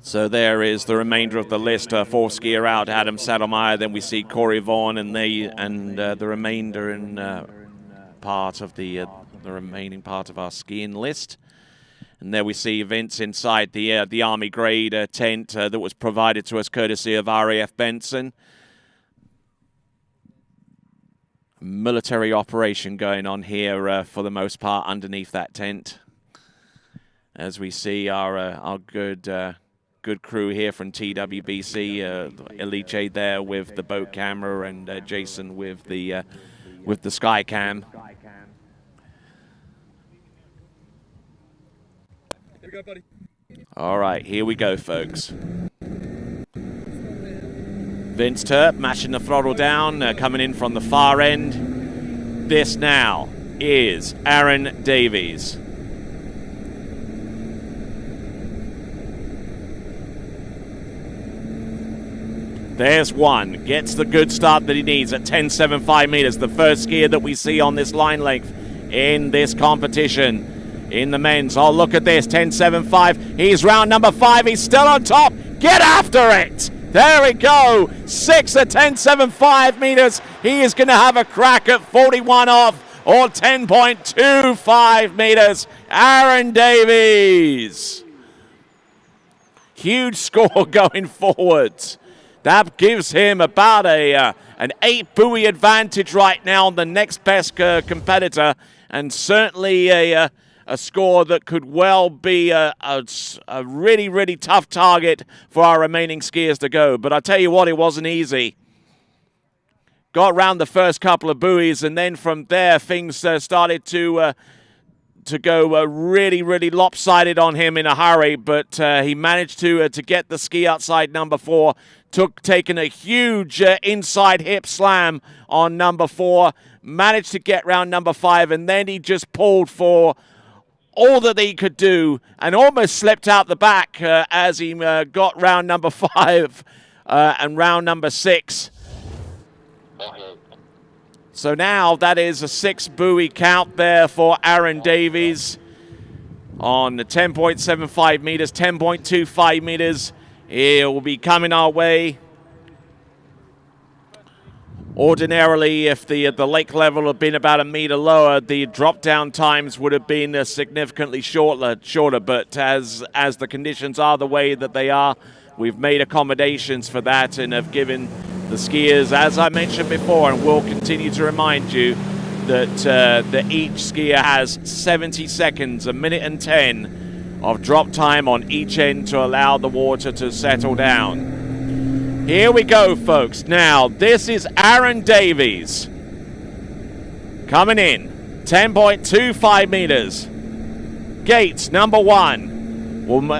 So there is the remainder of the list. 4 skier out, Adam Sadelmayer. Then we see Corey Vaughan and the remainder in part of the remaining part of our skiing list. And there we see Vince inside the Army grade tent that was provided to us courtesy of RAF Benson. Military operation going on here for the most part underneath that tent. As we see our good crew here from TWBC, Eliche there with the boat camera and Jason with the sky cam. Here we go, buddy. All right, here we go, folks. Vince Turp mashing the throttle down, coming in from the far end. This now is Aaron Davies. There's one, gets the good start that he needs at 10.75 meters, the first skier that we see on this line length in this competition. In the men's, oh, look at this, 10.75. He's round number 5. He's still on top. Get after it. There we go. 6 at 10.75 meters. He is going to have a crack at 41 off or 10.25 meters. Aaron Davies. Huge score going forwards. That gives him about an 8 buoy advantage right now on the next best competitor, and certainly a score that could well be a really, really tough target for our remaining skiers to go. But I tell you what, it wasn't easy. Got around the first couple of buoys, and then from there things started to go really, really lopsided on him in a hurry. But he managed to get the ski outside number 4. Taking a huge inside hip slam on number 4. Managed to get round number 5, and then he just pulled for all that he could do and almost slipped out the back as he got round number 5 and round number 6. So now that is a 6 buoy count there for Aaron Davies on the 10.75 meters, 10.25 meters. It will be coming our way. Ordinarily, if the lake level had been about a meter lower, the drop-down times would have been significantly shorter. But as the conditions are the way that they are, we've made accommodations for that and have given the skiers, as I mentioned before, and will continue to remind you, that each skier has 70 seconds, a minute and 10 of drop time on each end to allow the water to settle down. Here we go, folks. Now, this is Aaron Davies coming in, 10.25 meters. Gates, number 1. Well,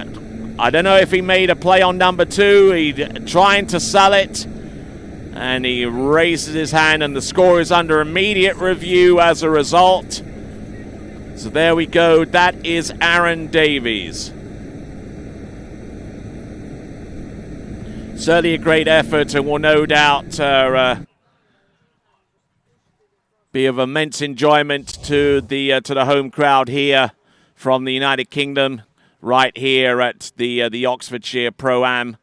I don't know if he made a play on number 2. He's trying to sell it, and he raises his hand, and the score is under immediate review as a result. So there we go. That is Aaron Davies. Certainly a great effort, and will no doubt be of immense enjoyment to the home crowd here from the United Kingdom, right here at the Oxfordshire Pro-Am.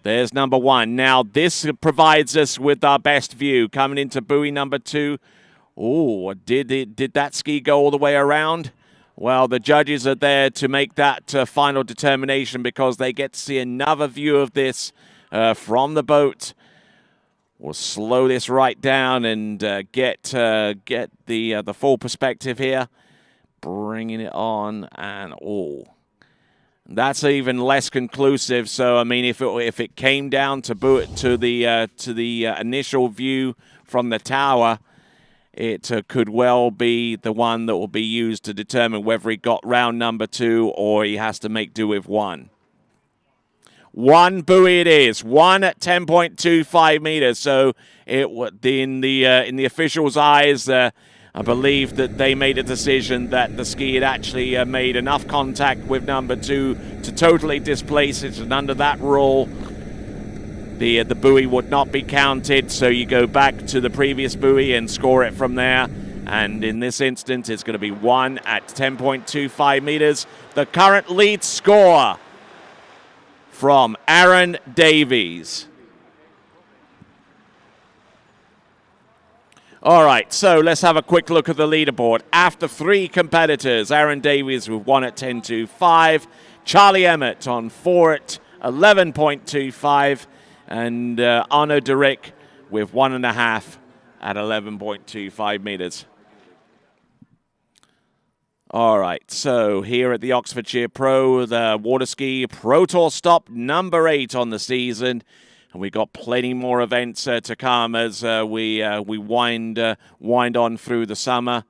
There's number 1. Now this provides us with our best view coming into buoy number 2. Oh, did that ski go all the way around? Well, the judges are there to make that final determination because they get to see another view of this from the boat. We'll slow this right down and get the full perspective here. Bringing it on, and that's even less conclusive. So I mean, if it came down to the initial view from the tower, it could well be the one that will be used to determine whether he got round number 2 or he has to make do with 1. 1 buoy it is, 1 at 10.25 meters. So in the officials' eyes, I believe that they made a decision that the ski had actually made enough contact with number 2 to totally displace it, and under that rule, the buoy would not be counted. So you go back to the previous buoy and score it from there. And in this instance, it's going to be 1 at 10.25 meters. The current lead score from Aaron Davies. All right, so let's have a quick look at the leaderboard. After 3 competitors, Aaron Davies with 1 at 10.25, Charlie Emmett on 4 at 11.25, and Arnaud Derick with 1.5 at 11.25 meters. All right, so here at the Oxfordshire Pro, the Waterski Pro Tour stop number 8 on the season. And we've got plenty more events to come as we wind on through the summer.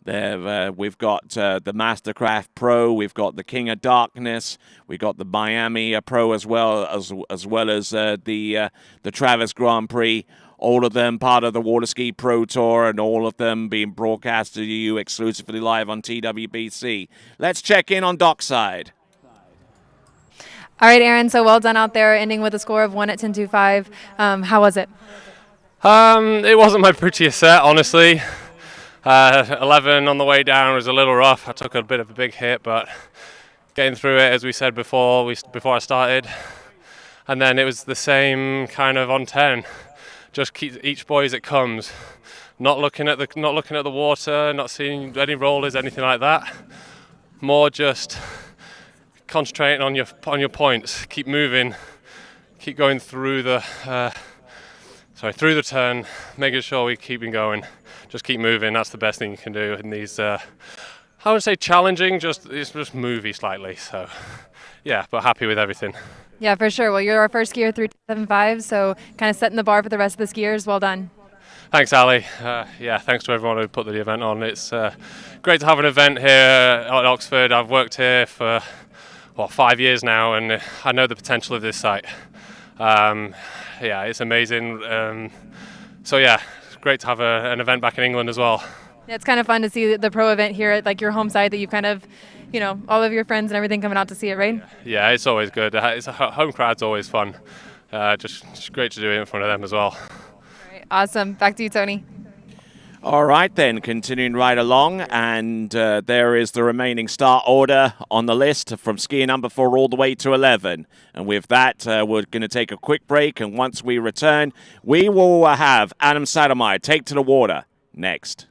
We've got the Mastercraft Pro, we've got the King of Darkness, we've got the Miami Pro as well as the Travis Grand Prix. All of them part of the Waterski Pro Tour, and all of them being broadcast to you exclusively live on TWBC. Let's check in on Dockside. All right, Aaron, so well done out there, ending with a score of 1 at 10.25. How was it? It wasn't my prettiest set, honestly. 11 on the way down was a little rough. I took a bit of a big hit, but getting through it, as we said before I started. And then it was the same kind of on 10. Just keep each buoy as it comes. Not looking at the water, not seeing any rollers, anything like that. More just concentrating on your points. Keep moving. Keep going through the through the turn. Making sure we keep going. Just keep moving. That's the best thing you can do in these. I would say challenging. It's just movie slightly. So, yeah, but happy with everything. Yeah, for sure. Well, you're our first skier through 7.5, so kind of setting the bar for the rest of the skiers. Well done. Thanks, Ali. Yeah, thanks to everyone who put the event on. It's great to have an event here at Oxford. I've worked here for 5 years now, and I know the potential of this site. Yeah, it's amazing. So yeah, it's great to have an event back in England as well. Yeah, it's kind of fun to see the pro event here at your home site that you've kind of, all of your friends and everything coming out to see it, right? Yeah, it's always good. It's a home crowd's always fun. Just great to do it in front of them as well. All right, awesome. Back to you, Tony. All right, then, continuing right along, and there is the remaining start order on the list from skier number 4 all the way to 11. And with that, we're going to take a quick break, and once we return, we will have Adam Sattermeyer take to the water next.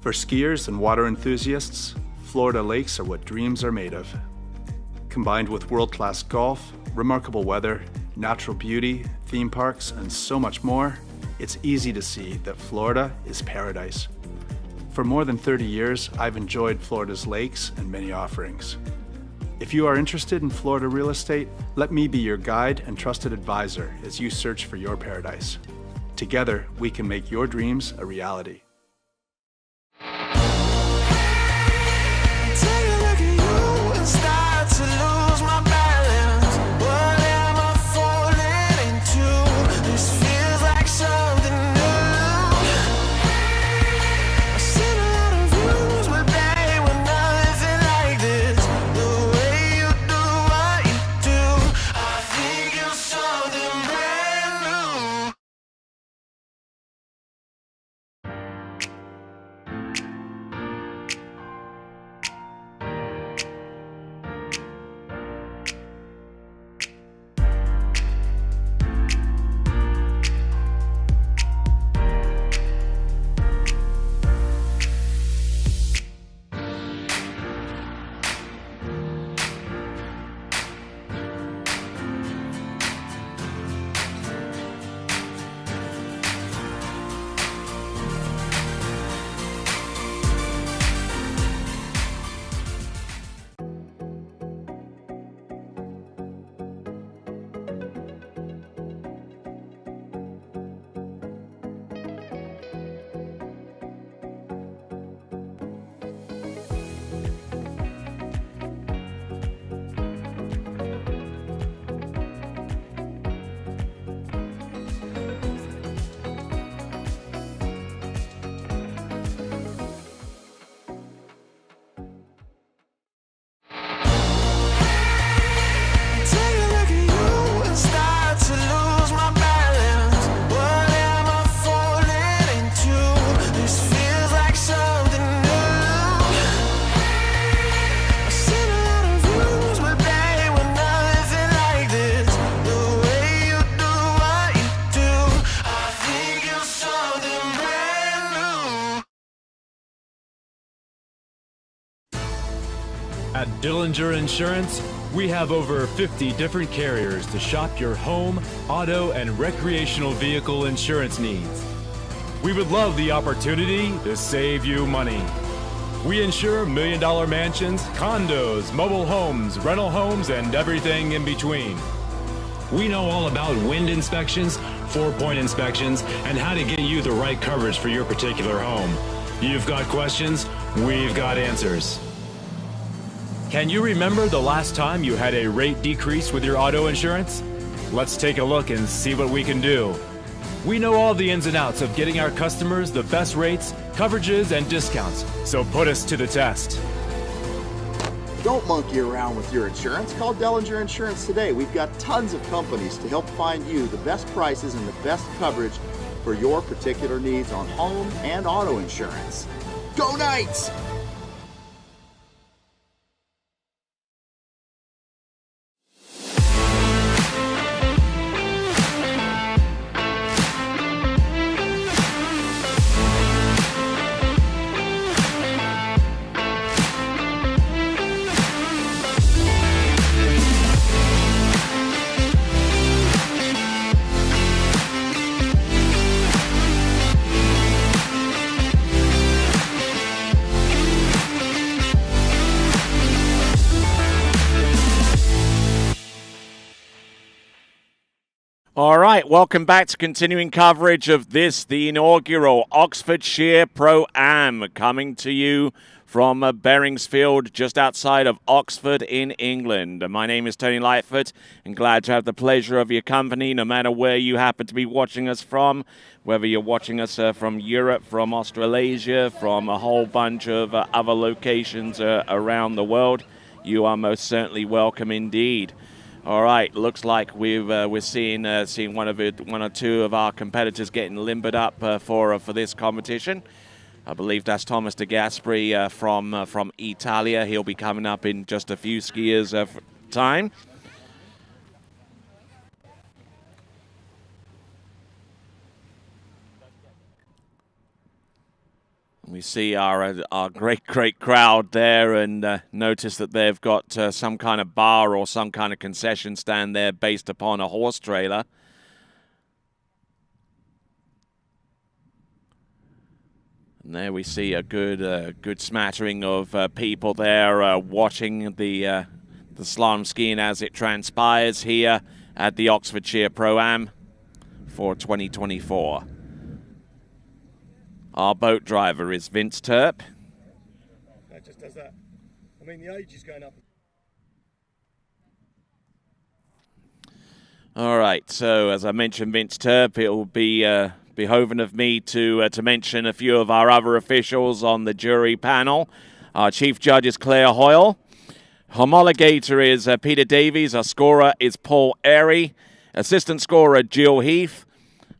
For skiers and water enthusiasts, Florida lakes are what dreams are made of. Combined with world-class golf, remarkable weather, natural beauty, theme parks, and so much more, it's easy to see that Florida is paradise. For more than 30 years, I've enjoyed Florida's lakes and many offerings. If you are interested in Florida real estate, let me be your guide and trusted advisor as you search for your paradise. Together, we can make your dreams a reality. At Dillinger Insurance, we have over 50 different carriers to shop your home, auto, and recreational vehicle insurance needs. We would love the opportunity to save you money. We insure million-dollar mansions, condos, mobile homes, rental homes, and everything in between. We know all about wind inspections, 4-point inspections, and how to get you the right coverage for your particular home. You've got questions, we've got answers. Can you remember the last time you had a rate decrease with your auto insurance? Let's take a look and see what we can do. We know all the ins and outs of getting our customers the best rates, coverages, and discounts, so put us to the test. Don't monkey around with your insurance. Call Dillinger Insurance today. We've got tons of companies to help find you the best prices and the best coverage for your particular needs on home and auto insurance. Go Knights! All right, welcome back to continuing coverage of this, the inaugural Oxfordshire Pro Am, coming to you from Beringsfield, just outside of Oxford in England. My name is Tony Lightfoot, and glad to have the pleasure of your company, no matter where you happen to be watching us from, whether you're watching us from Europe, from Australasia, from a whole bunch of other locations around the world. You are most certainly welcome indeed. All right, looks like we're seeing one or two of our competitors getting limbered up for this competition. I believe that's Thomas De Gasperi from Italia. He'll be coming up in just a few skiers of time. We see our great crowd there, and notice that they've got some kind of bar or some kind of concession stand there based upon a horse trailer. And there we see a good smattering of people there watching the slalom skiing as it transpires here at the Oxfordshire Pro Am for 2024. Our boat driver is Vince Turp. That just does that. I mean, the age is going up. All right, so as I mentioned, Vince Turp, it will be behoven of me to mention a few of our other officials on the jury panel. Our chief judge is Claire Hoyle. Homologator is Peter Davies. Our scorer is Paul Airy. Assistant scorer Jill Heath.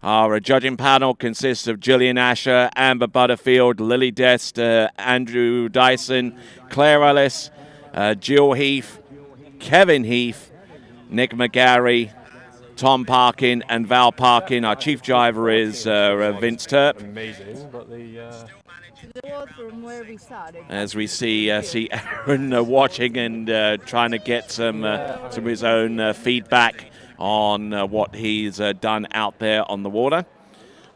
Our judging panel consists of Gillian Asher, Amber Butterfield, Lily Dest, Andrew Dyson, Claire Ellis, Jill Heath, Kevin Heath, Nick McGarry, Tom Parkin, and Val Parkin. Our chief driver is Vince Turp. Amazing, but as we see Aaron watching and trying to get some of his own feedback on what he's done out there on the water.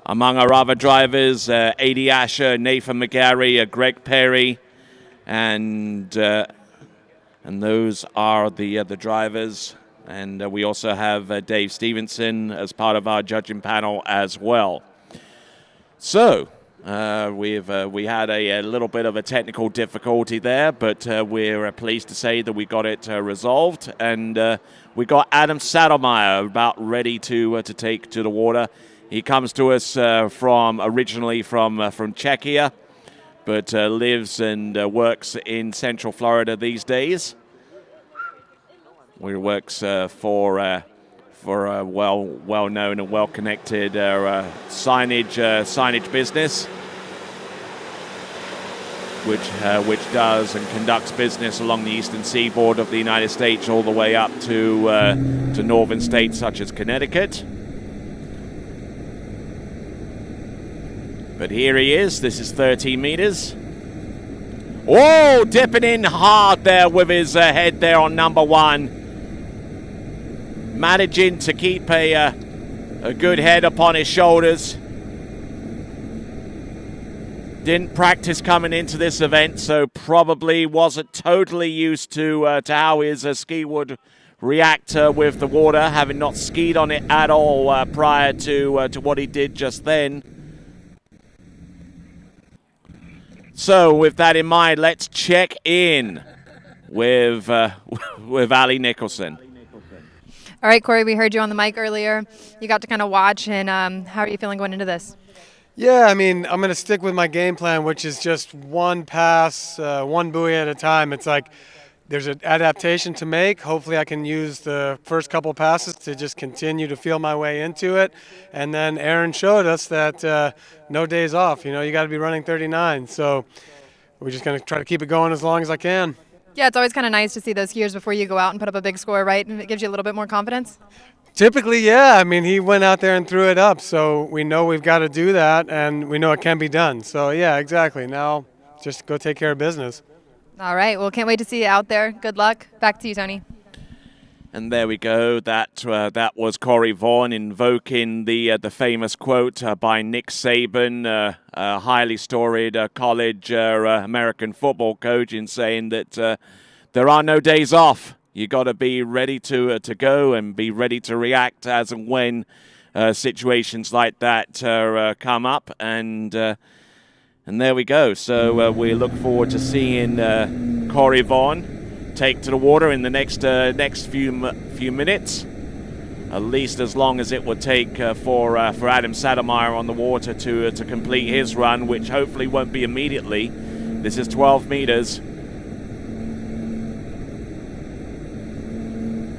Among our other drivers, Adi Asher, Nathan McGarry, Greg Perry, and those are the drivers. And we also have Dave Stevenson as part of our judging panel as well. So we had a little bit of a technical difficulty there, but we're pleased to say that we got it resolved, and we got Adam Saddlemeyer about ready to take to the water. He comes to us originally from Czechia, but lives and works in Central Florida these days. He works for a well-known and well-connected signage business, which does and conducts business along the eastern seaboard of the United States all the way up to northern states such as Connecticut. But here he is. This is 13 meters. Oh, dipping in hard there with his head there on number one. Managing to keep a good head upon his shoulders. Didn't practice coming into this event, so probably wasn't totally used to how his ski would react with the water, having not skied on it at all prior to what he did just then. So with that in mind, let's check in with Ali Nicholson. All right, Corey, we heard you on the mic earlier. You got to kind of watch, and how are you feeling going into this? Yeah, I mean, I'm going to stick with my game plan, which is just one pass, one buoy at a time. It's like there's an adaptation to make. Hopefully I can use the first couple passes to just continue to feel my way into it. And then Aaron showed us that no days off. You got to be running 39. So we're just going to try to keep it going as long as I can. Yeah, it's always kind of nice to see those skiers before you go out and put up a big score, right? And it gives you a little bit more confidence. Typically, yeah. I mean, he went out there and threw it up, so we know we've got to do that, and we know it can be done. So, yeah, exactly. Now, just go take care of business. All right. Well, can't wait to see you out there. Good luck. Back to you, Tony. And there we go. That was Corey Vaughan invoking the famous quote by Nick Saban, a highly storied college American football coach, in saying that there are no days off. You got to be ready to go and be ready to react as and when situations like that come up. And there we go. So we look forward to seeing Corey Vaughan take to the water in the next few minutes. At least as long as it would take for Adam Saddlemeyer on the water to complete his run, which hopefully won't be immediately. This is 12 meters.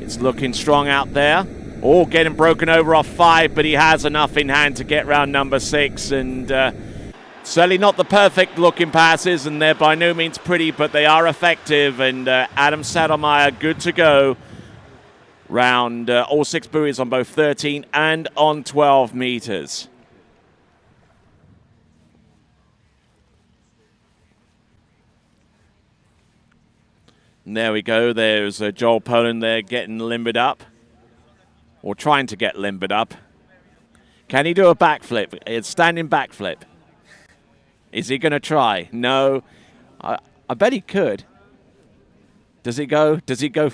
It's looking strong out there. Oh, getting broken over off 5, but he has enough in hand to get round number 6. And certainly not the perfect looking passes, and they're by no means pretty, but they are effective. And Adam Saddlemeyer good to go. Round all 6 buoys on both 13 and on 12 meters. And there we go. There's Joel Poland there getting limbered up, or trying to get limbered up. Can he do a backflip? It's standing backflip. Is he going to try? No. I bet he could. Does he go? Does he go?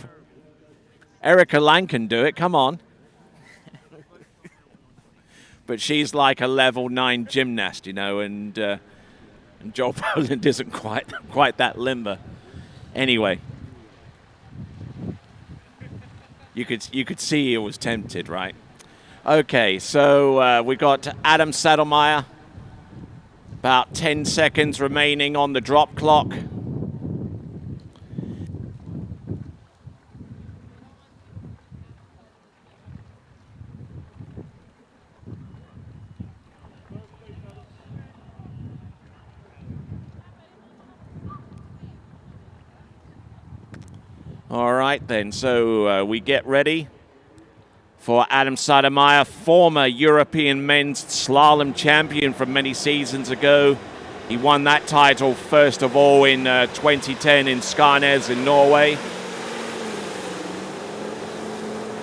Erica Lang can do it. Come on. But she's like a level 9 gymnast, you know, and Joel Poland isn't quite that limber. Anyway, you could see he was tempted, right? Okay, so we got Adam Saddlemeyer. About 10 seconds remaining on the drop clock. All right, then. So we get ready for Adam Saddlemeyer, former European men's slalom champion from many seasons ago. He won that title first of all in 2010 in Skarnes in Norway.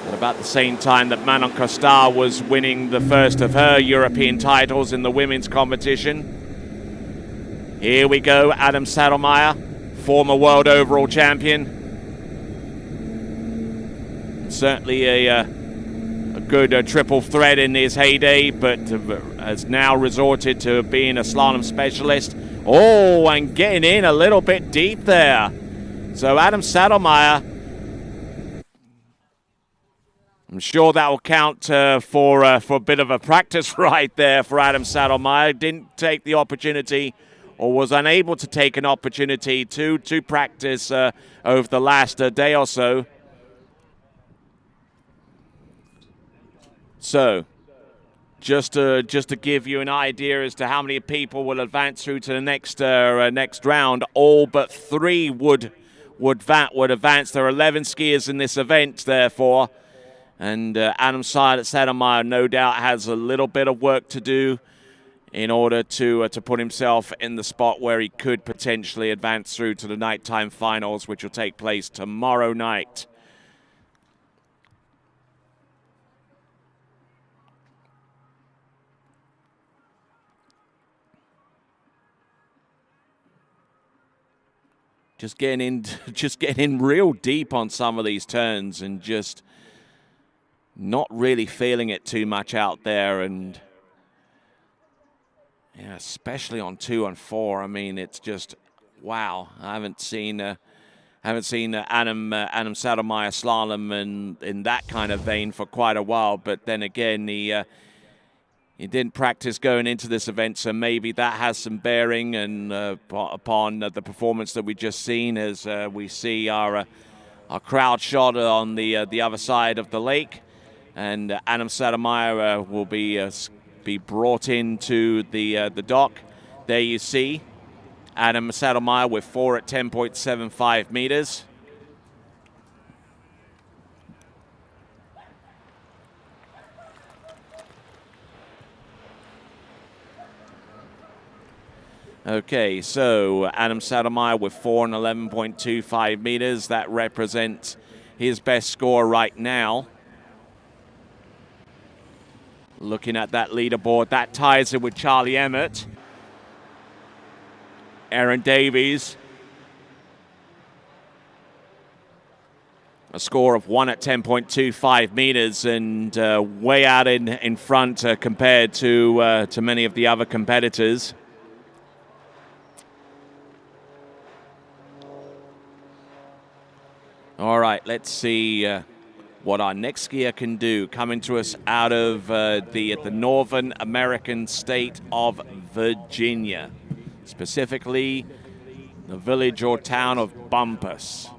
At about the same time that Manon Costar was winning the first of her European titles in the women's competition. Here we go, Adam Saddlemeyer, former world overall champion. Certainly a good triple threat in his heyday, but has now resorted to being a slalom specialist. Oh, and getting in a little bit deep there. So Adam Saddlemeyer, I'm sure that will count for a bit of a practice ride there for Adam Saddlemeyer. Didn't take the opportunity, or was unable to take an opportunity to practice over the last day or so. So, just to give you an idea as to how many people will advance through to the next round, all but 3 would advance. There are 11 skiers in this event, therefore, and Adam Saddlemeyer no doubt has a little bit of work to do in order to put himself in the spot where he could potentially advance through to the nighttime finals, which will take place tomorrow night. Just getting in real deep on some of these turns and just not really feeling it too much out there. And yeah, especially on 2 and 4. I mean, it's just wow. I haven't seen Adam Saddlemeyer slalom in that kind of vein for quite a while. But then again, he didn't practice going into this event, so maybe that has some bearing and upon the performance that we just seen as we see our crowd shot on the other side of the lake, and Adam Saddlemeyer will be brought into the dock. There you see Adam Saddlemeyer with 4 at 10.75 meters. Okay, so Adam Saddlemeyer with 4 and 11.25 meters. That represents his best score right now. Looking at that leaderboard, that ties it with Charlie Emmett, Aaron Davies, A score of 1 at 10.25 meters, and way out in front compared to many of the other competitors. All right, let's see what our next skier can do. Coming to us out of the Northern American state of Virginia, specifically the village or town of Bumpus.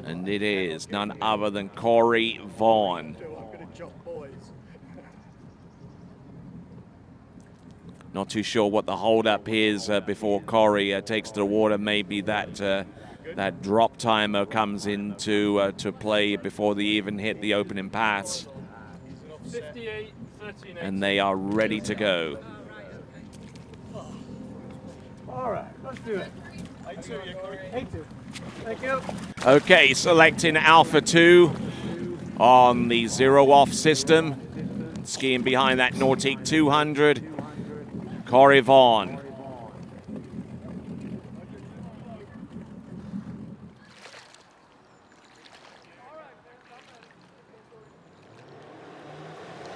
And it is none other than Corey Vaughn. Not too sure what the holdup is before Corey takes to the water. Maybe that that drop timer comes into to play before they even hit the opening pass. And they are ready to go. All right, let's do it. Thank you. Okay, selecting Alpha 2 on the zero-off system. Skiing behind that Nautique 200, Corey Vaughn.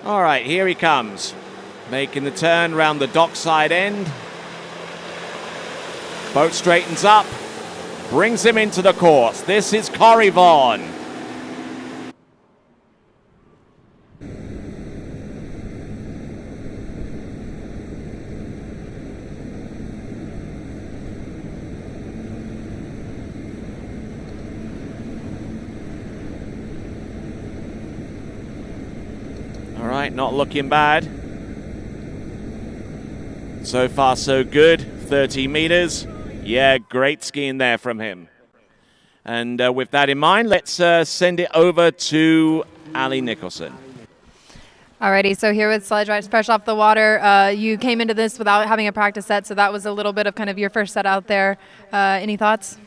All right, here he comes. Making the turn round the dockside end. Boat straightens up. Brings him into the course. This is Corey Vaughn. All right, not looking bad. So far, so good. 30 meters. Yeah, great skiing there from him. And with that in mind, let's send it over to Ali Nicholson. Alrighty, so here with Sledge Rides fresh off the water, you came into this without having a practice set, so that was a little bit of kind of your first set out there. Any thoughts?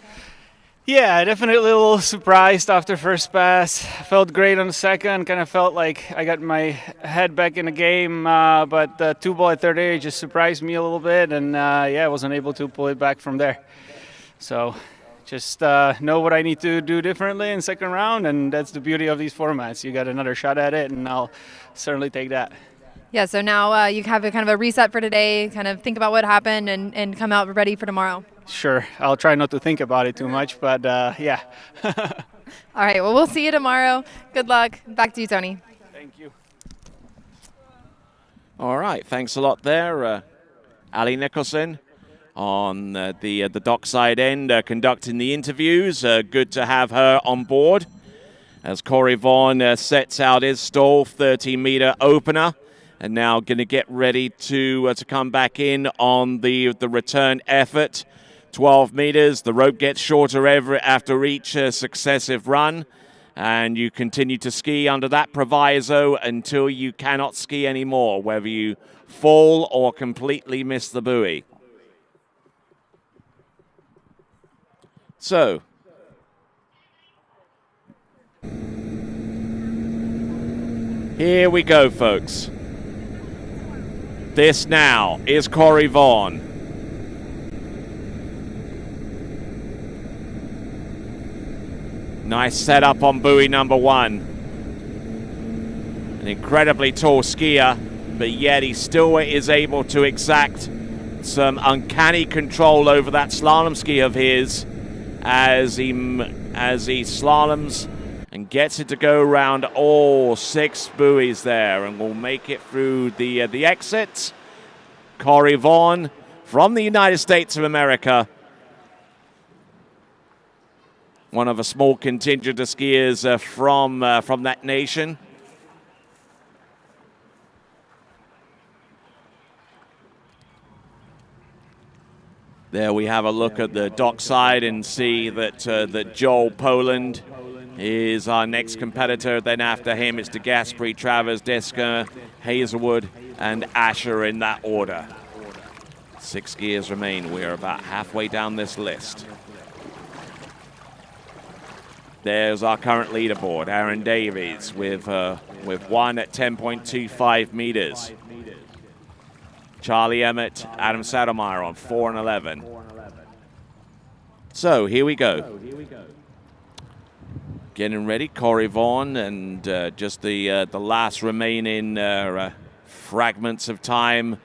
Yeah, definitely a little surprised after first pass. Felt great on the second, kind of felt like I got my head back in the game, but the two ball at third area just surprised me a little bit, and yeah, I wasn't able to pull it back from there. So just know what I need to do differently in second round, and that's the beauty of these formats. You got another shot at it, and I'll certainly take that. Yeah, so now you have a kind of a reset for today, kind of think about what happened and come out ready for tomorrow. Sure, I'll try not to think about it too much, but yeah. All right, well, we'll see you tomorrow. Good luck. Back to you, Tony. Thank you. All right, thanks a lot there, Ali Nicholson on the dockside end conducting the interviews. Good to have her on board as Corey Vaughn sets out his stall 30-meter opener. And now going to get ready to come back in on the return effort. 12 meters. The rope gets shorter after each successive run. And you continue to ski under that proviso until you cannot ski anymore, whether you fall or completely miss the buoy. So, here we go, folks. This now is Corey Vaughn. Nice setup on buoy number one. An incredibly tall skier, but yet he still is able to exact some uncanny control over that slalom ski of his as he slaloms and gets it to go around all 6 buoys there, and will make it through the exit. Corey Vaughn from the United States of America. One of a small contingent of skiers from that nation. There we have a look at the dockside and see that that Joel Poland is our next competitor. Then after him, it's DeGasperi, Travers, Desker, Hazelwood, and Asher in that order. 6 skiers remain. We're about halfway down this list. There's our current leaderboard. Aaron Davies with 1 at 10.25 meters. Charlie Emmett, Adam Saddlemeyer on 4 and 11. So here we go. Getting ready, Corey Vaughan, and just the last remaining fragments of time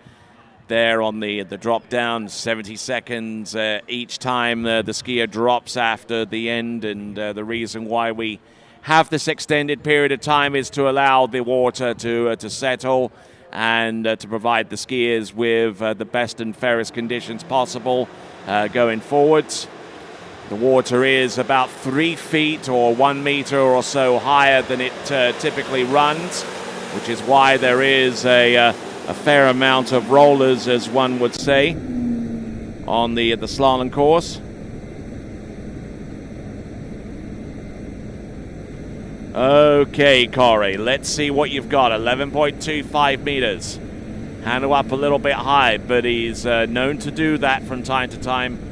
there on the drop down. 70 seconds each time the skier drops after the end, and the reason why we have this extended period of time is to allow the water to settle and to provide the skiers with the best and fairest conditions possible going forwards. The water is about 3 feet or 1 meter or so higher than it typically runs, which is why there is a fair amount of rollers, as one would say, on the slalom course. Okay, Corey, let's see what you've got. 11.25 meters. Handle up a little bit high, but he's known to do that from time to time.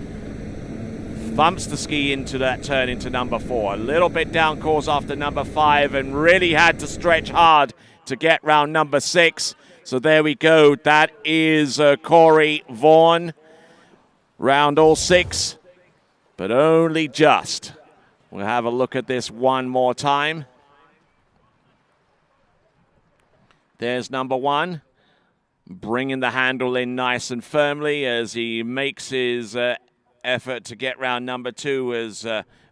Bumps the ski into that turn into number 4. A little bit down course after number 5, and really had to stretch hard to get round number 6. So there we go. That is Corey Vaughan. Round all 6, but only just. We'll have a look at this one more time. There's number 1, bringing the handle in nice and firmly as he makes his effort to get round number 2 as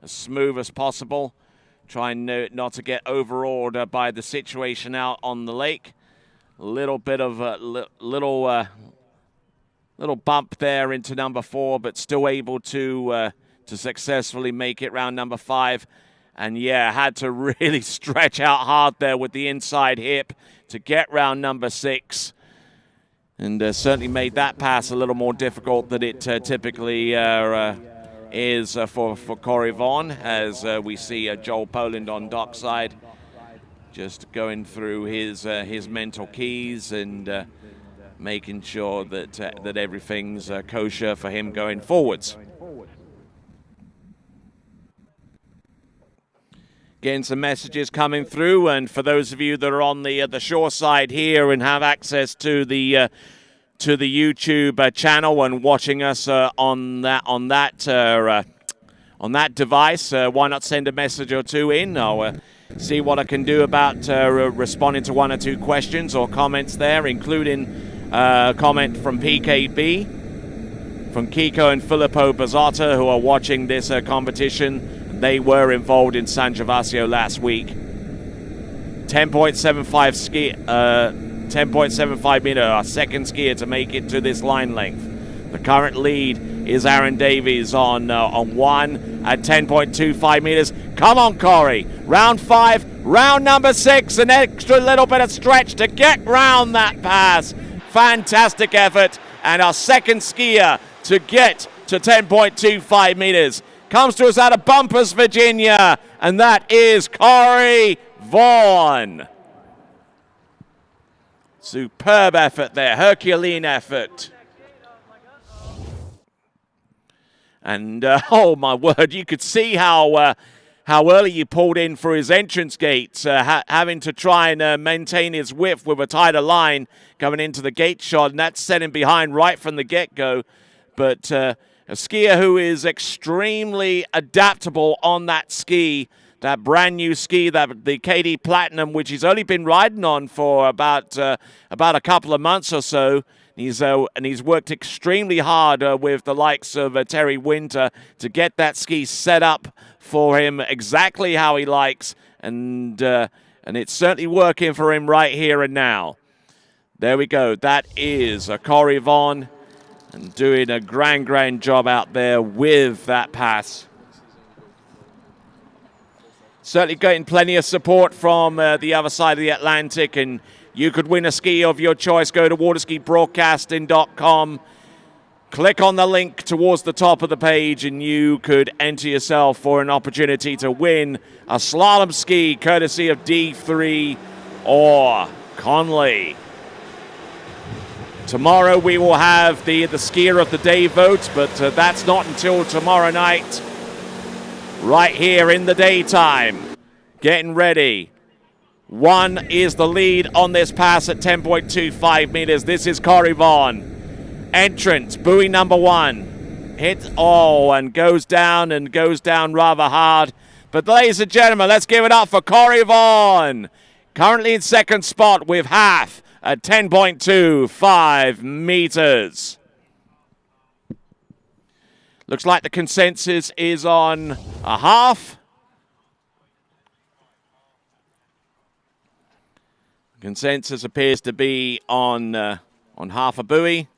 smooth as possible. Trying not to get overawed by the situation out on the lake. A little bit of a little bump there into number 4, but still able to successfully make it round number 5. And yeah, had to really stretch out hard there with the inside hip to get round number 6. And certainly made that pass a little more difficult than it typically is for Corey Vaughan, as we see Joel Poland on dockside, just going through his mental keys and making sure that everything's kosher for him going forwards. Getting some messages coming through, and for those of you that are on the shore side here and have access to the YouTube channel and watching us on that device, why not send a message or two in? I'll see what I can do about responding to 1 or 2 questions or comments there, including a comment from PKB, from Kiko and Filippo Bazzotta, who are watching this competition. They were involved in San Gervasio last week. 10.75 meter, our second skier to make it to this line length. The current lead is Aaron Davies on 1 at 10.25 meters. Come on, Corey. Round 5, round number 6, an extra little bit of stretch to get round that pass. Fantastic effort, and our second skier to get to 10.25 meters comes to us out of Bumpers, Virginia, and that is Corey Vaughan. Superb effort there, Herculean effort. And oh my word, you could see how early he pulled in for his entrance gates, having to try and maintain his width with a tighter line coming into the gate shot, and that set him behind right from the get-go. But a skier who is extremely adaptable on that ski, that brand new ski, the KD Platinum, which he's only been riding on for about a couple of months or so. And he's worked extremely hard with the likes of Terry Winter to get that ski set up for him exactly how he likes, and it's certainly working for him right here and now. There we go. That is Corey Vaughan, and doing a grand job out there with that pass. Certainly getting plenty of support from the other side of the Atlantic, and you could win a ski of your choice. Go to waterskibroadcasting.com. Click on the link towards the top of the page, and you could enter yourself for an opportunity to win a slalom ski courtesy of D3 or Conley. Tomorrow we will have the skier of the day vote, but that's not until tomorrow night. Right here in the daytime. Getting ready. 1 is the lead on this pass at 10.25 meters. This is Corey Vaughan. Entrance, buoy number 1. Hit, and goes down rather hard. But ladies and gentlemen, let's give it up for Corey Vaughan. Currently in second spot with half at 10.25 meters. Looks like the consensus is on a half. Consensus appears to be on half a buoy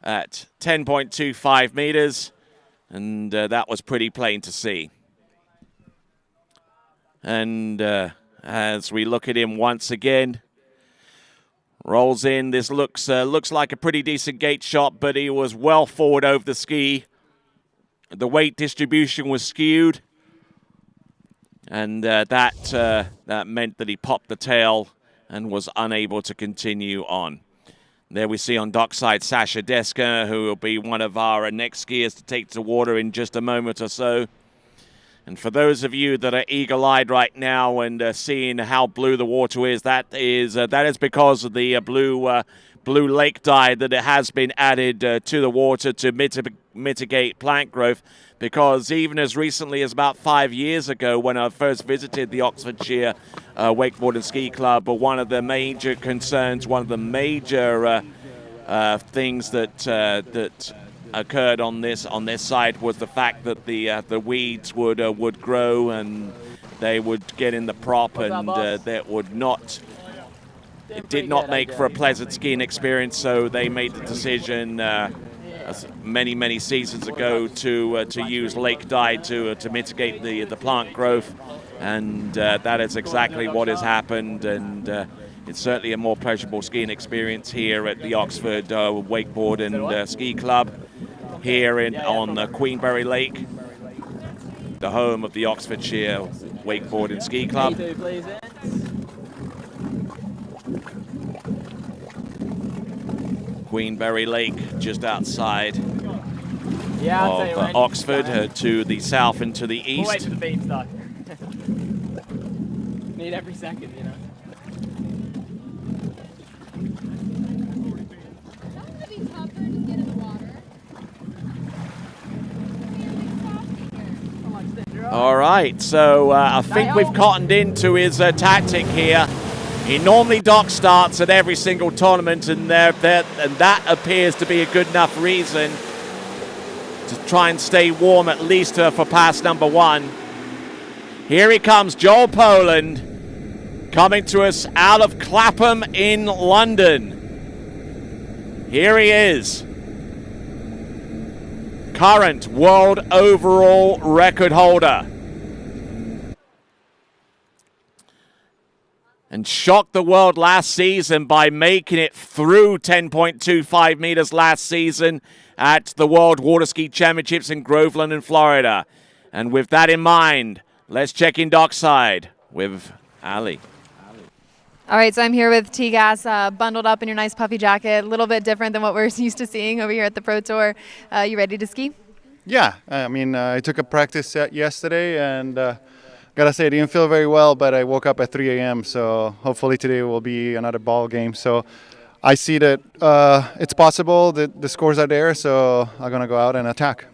at 10.25 meters, and that was pretty plain to see. And as we look at him once again, rolls in. This looks like a pretty decent gate shot, but he was well forward over the ski. The weight distribution was skewed, and that meant that he popped the tail and was unable to continue on. There we see on dockside Sasha Deska, who will be one of our next skiers to take to water in just a moment or so. And for those of you that are eagle-eyed right now and seeing how blue the water is, that is because of the blue lake dye that it has been added to the water to mitigate plant growth. Because even as recently as about 5 years ago, when I first visited the Oxfordshire Wakeboard and Ski Club, one of the major concerns, one of the major things that occurred on this site was the fact that the weeds would grow and they would get in the prop, and that would not. It did not make for a pleasant skiing experience, so they made the decision many seasons ago to use lake dye to mitigate the plant growth, and that is exactly what has happened, and it's certainly a more pleasurable skiing experience here at the Oxford Wakeboard and Ski Club here on Queenberry Lake, the home of the Oxfordshire Wakeboard and Ski Club. Queenberry Lake, just outside of Oxford, to the south and to the east. We'll wait for the beat stock. Need every second, you know. All right, so I think we've cottoned into his tactic here. He normally dock starts at every single tournament, and that appears to be a good enough reason to try and stay warm, at least for pass number one. Here he comes, Joel Poland, coming to us out of Clapham in London. Here he is. Current world overall record holder. And shocked the world last season by making it through 10.25 meters last season at the World Waterski Championships in Groveland in Florida. And with that in mind, let's check in dockside with Ali. All right, so I'm here with T-Gas, bundled up in your nice puffy jacket, a little bit different than what we're used to seeing over here at the Pro Tour. You ready to ski? Yeah, I mean, I took a practice set yesterday, and gotta say, I didn't feel very well, but I woke up at 3 a.m., so hopefully today will be another ball game. So I see that it's possible that the scores are there, so I'm gonna go out and attack.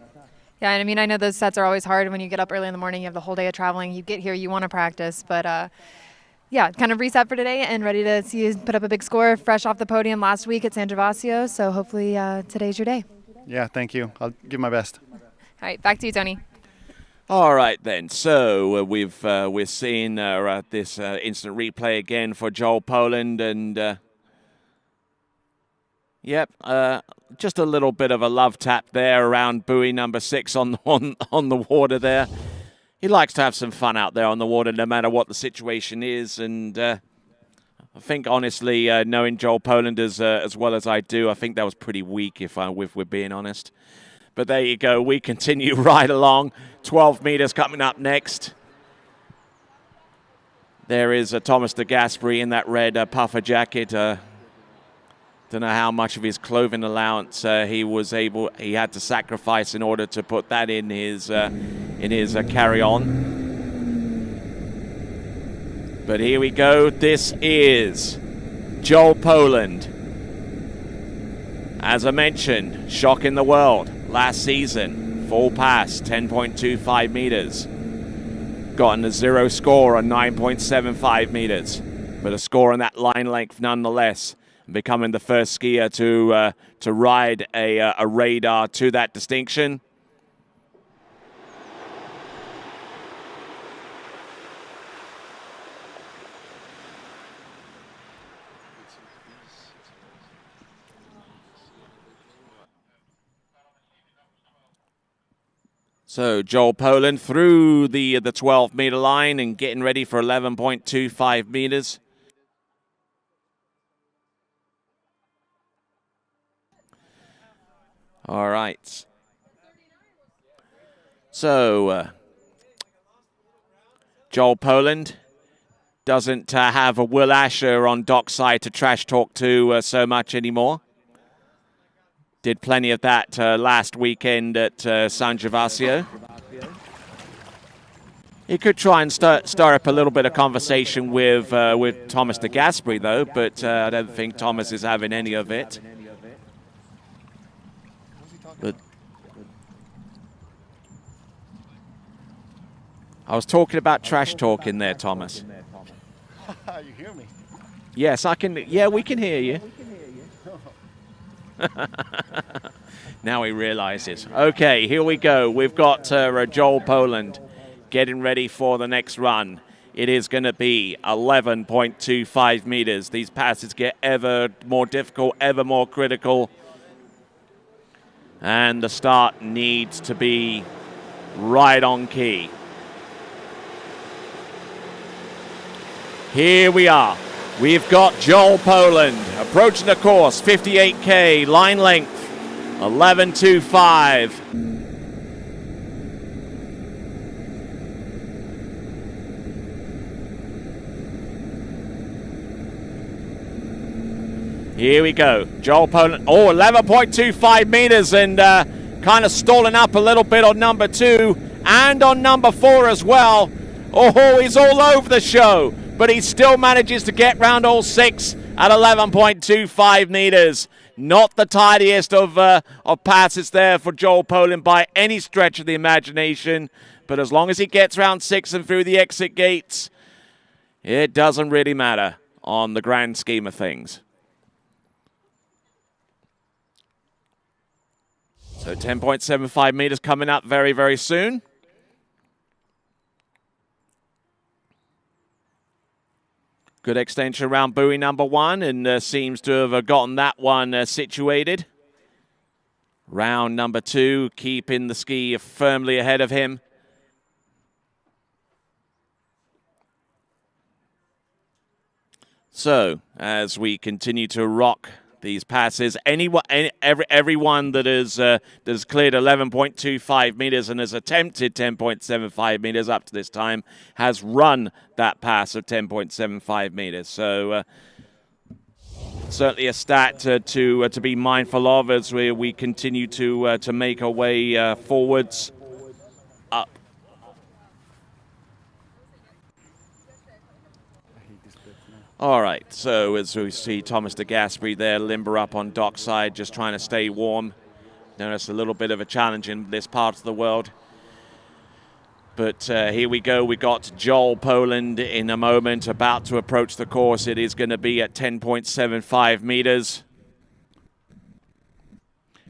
Yeah, and I mean, I know those sets are always hard when you get up early in the morning, you have the whole day of traveling, you get here, you want to practice, but yeah, kind of reset for today and ready to see you put up a big score, fresh off the podium last week at San Gervasio, so hopefully today's your day. Yeah, thank you. I'll give my best. All right, back to you, Tony. All right then. So we're seeing this instant replay again for Joel Poland, and yep, just a little bit of a love tap there around buoy number 6 on the water there. He likes to have some fun out there on the water, no matter what the situation is, and I think honestly, knowing Joel Poland as well as I do, I think that was pretty weak if we're being honest. But there you go. We continue right along. 12 meters coming up next. There is Thomas de Gasperi in that red puffer jacket. Don't know how much of his clothing allowance he had to sacrifice in order to put that in his carry-on. But here we go. This is Joel Poland. As I mentioned, shock in the world last season. Full pass, 10.25 meters. gotten a 0 score on 9.75 meters, but a score on that line length nonetheless, becoming the first skier to ride a radar to that distinction. So Joel Poland through the 12-meter line and getting ready for 11.25 meters. All right. So Joel Poland doesn't have a Will Asher on dockside to trash talk to so much anymore. Did plenty of that last weekend at San Gervasio. He could try and start up a little bit of conversation with Thomas de Gasperi, though, but I don't think Thomas is having any of it. But I was talking about trash talk in there, Thomas. You hear me? Yes, I can. Yeah, we can hear you. Now he realizes. Okay, here we go. We've got Joel Poland getting ready for the next run. It is going to be 11.25 meters. These passes get ever more difficult, ever more critical. And the start needs to be right on key. Here we are. We've got Joel Poland approaching the course, 58K, line length, 11.25. Here we go. Joel Poland, 11.25 meters and kind of stalling up a little bit on number 2 and on number 4 as well. Oh, he's all over the show, but he still manages to get round all 6 at 11.25 meters. Not the tidiest of passes there for Joel Poland by any stretch of the imagination, but as long as he gets round 6 and through the exit gates, it doesn't really matter on the grand scheme of things. So 10.75 meters coming up very, very soon. Good extension around buoy number 1 and seems to have gotten that one situated. Round number 2, keeping the ski firmly ahead of him. So, as we continue to rock these passes, everyone that is cleared 11.25 meters and has attempted 10.75 meters up to this time has run that pass of 10.75 meters. So certainly a stat to be mindful of as we continue to make our way forwards up. All right, so as we see Thomas de Gasperi there limber up on dockside, just trying to stay warm. Notice a little bit of a challenge in this part of the world. But here we go. We got Joel Poland in a moment, about to approach the course. It is going to be at 10.75 meters.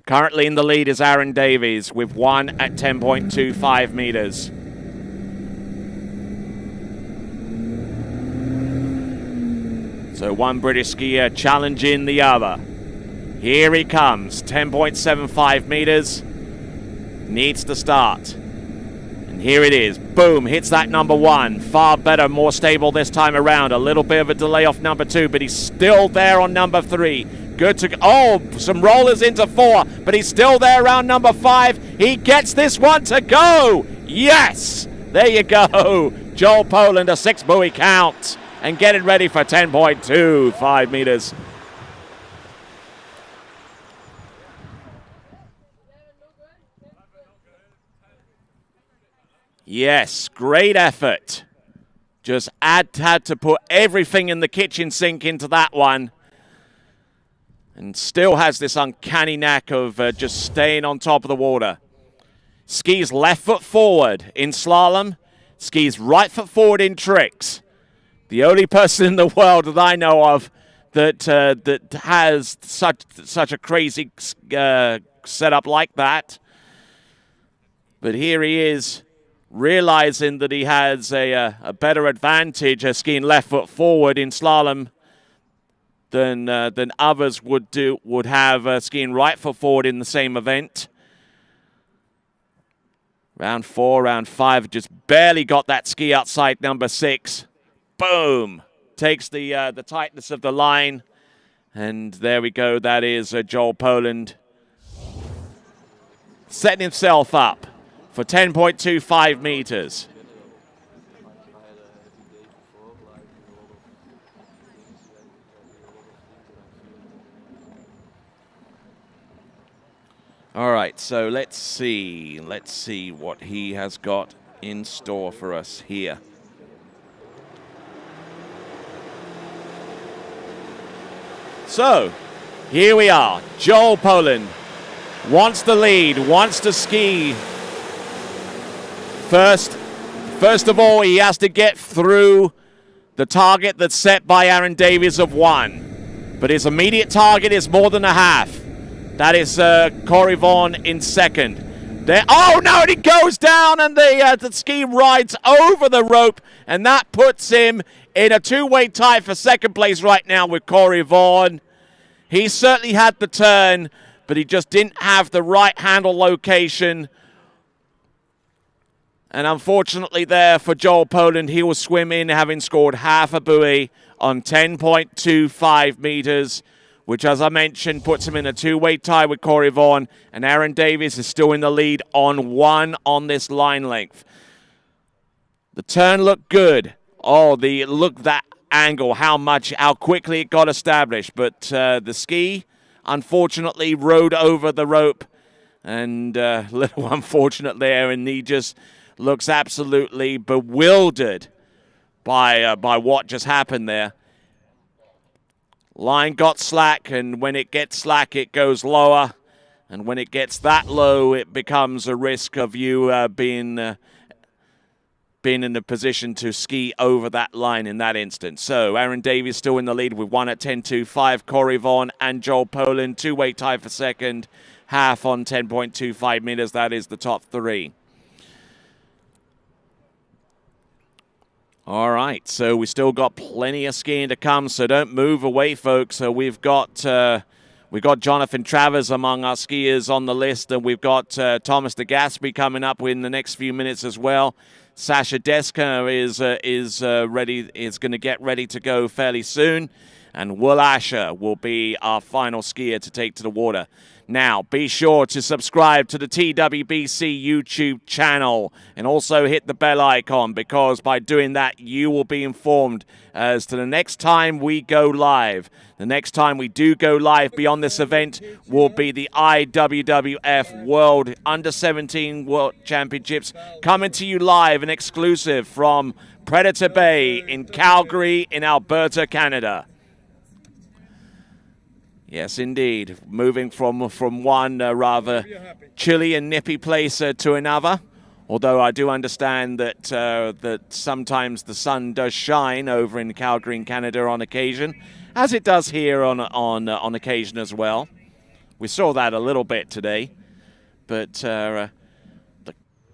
Currently in the lead is Aaron Davies with 1 at 10.25 meters. So one British skier challenging the other. Here he comes, 10.75 meters. Needs to start. And here it is. Boom, hits that number 1. Far better, more stable this time around. A little bit of a delay off number 2, but he's still there on number 3. Good to go. Oh, some rollers into 4, but he's still there around number 5. He gets this one to go. Yes, there you go. Joel Poland, a 6 buoy count. And getting ready for 10.25 meters. Yes, great effort. Just had to put everything in the kitchen sink into that one. And still has this uncanny knack of just staying on top of the water. Skis left foot forward in slalom. Skis right foot forward in tricks. The only person in the world that I know of that has such a crazy setup like that. But here he is, realizing that he has a better advantage skiing left foot forward in slalom than others would have skiing right foot forward in the same event. Round 4, round 5, just barely got that ski outside number 6. Boom! Takes the tightness of the line. And there we go. That is Joel Poland setting himself up for 10.25 meters. All right, so let's see what he has got in store for us here. So, here we are. Joel Poland wants the lead, wants to ski. First of all, he has to get through the target that's set by Aaron Davies of 1. But his immediate target is more than a half. That is Corey Vaughan in second. Oh no, and he goes down and the ski rides over the rope, and that puts him in a two-way tie for second place right now with Corey Vaughan. He certainly had the turn, but he just didn't have the right handle location. And unfortunately there for Joel Poland, he will swim in having scored half a buoy on 10.25 meters, which, as I mentioned, puts him in a two-way tie with Corey Vaughan, and Aaron Davies is still in the lead on 1 on this line length. The turn looked good. Oh, look that angle, how quickly it got established. But the ski, unfortunately, rode over the rope, and little unfortunate there, and he just looks absolutely bewildered by what just happened there. Line got slack, and when it gets slack, it goes lower. And when it gets that low, it becomes a risk of you being in a position to ski over that line in that instance. So Aaron Davies still in the lead with 1 at 10.25. Corey Vaughan and Joel Poland, two-way tie for second. Half on 10.25 meters. That is the top 3. All right, so we still got plenty of skiing to come, so don't move away, folks. So we've got Jonathan Travers among our skiers on the list, and we've got Thomas de Gasperi coming up in the next few minutes as well. Sasha Deska is going to get ready to go fairly soon, and Will Asher will be our final skier to take to the water. Now, be sure to subscribe to the TWBC YouTube channel and also hit the bell icon, because by doing that, you will be informed as to the next time we go live. The next time we do go live beyond this event will be the IWWF World Under-17 World Championships, coming to you live and exclusive from Predator Bay in Calgary in Alberta, Canada. Yes, indeed. Moving from one rather chilly and nippy place to another. Although I do understand that sometimes the sun does shine over in Calgary, in Canada, on occasion, as it does here on occasion as well. We saw that a little bit today, but the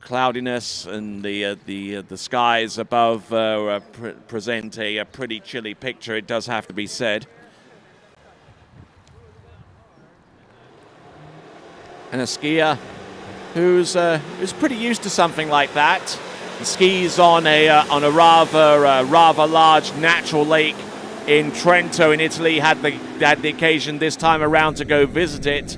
cloudiness and the skies above present a pretty chilly picture. It does have to be said. And a skier who's pretty used to something like that. He skis on a rather large natural lake in Trento in Italy. Had the occasion this time around to go visit it,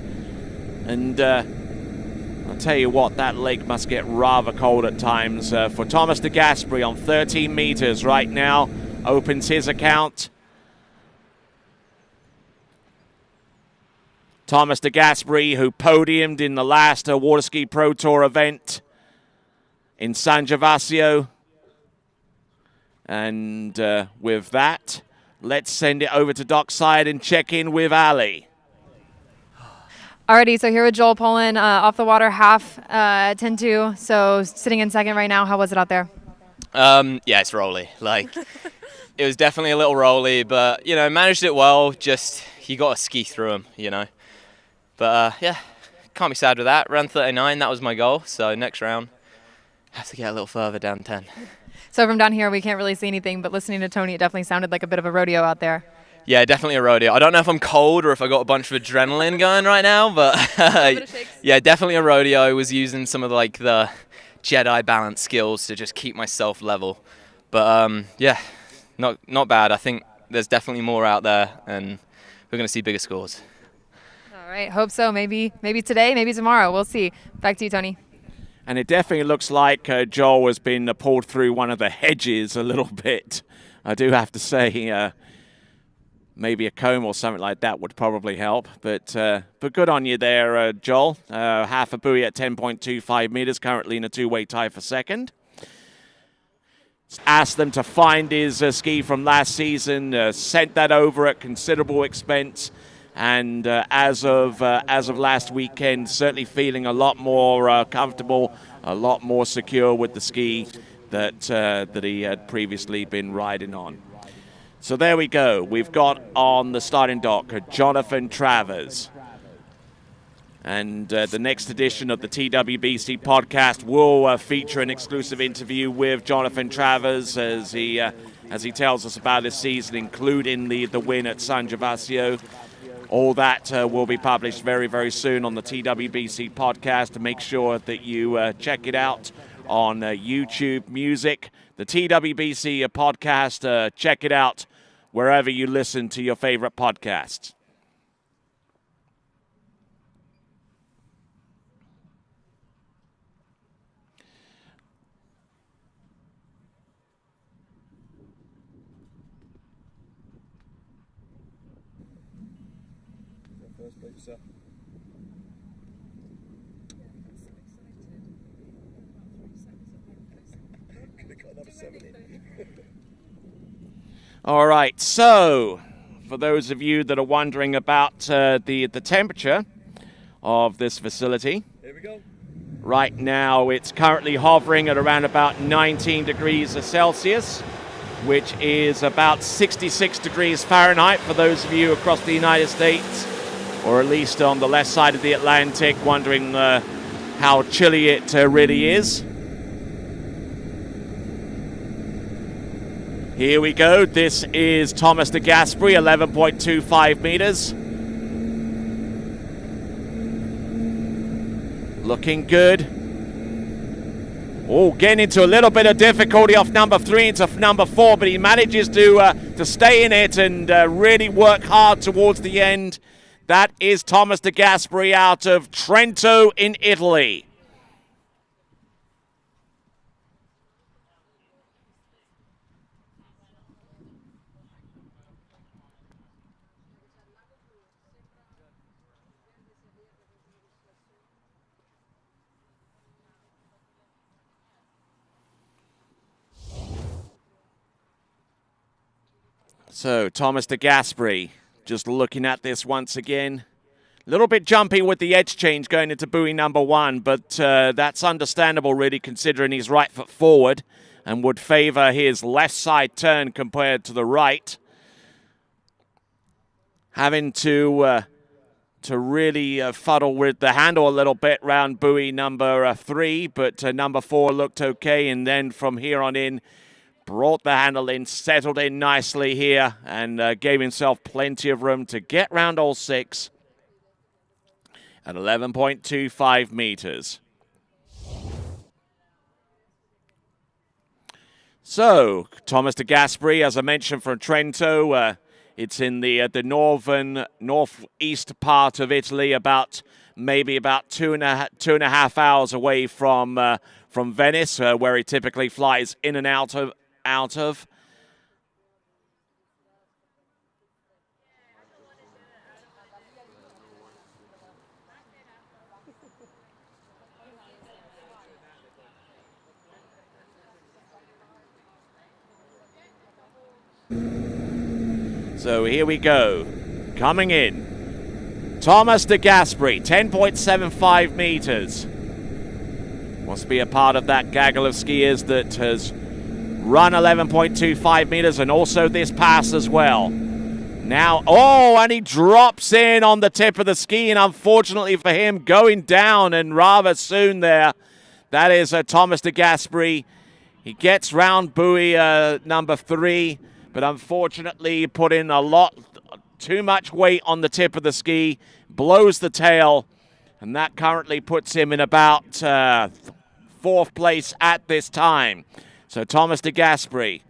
and I'll tell you what, that lake must get rather cold at times. For Thomas de Gasperi on 13 meters right now, opens his account. Thomas de Gasperi, who podiumed in the last Waterski Pro Tour event in San Gervasio. And with that, let's send it over to dockside and check in with Ali. Alrighty, so here with Joel Poland, off the water, half 10-2. So sitting in second right now. How was it out there? Yeah, it's rolly. Like, it was definitely a little rolly, but, you know, managed it well. Just, you got to ski through them, you know. But, yeah, can't be sad with that. Round 39, that was my goal. So next round, have to get a little further down 10. So from down here, we can't really see anything, but listening to Tony, it definitely sounded like a bit of a rodeo out there. Yeah, definitely a rodeo. I don't know if I'm cold or if I got a bunch of adrenaline going right now, but yeah, definitely a rodeo. I was using some of the Jedi balance skills to just keep myself level. But yeah, not bad. I think there's definitely more out there, and we're going to see bigger scores. All right, hope so. Maybe today, maybe tomorrow. We'll see. Back to you, Tony. And it definitely looks like Joel has been pulled through one of the hedges a little bit. I do have to say, maybe a comb or something like that would probably help. But good on you there, Joel. Half a buoy at 10.25 meters, currently in a two-way tie for second. Asked them to find his ski from last season, sent that over at considerable expense. And as of last weekend, certainly feeling a lot more comfortable, a lot more secure with the ski that he had previously been riding on. So there we go. We've got on the starting dock Jonathan Travers. And the next edition of the TWBC podcast will feature an exclusive interview with Jonathan Travers as he tells us about his season, including the win at San Gervasio. All that will be published very, very soon on the TWBC podcast. Make sure that you check it out on YouTube Music. The TWBC podcast, check it out wherever you listen to your favorite podcasts. All right, so for those of you that are wondering about the temperature of this facility, here we go. Right now it's currently hovering at around about 19 degrees Celsius, which is about 66 degrees Fahrenheit for those of you across the United States, or at least on the left side of the Atlantic, wondering how chilly it really is. Here we go. This is Thomas de Gasperi, 11.25 meters. Looking good. Oh, getting into a little bit of difficulty off number 3 into number 4, but he manages to stay in it and really work hard towards the end. That is Thomas de Gasperi out of Trento in Italy. So, Thomas de Gasperi, just looking at this once again. A little bit jumpy with the edge change going into buoy number 1, but that's understandable really considering he's right foot forward and would favor his left side turn compared to the right. Having to really fuddle with the handle a little bit round buoy number 3, but number 4 looked okay, and then from here on in, brought the handle in, settled in nicely here, and gave himself plenty of room to get round all 6 at 11.25 meters. So, Thomas de Gasperi, as I mentioned, from Trento, it's in the northeast part of Italy, maybe about two and a half hours away from Venice, where he typically flies in and out of. So here we go. Coming in, Thomas de Gasperi, 10.75 meters. Wants to be a part of that gaggle of skiers that has run 11.25 meters, and also this pass as well. Now, and he drops in on the tip of the ski, and unfortunately for him, going down and rather soon there. That is Thomas de Gasperi. He gets round buoy number 3, but unfortunately put in too much weight on the tip of the ski, blows the tail, and that currently puts him in about 4th place at this time. So Thomas de Gasperi.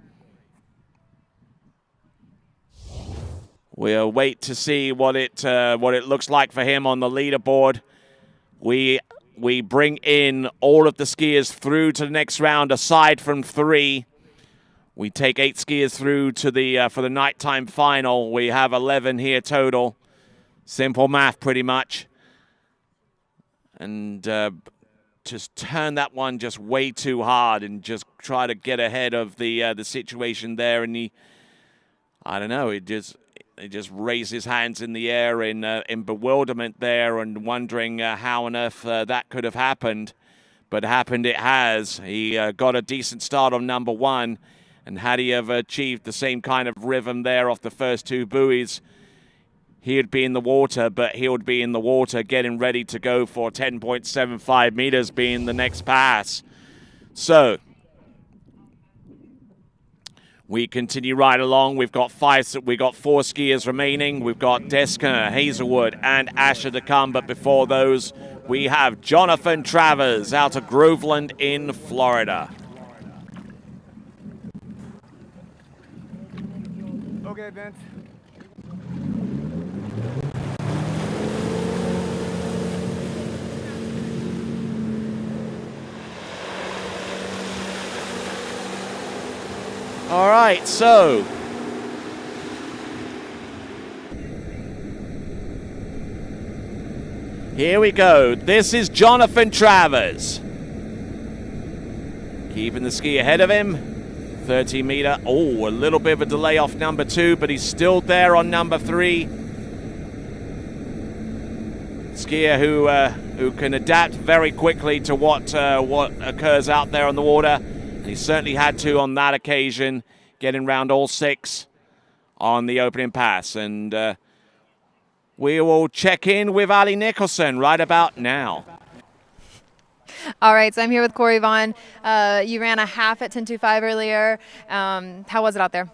We'll wait to see what it looks like for him on the leaderboard. We bring in all of the skiers through to the next round, aside from 3. We take 8 skiers through to the for the nighttime final. We have 11 here total. Simple math, pretty much. And just turn that one just way too hard and just try to get ahead of the situation there. And I don't know, he just raised his hands in the air in bewilderment there and wondering how on earth that could have happened. But happened it has. He got a decent start on number 1. And had he have achieved the same kind of rhythm there off the first 2 buoys, he would be in the water, but he would be in the water getting ready to go for 10.75 meters being the next pass. So we continue right along. We've got 4 skiers remaining. We've got Desker, Hazelwood, and Asher to come. But before those, we have Jonathan Travers out of Groveland in Florida. Okay, Vince. All right, so here we go. This is Jonathan Travers. Keeping the ski ahead of him. 30 meter. Oh, a little bit of a delay off number 2, but he's still there on number 3. Skier who can adapt very quickly to what occurs out there on the water. And he certainly had to on that occasion, getting round all 6 on the opening pass. And we will check in with Ali Nicholson right about now. All right, so I'm here with Corey Vaughn. You ran a half at 10.25 earlier. How was it out there?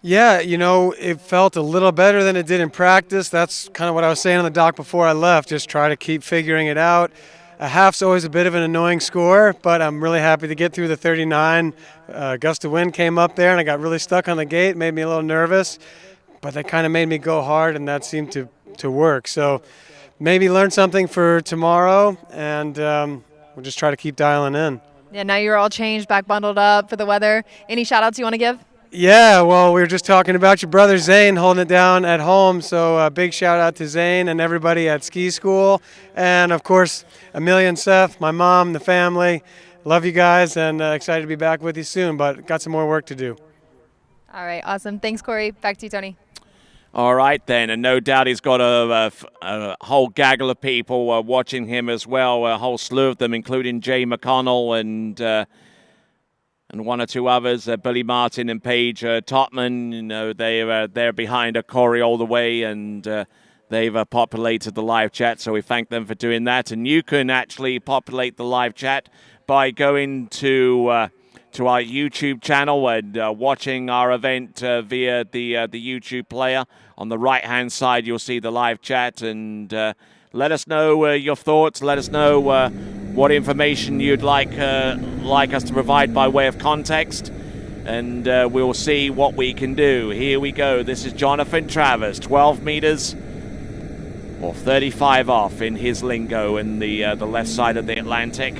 Yeah, it felt a little better than it did in practice. That's kind of what I was saying on the dock before I left. Just try to keep figuring it out. A half's always a bit of an annoying score, but I'm really happy to get through the 39. Gust of wind came up there, and I got really stuck on the gate, made me a little nervous, but that kind of made me go hard, and that seemed to work. So maybe learn something for tomorrow, and we'll just try to keep dialing in. Yeah, now you're all changed, back bundled up for the weather. Any shout-outs you want to give? Yeah, well, we were just talking about your brother Zane holding it down at home, so big shout-out to Zane and everybody at ski school. And, of course, Amelia and Seth, my mom, the family. Love you guys, and excited to be back with you soon, but got some more work to do. All right, awesome. Thanks, Corey. Back to you, Tony. All right, then, and no doubt he's got a whole gaggle of people watching him as well, a whole slew of them, including Jay McConnell and one or two others, Billy Martin and Paige Totman. They're behind Corey all the way, and they've populated the live chat, so we thank them for doing that. And you can actually populate the live chat by going to our YouTube channel and watching our event via the YouTube player. On the right-hand side, you'll see the live chat, and let us know your thoughts. Let us know what information you'd like us to provide by way of context, and we'll see what we can do. Here we go. This is Jonathan Travers, 12 meters or 35 off in his lingo in the left side of the Atlantic.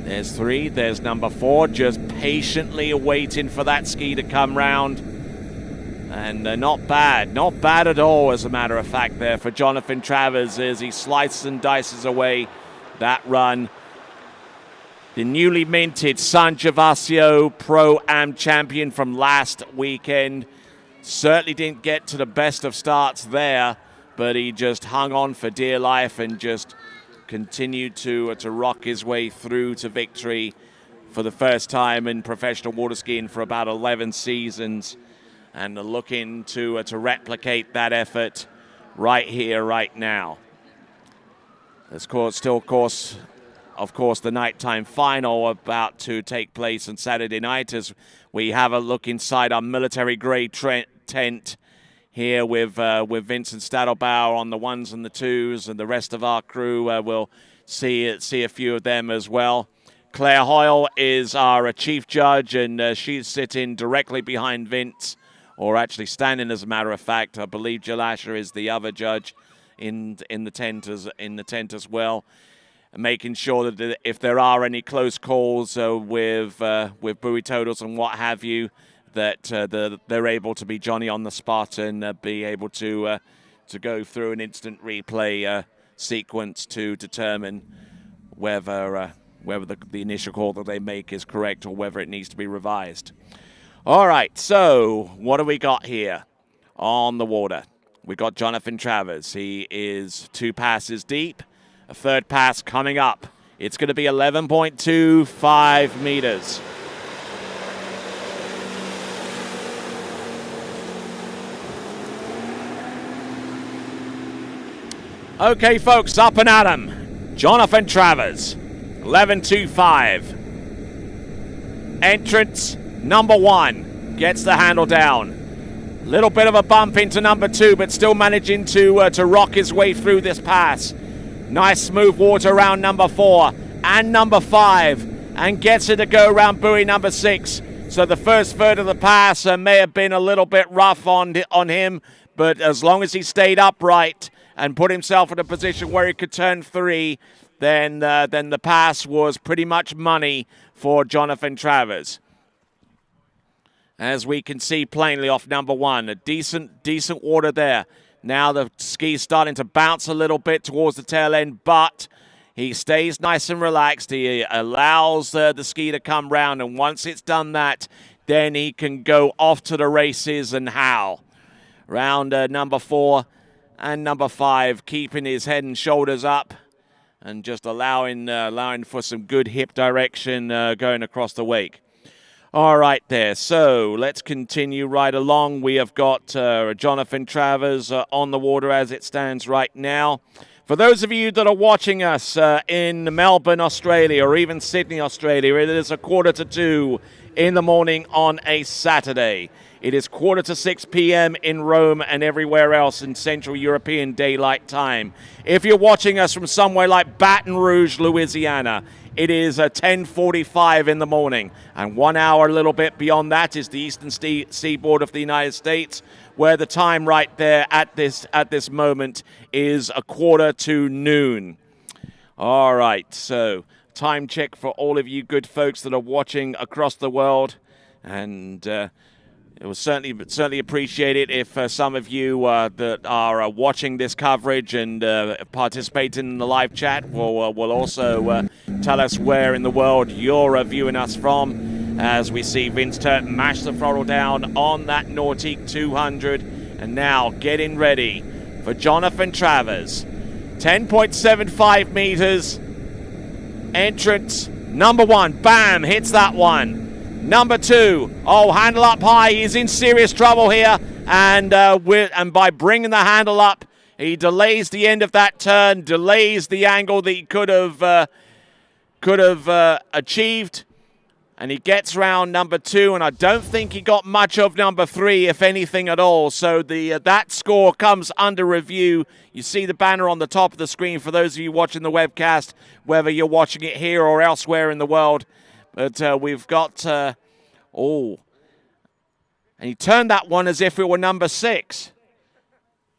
There's 3, there's number 4, just patiently waiting for that ski to come round. And not bad at all, as a matter of fact, there for Jonathan Travers as he slices and dices away that run. The newly minted San Gervasio Pro-Am champion from last weekend. Certainly didn't get to the best of starts there, but he just hung on for dear life and just continued to rock his way through to victory for the first time in professional water skiing for about 11 seasons, and looking to replicate that effort right here, right now. There's still, of course, the nighttime final about to take place on Saturday night as we have a look inside our military-grade tent here with Vincent Stadelbauer on the ones and the twos, and the rest of our crew will see a few of them as well. Claire Hoyle is our chief judge, and she's sitting directly behind Vince, or actually standing, as a matter of fact. I believe Jill Asher is the other judge in the tent as well, making sure that if there are any close calls with buoy totals and what have you, that they're able to be Johnny on the spot and be able to go through an instant replay sequence to determine whether the initial call that they make is correct or whether it needs to be revised. All right, so what do we got here on the water? We got Jonathan Travers. He is 2 passes deep. A third pass coming up. It's going to be 11.25 meters. Okay, folks, up and at 'em. Jonathan Travers, 11.25. Entrance number 1 gets the handle down. Little bit of a bump into number 2, but still managing to rock his way through this pass. Nice smooth water around number 4 and number 5, and gets it to go around buoy number 6. So the first third of the pass may have been a little bit rough on him, but as long as he stayed upright and put himself in a position where he could turn 3, then the pass was pretty much money for Jonathan Travers. As we can see plainly off number 1, a decent water there. Now the ski's starting to bounce a little bit towards the tail end, but he stays nice and relaxed. He allows the ski to come round, and once it's done that, then he can go off to the races and howl. Round number 4 and number 5, keeping his head and shoulders up and just allowing for some good hip direction going across the wake. All right there, so let's continue right along. We have got Jonathan Travers on the water as it stands right now. For those of you that are watching us in Melbourne, Australia, or even Sydney, Australia, it is 1:45 in the morning on a Saturday. It is 5:45 p.m. in Rome and everywhere else in Central European Daylight Time. If you're watching us from somewhere like Baton Rouge, Louisiana, it is 10:45 in the morning, and 1 hour a little bit beyond that is the eastern seaboard of the United States, where the time right there at this moment is 1:45 noon. All right, so time check for all of you good folks that are watching across the world, and it was certainly appreciate it if some of you that are watching this coverage and participating in the live chat will also tell us where in the world you're viewing us from, as we see Vince Turton mash the throttle down on that Nautique 200, and now getting ready for Jonathan Travers. 10.75 meters. Entrance number 1, bam, hits that one. Number 2, handle up high. He's in serious trouble here, and by bringing the handle up, he delays the end of that turn, delays the angle that he could have achieved, and he gets round number 2, and I don't think he got much of number 3, if anything at all. So that score comes under review. You see the banner on the top of the screen for those of you watching the webcast, whether you're watching it here or elsewhere in the world. But we've got, and he turned that one as if it were number 6.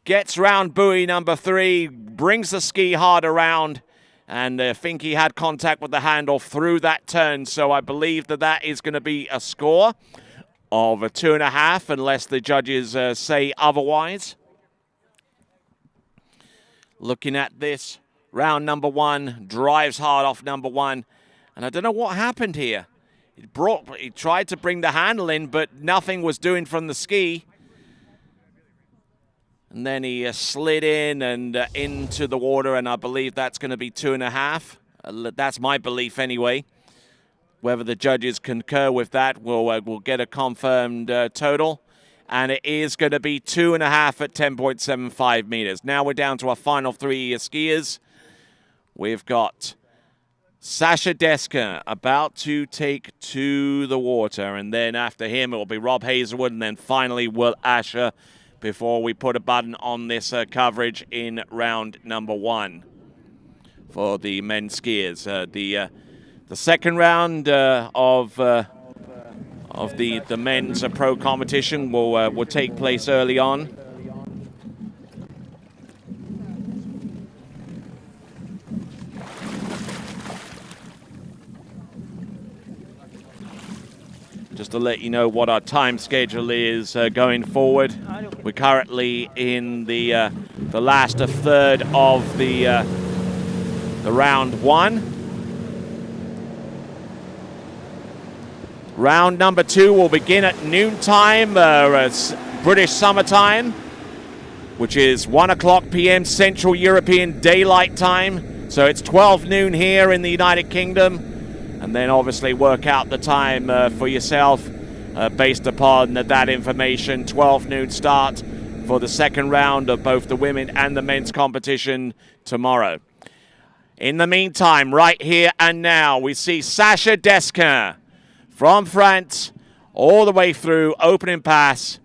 Gets round buoy number 3, brings the ski hard around, and I think he had contact with the handle through that turn. So I believe that is going to be a score of a 2.5, unless the judges say otherwise. Looking at this, round number 1, drives hard off number 1. And I don't know what happened here. He tried to bring the handle in, but nothing was doing from the ski. And then he slid in and into the water, and I believe that's going to be 2.5. That's my belief anyway. Whether the judges concur with that, we'll get a confirmed total. And it is going to be 2.5 at 10.75 meters. Now we're down to our final 3 skiers. We've got Sasha Deska about to take to the water. And then after him, it will be Rob Hazelwood. And then finally, Will Asher before we put a button on this coverage in round number 1 for the men's skiers. The second round of the men's pro competition will take place early on. Just to let you know what our time schedule is going forward. We're currently in the last third of the round 1. Round number 2 will begin at noontime, British summertime, which is 1 o'clock p.m. Central European Daylight Time. So it's 12 noon here in the United Kingdom. And then obviously work out the time for yourself based upon that information. 12 noon start for the second round of both the women and the men's competition tomorrow. In the meantime, right here and now, we see Sasha Deska from France, all the way through, opening pass.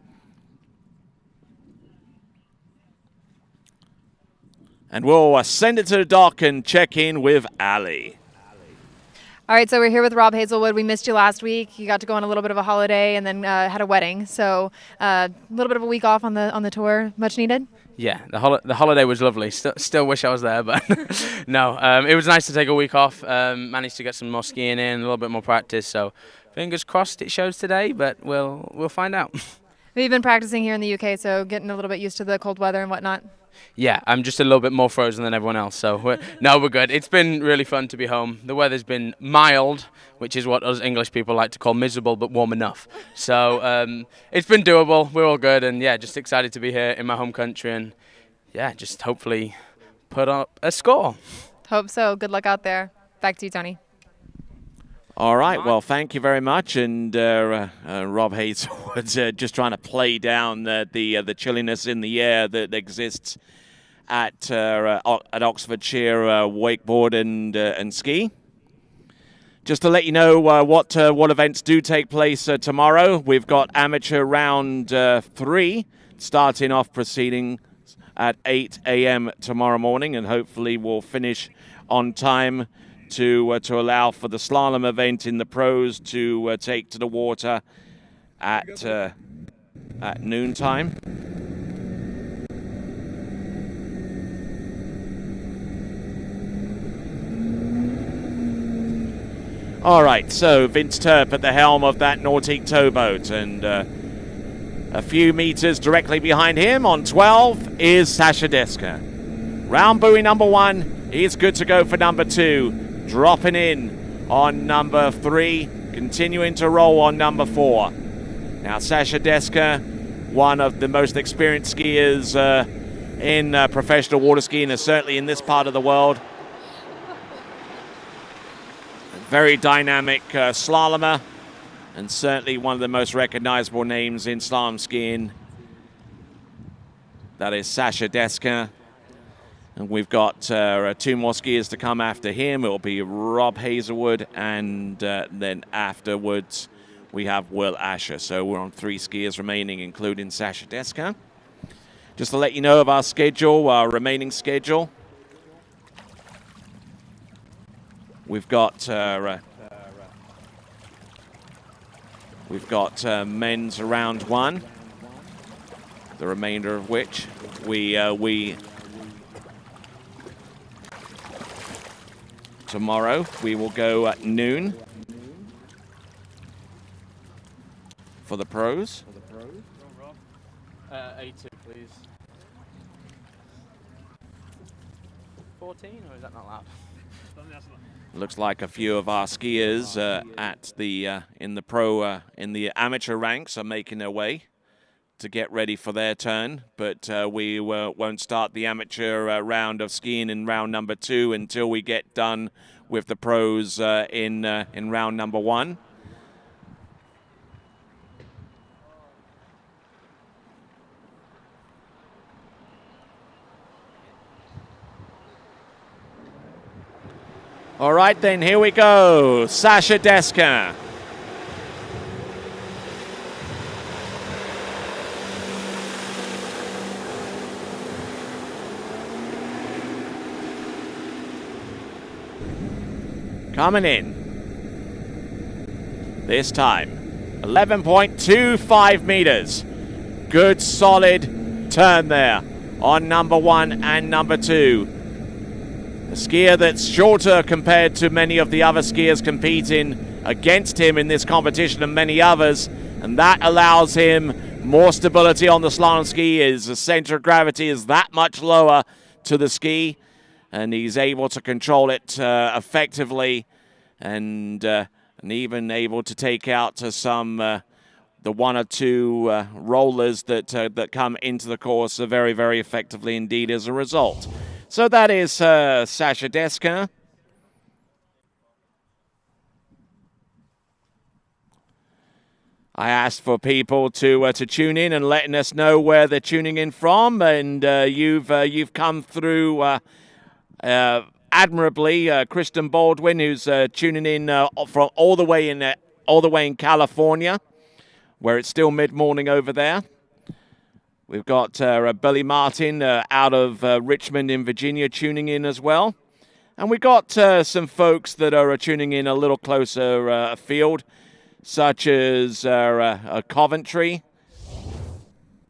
And we'll send it to the dock and check in with Ali. All right, so we're here with Rob Hazelwood. We missed you last week. You got to go on a little bit of a holiday and then had a wedding. So a little bit of a week off on the tour. Much needed? Yeah, the holiday was lovely. Still wish I was there, but no. It was nice to take a week off. Managed to get some more skiing in, a little bit more practice. So fingers crossed it shows today, but we'll find out. We've been practicing here in the UK, so getting a little bit used to the cold weather and whatnot. Yeah, I'm just a little bit more frozen than everyone else, so we're good. It's been really fun to be home. The weather's been mild, which is what us English people like to call miserable, but warm enough. So it's been doable. We're all good, and yeah, just excited to be here in my home country, and yeah, just hopefully put up a score. Hope so. Good luck out there. Back to you, Tony. All right, well, thank you very much. And Rob Hazelwood's just trying to play down the chilliness in the air that exists at Oxfordshire wakeboard and ski. Just to let you know what events do take place tomorrow. We've got amateur round 3 starting off proceedings at 8 a.m. tomorrow morning, and hopefully we'll finish on time to allow for the slalom event in the pros to take to the water at noontime. All right, so Vince Turp at the helm of that Nautique towboat, and a few meters directly behind him on 12 is Sasha Deska. Round buoy number 1 is good to go for number 2. Dropping in on number 3, continuing to roll on number 4. Now Sasha Deska, one of the most experienced skiers in professional water skiing, certainly in this part of the world. Very dynamic slalomer, and certainly one of the most recognizable names in slalom skiing. That is Sasha Deska. And we've got 2 more skiers to come after him. It will be Rob Hazelwood, and then afterwards we have Will Asher. So we're on 3 skiers remaining, including Sasha Deska. Just to let you know of our schedule, our remaining schedule. We've got men's round 1, the remainder of which we tomorrow we will go at noon for the pros. A2, please. 14, or is that not loud? Looks like a few of our skiers in the amateur ranks are making their way to get ready for their turn. But we won't start the amateur round of skiing in round number 2 until we get done with the pros in round number 1. All right, then, here we go. Sasha Deska. Coming in. This time, 11.25 meters. Good, solid turn there on number 1 and number 2. A skier that's shorter compared to many of the other skiers competing against him in this competition and many others, and that allows him more stability on the slalom ski. His center of gravity is that much lower to the ski, and he's able to control it effectively, and even able to take out some the 1 or 2 rollers that come into the course very, very effectively indeed as a result. So that is Sasha Deska. I asked for people to tune in and letting us know where they're tuning in from, and you've come through admirably. Kristen Baldwin, who's tuning in from all the way in California, where it's still mid-morning over there. We've got Billy Martin out of Richmond in Virginia tuning in as well. And we got some folks that are tuning in a little closer afield, such as Coventry.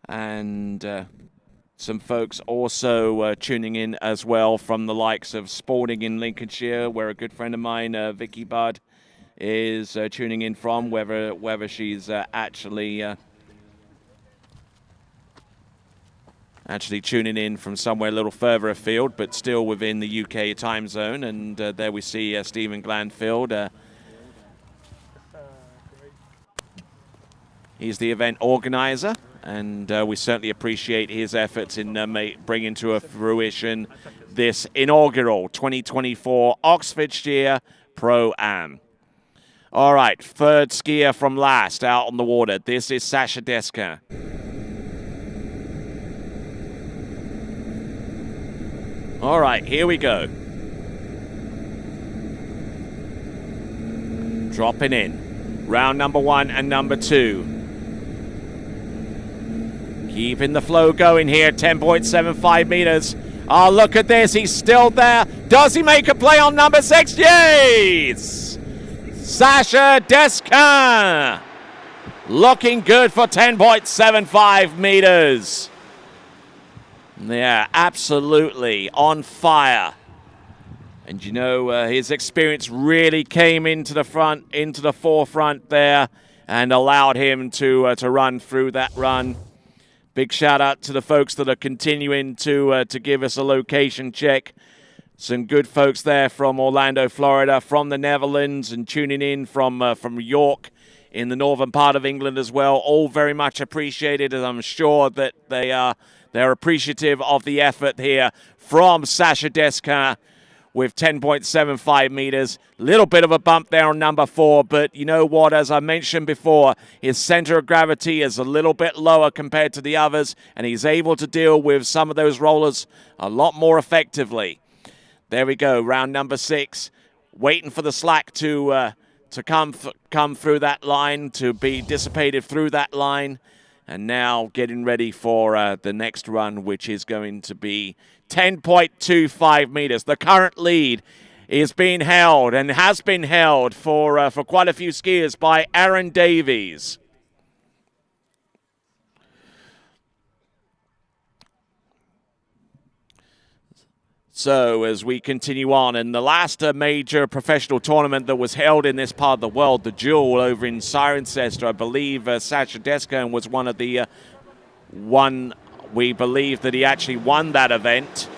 And some folks also tuning in as well from the likes of Spalding in Lincolnshire, where a good friend of mine, Vicky Budd, is tuning in from, whether she's actually tuning in from somewhere a little further afield, but still within the UK time zone. And there we see Stephen Glanfield. He's the event organizer, and we certainly appreciate his efforts in bringing to a fruition this inaugural 2024 Oxfordshire Pro Am. All right, third skier from last out on the water. This is Sasha Deska. All right, here we go. Dropping in. Round number 1 and number 2. Keeping the flow going here, 10.75 meters. Oh, look at this, he's still there. Does he make a play on number 6? Yes! Sasha Deska! Looking good for 10.75 meters. Yeah, absolutely on fire. And you know, his experience really came into the forefront there, and allowed him to run through that run. Big shout out to the folks that are continuing to give us a location check. Some good folks there from Orlando, Florida, from the Netherlands, and tuning in from York in the northern part of England as well. All very much appreciated, and I'm sure that they're appreciative of the effort here from Sasha Deska with 10.75 meters. Little bit of a bump there on number 4, but you know what? As I mentioned before, his center of gravity is a little bit lower compared to the others, and he's able to deal with some of those rollers a lot more effectively. There we go, round number 6, waiting for the slack to come through that line, to be dissipated through that line. And now getting ready for the next run, which is going to be 10.25 meters. The current lead is being held and has been held for quite a few skiers by Aaron Davies. So as we continue on, in the last major professional tournament that was held in this part of the world, the Jewel over in Cirencester, I believe Sasha Deska was one of the we believe that he actually won that event,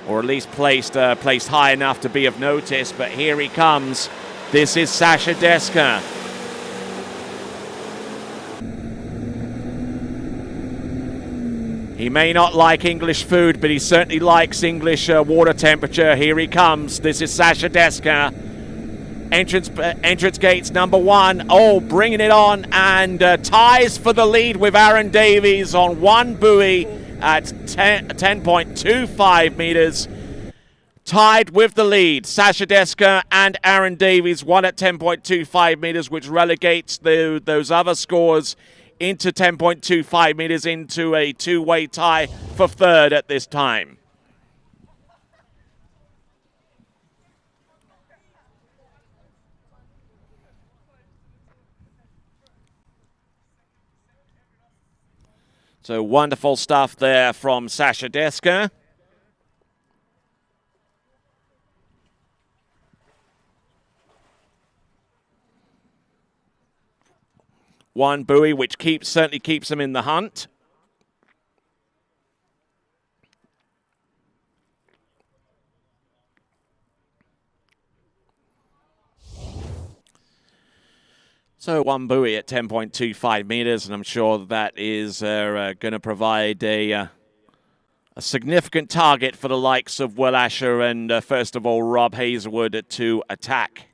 or at least placed high enough to be of notice. But here he comes. This is Sasha Deska. He may not like English food, but he certainly likes English water temperature. Here he comes. This is Sasha Deska. Entrance gates number 1. Oh, bringing it on, and ties for the lead with Aaron Davies on one buoy at 10.25 meters. Tied with the lead, Sasha Deska and Aaron Davies, one at 10.25 meters, which relegates those other scores into 10.25 meters into a two-way tie for third at this time. So wonderful stuff there from Sasha Deska. One buoy, which certainly keeps him in the hunt. So one buoy at 10.25 meters, and I'm sure that is going to provide a significant target for the likes of Will Asher and, first of all, Rob Hazelwood to attack.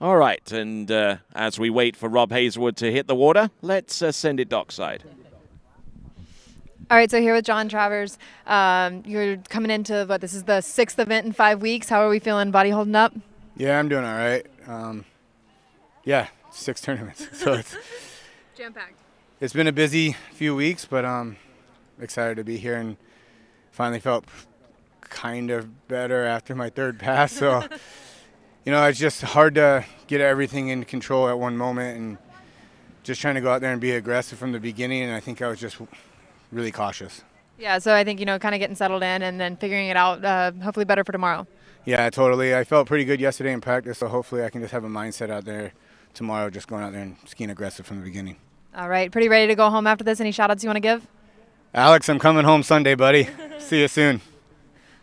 All right, and as we wait for Rob Hazelwood to hit the water, let's send it dockside. All right, so here with John Travers, you're coming into, this is the 6th event in 5 weeks. How are we feeling? Body holding up? Yeah, I'm doing all right. Yeah, 6 tournaments. So it's jam-packed. It's been a busy few weeks, but I'm excited to be here and finally felt kind of better after my third pass. So, you know, it's just hard to get everything in control at one moment and just trying to go out there and be aggressive from the beginning, and I think I was just really cautious. Yeah, so I think, you know, kind of getting settled in and then figuring it out, hopefully better for tomorrow. Yeah, totally. I felt pretty good yesterday in practice, so hopefully I can just have a mindset out there tomorrow, just going out there and skiing aggressive from the beginning. All right, pretty ready to go home after this. Any shout-outs you want to give? Alex, I'm coming home Sunday, buddy. See you soon.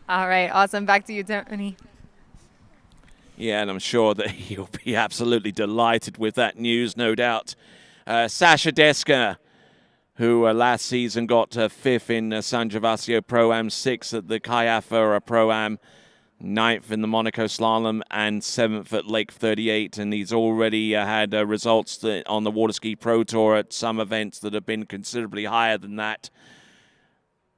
All right, awesome. Back to you, Tony. Yeah, and I'm sure that he'll be absolutely delighted with that news, no doubt. Sasha Deska, who last season got 5th in San Gervasio Pro-Am, 6th at the Caiafa Pro-Am, 9th in the Monaco Slalom, and 7th at Lake 38. And he's already had results on the Waterski Pro Tour at some events that have been considerably higher than that.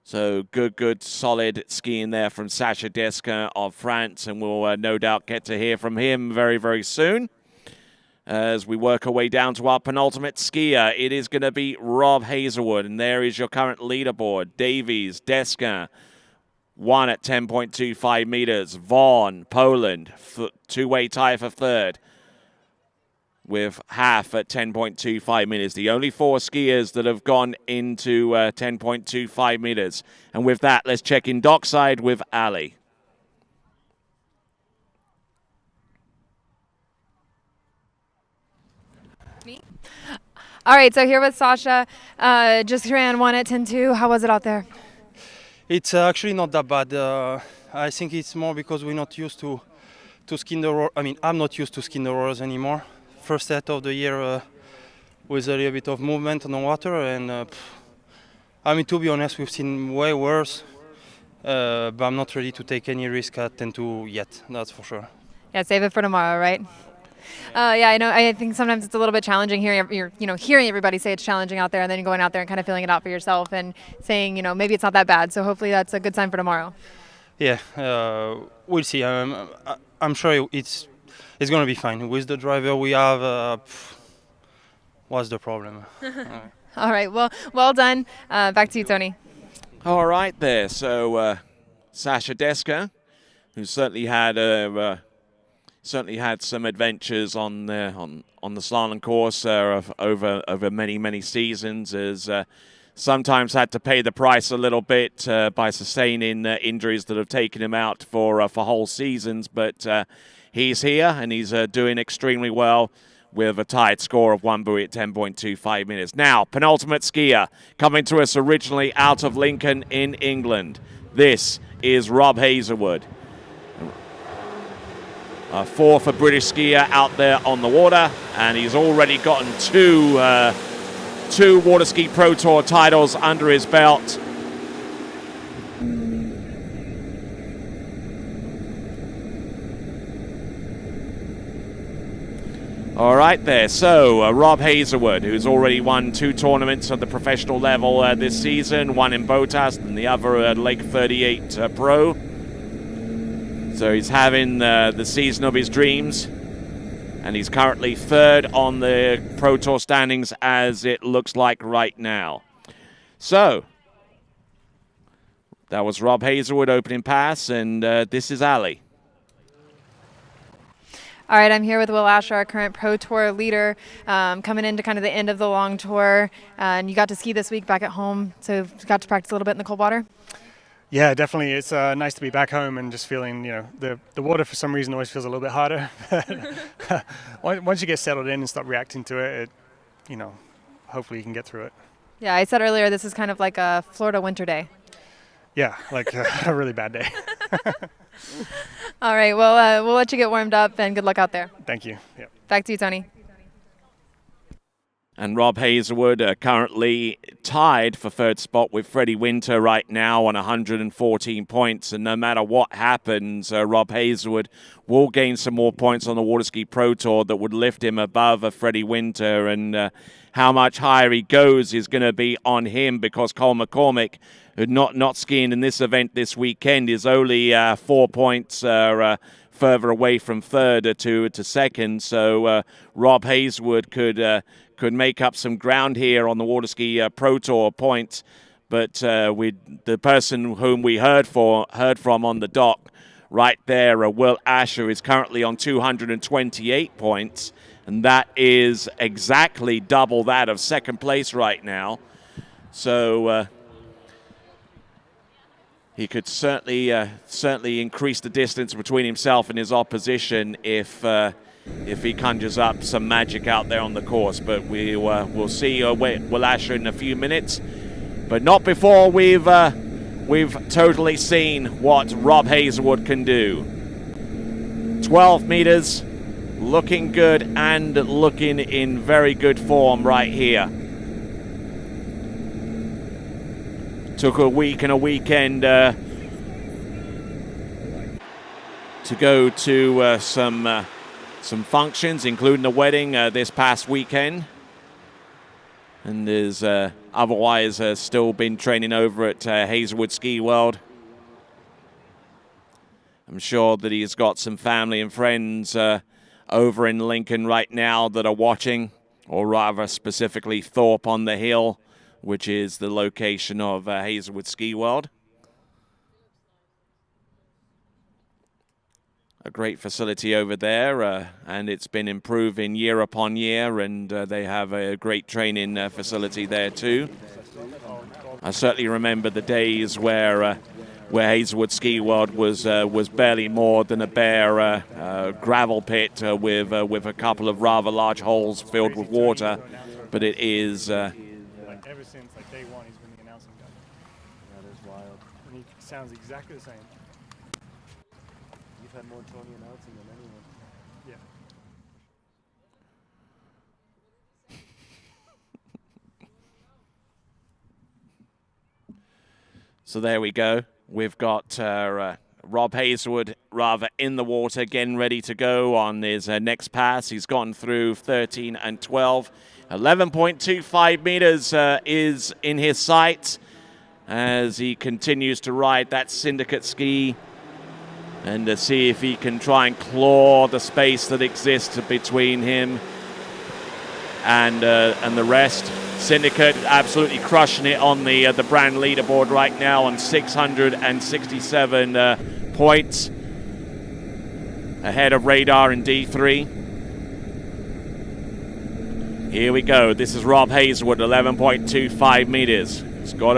So good, solid skiing there from Sasha Deska of France, and we'll no doubt get to hear from him very, very soon. As we work our way down to our penultimate skier, it is going to be Rob Hazelwood, and there is your current leaderboard. Davies, Deska, 1 at 10.25 meters. Vaughan, Poland, two-way tie for third, with half at 10.25 meters. The only 4 skiers that have gone into 10.25 meters. And with that, let's check in dockside with Ali. Me? All right, so here with Sasha. Just ran 1 at 10.2. How was it out there? It's actually not that bad. I think it's more because we're not used to skiing the rollers. I mean, I'm not used to skiing the rollers anymore. First set of the year with a little bit of movement on the water, and I mean, to be honest, we've seen way worse, but I'm not ready to take any risk at 10.2 yet, that's for sure. Yeah, save it for tomorrow, right? Yeah, I know. I think sometimes it's a little bit challenging hearing everybody say it's challenging out there, and then going out there and kind of feeling it out for yourself and saying, you know, maybe it's not that bad. So hopefully that's a good sign for tomorrow. Yeah, we'll see. I'm sure it's going to be fine. With the driver we have, what's the problem? All right, well done. Back to you, Tony. All right there. So Sasha Deska, who certainly had some adventures on the slalom course over many seasons, has sometimes had to pay the price a little bit by sustaining injuries that have taken him out for whole seasons, but he's here and he's doing extremely well with a tied score of 1 buoy at 10.25 minutes. Now, penultimate skier coming to us originally out of Lincoln in England. This is Rob Hazelwood. Fourth for British skier out there on the water, and he's already gotten two Waterski Pro Tour titles under his belt. All right there, so Rob Hazelwood, who's already won 2 tournaments at the professional level this season, one in Botas and the other at Lake 38 Pro. So he's having the season of his dreams, and he's currently 3rd on the Pro Tour standings as it looks like right now. So that was Rob Hazelwood opening pass, and this is Ali. All right, I'm here with Will Asher, our current Pro Tour leader, coming into kind of the end of the long tour. And you got to ski this week back at home, so got to practice a little bit in the cold water? Yeah, definitely. It's nice to be back home and just feeling, the water for some reason always feels a little bit harder. Once you get settled in and start reacting to it, hopefully you can get through it. Yeah, I said earlier this is kind of like a Florida winter day. Yeah, like a really bad day. All right, well, we'll let you get warmed up, and good luck out there. Thank you. Yep. Back to you, Tony. And Rob Hazelwood currently tied for 3rd spot with Freddie Winter right now on 114 points. And no matter what happens, Rob Hazelwood will gain some more points on the Waterski Pro Tour that would lift him above Freddie Winter. And how much higher he goes is going to be on him, because Cole McCormick, not skiing in this event this weekend, is only 4 points further away from 3rd to 2nd. So Rob Hazelwood could make up some ground here on the Waterski Pro Tour points. But the person whom we heard from on the dock right there, Will Asher, is currently on 228 points. And that is exactly double that of 2nd place right now. So he could certainly increase the distance between himself and his opposition if he conjures up some magic out there on the course. But we'll see Will Asher in a few minutes, but not before we've totally seen what Rob Hazelwood can do. 12 meters, looking good and looking in very good form right here. Took a week and a weekend to go to some functions, including the wedding this past weekend. And is otherwise still been training over at Hazelwood Ski World. I'm sure that he's got some family and friends over in Lincoln right now that are watching, or rather specifically Thorpe on the Hill, which is the location of Hazelwood Ski World. A great facility over there, and it's been improving year upon year, and they have a great training facility there too. I certainly remember the days where Hazelwood Ski World was barely more than a bare gravel pit with a couple of rather large holes filled with water, but it is. Ever since day one, he's been the announcing guy. That is wild. And he sounds exactly the same. You've had more Tony announcing than anyone. Yeah. So there we go. We've got Rob Hazelwood rather in the water, getting ready to go on his next pass. He's gone through 13 and 12. 11.25 meters is in his sights as he continues to ride that syndicate ski and to see if he can try and claw the space that exists between him and the rest. Syndicate absolutely crushing it on the brand leaderboard right now on 667 points, ahead of Radar in D3. Here we go. This is Rob Hazelwood, 11.25 meters. He's got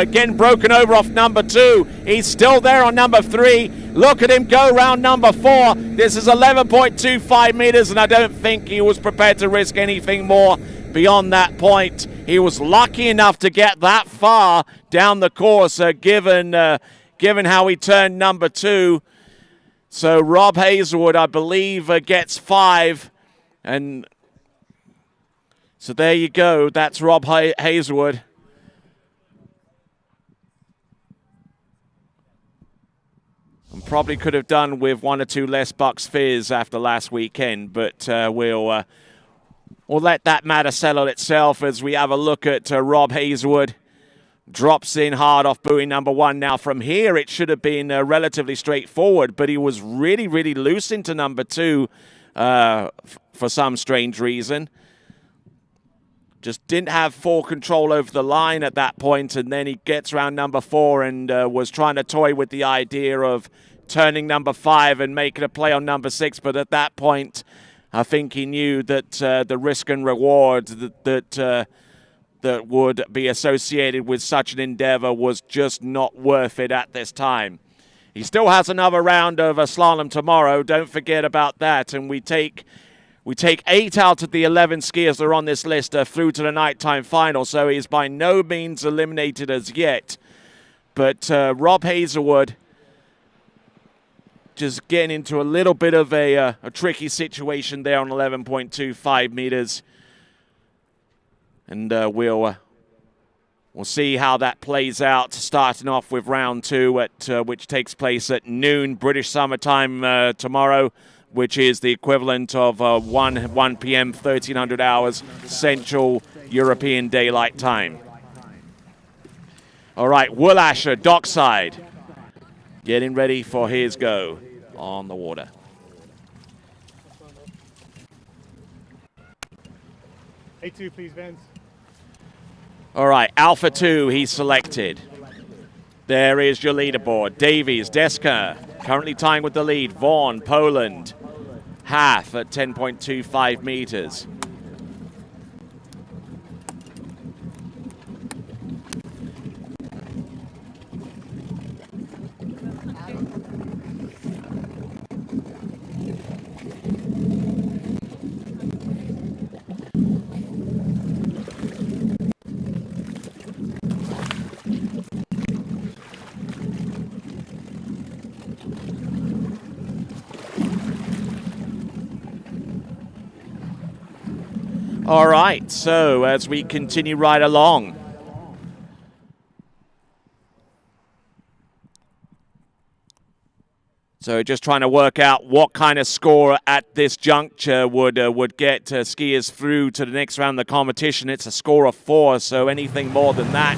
again broken over off number 2. He's still there on number 3. Look at him go round number 4. This is 11.25 meters, and I don't think he was prepared to risk anything more beyond that point. He was lucky enough to get that far down the course, given how he turned number 2. So Rob Hazelwood, I believe, gets 5. And so there you go. That's Rob Hazelwood. And probably could have done with 1 or 2 less Bucks Fizz after last weekend, but we'll let that matter settle itself as we have a look at Rob Hazelwood. Drops in hard off buoy number 1. Now from here, it should have been relatively straightforward, but he was really, really loose into number 2 for some strange reason. Just didn't have full control over the line at that point, and then he gets around number 4 and was trying to toy with the idea of turning number 5 and making a play on number 6. But at that point, I think he knew that the risk and reward that would be associated with such an endeavor was just not worth it at this time. He still has another round of a slalom tomorrow. Don't forget about that. And we take 8 out of the 11 skiers that are on this list through to the nighttime final, so he's by no means eliminated as yet. But Rob Hazelwood just getting into a little bit of a tricky situation there on 11.25 meters. And we'll see how that plays out, starting off with round 2, which takes place at noon British Summer Time tomorrow, which is the equivalent of 1 p.m., 1300 hours Central European Daylight Time. All right, Will Asher, dockside, getting ready for his go on the water. A2, please, Vince. All right, Alpha 2, he's selected. There is your leaderboard. Davies, Deska, currently tying with the lead. Vaughan, Poland, half at 10.25 meters. All right, so as we continue right along, so just trying to work out what kind of score at this juncture would get skiers through to the next round of the competition. It's a score of 4, so anything more than that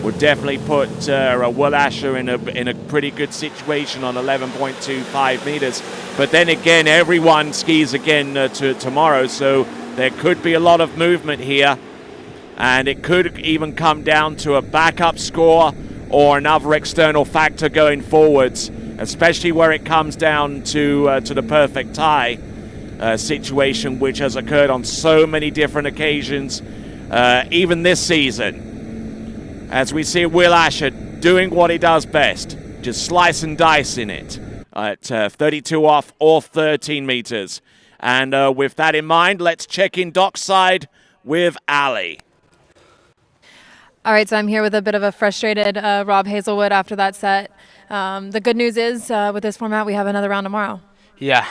would definitely put Will Asher in a pretty good situation on 11.25 meters. But then again, everyone skis again tomorrow, so there could be a lot of movement here, and it could even come down to a backup score or another external factor going forwards, especially where it comes down to the perfect tie situation, which has occurred on so many different occasions, even this season. As we see Will Asher doing what he does best, just slice and dice in it at 32 off or 13 meters. And with that in mind, let's check in dockside with Ali. All right, so I'm here with a bit of a frustrated Rob Hazelwood after that set. The good news is with this format, we have another round tomorrow. Yeah,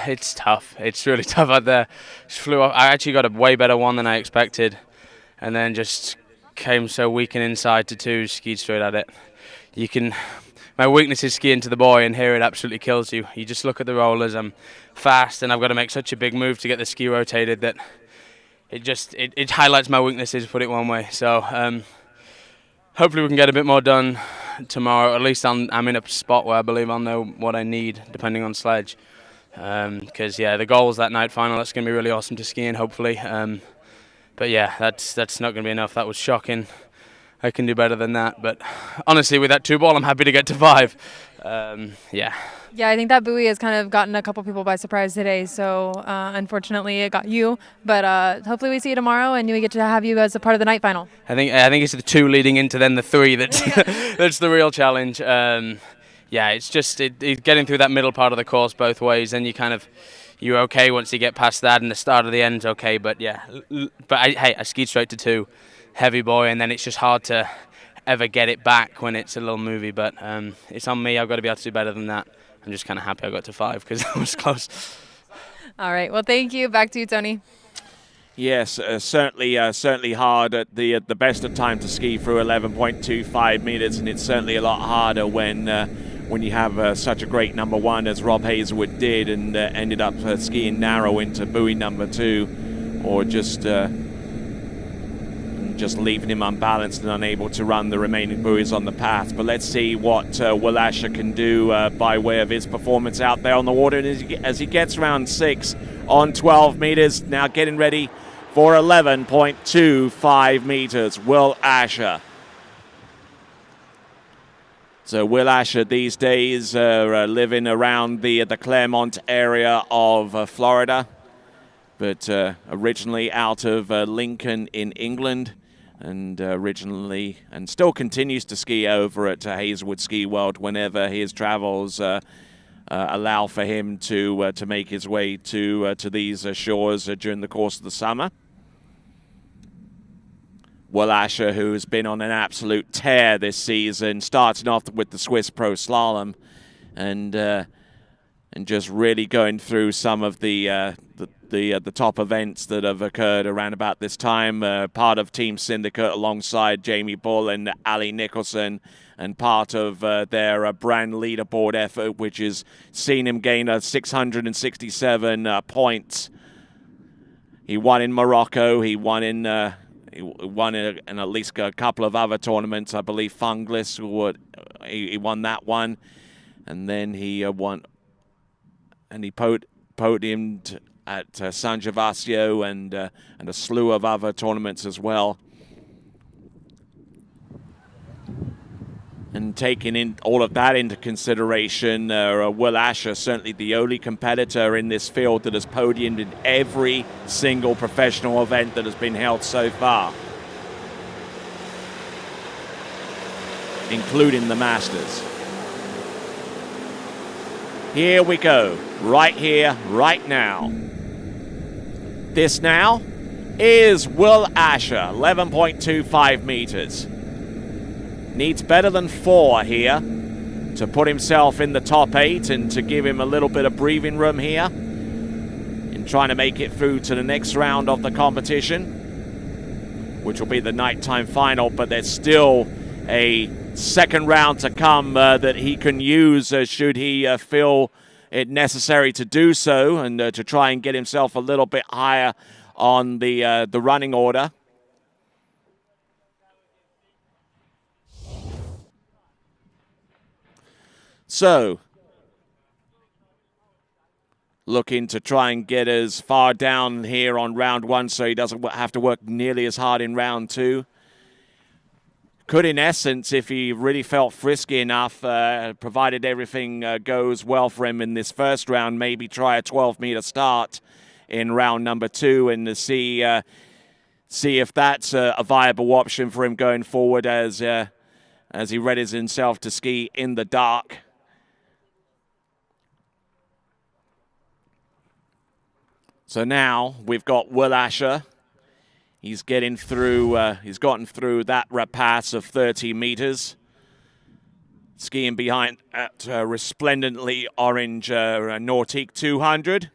it's tough. It's really tough out there. Just flew off. I actually got a way better 1 than I expected, and then just came so weak and inside to 2, skied straight at it. My weakness is skiing to the buoy, and here it absolutely kills you. You just look at the rollers. I'm fast, and I've got to make such a big move to get the ski rotated that it highlights my weaknesses, put it one way. So hopefully we can get a bit more done tomorrow. At least I'm in a spot where I believe I'll know what I need, depending on sledge. Because the goal is that night final. That's going to be really awesome to ski in, hopefully. But yeah, that's not going to be enough. That was shocking. I can do better than that, but honestly, with that 2 ball, I'm happy to get to 5. Yeah, I think that buoy has kind of gotten a couple people by surprise today, so unfortunately it got you, but hopefully we see you tomorrow and we get to have you as a part of the night final. I think it's the 2 leading into then the 3 that's that's the real challenge. It's just getting through that middle part of the course both ways, and you're okay once you get past that, and the start of the end's okay. But I skied straight to 2, heavy buoy, and then it's just hard to ever get it back when it's a little movie. But it's on me. I've got to be able to do better than that. I'm just kind of happy I got to 5 because it was close. All right. Well, thank you. Back to you, Tony. Yes, certainly hard at the best of time to ski through 11.25 meters, and it's certainly a lot harder when you have such a great number 1 as Rob Hazelwood did, and ended up skiing narrow into buoy number 2, or just leaving him unbalanced and unable to run the remaining buoys on the path. But let's see what Will Asher can do by way of his performance out there on the water as he gets round 6 on 12 meters. Now getting ready for 11.25 meters, Will Asher. So Will Asher these days living around the Claremont area of Florida, but originally out of Lincoln in England, and originally and still continues to ski over at Hazelwood Ski World whenever his travels allow for him to make his way to these shores during the course of the summer. Will Asher, who's been on an absolute tear this season, starting off with the Swiss Pro Slalom, and just really going through some of the top events that have occurred around about this time. Part of Team Syndicate alongside Jamie Bull and Ali Nicholson, and part of their brand leaderboard effort, which has seen him gain 667 points. He won in Morocco. He won in at least a couple of other tournaments. I believe Funglis, he won that one, and then he won, and he podiumed at San Gervasio and a slew of other tournaments as well. And taking in all of that into consideration, Will Asher, certainly the only competitor in this field that has podiumed in every single professional event that has been held so far, including the Masters. Here we go, right here, right now. This now is Will Asher, 11.25 meters. Needs better than 4 here to put himself in the top 8 and to give him a little bit of breathing room here in trying to make it through to the next round of the competition, which will be the nighttime final. But there's still a second round to come that he can use should he feel it necessary to do so, and to try and get himself a little bit higher on the running order. So, looking to try and get as far down here on round 1 so he doesn't have to work nearly as hard in round 2. Could, in essence, if he really felt frisky enough, provided everything goes well for him in this first round, maybe try a 12-meter start in round number 2 and to see if that's a viable option for him going forward as he readies himself to ski in the dark. So now we've got Will Asher. He's getting through. He's gotten through that rapace of 30 meters, skiing behind at resplendently orange Nautique 200.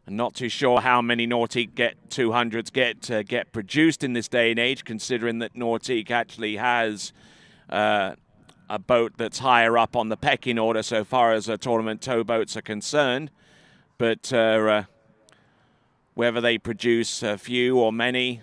I'm not too sure how many Nautique 200s get produced in this day and age, considering that Nautique actually has a boat that's higher up on the pecking order so far as tournament towboats are concerned. But whether they produce a few or many,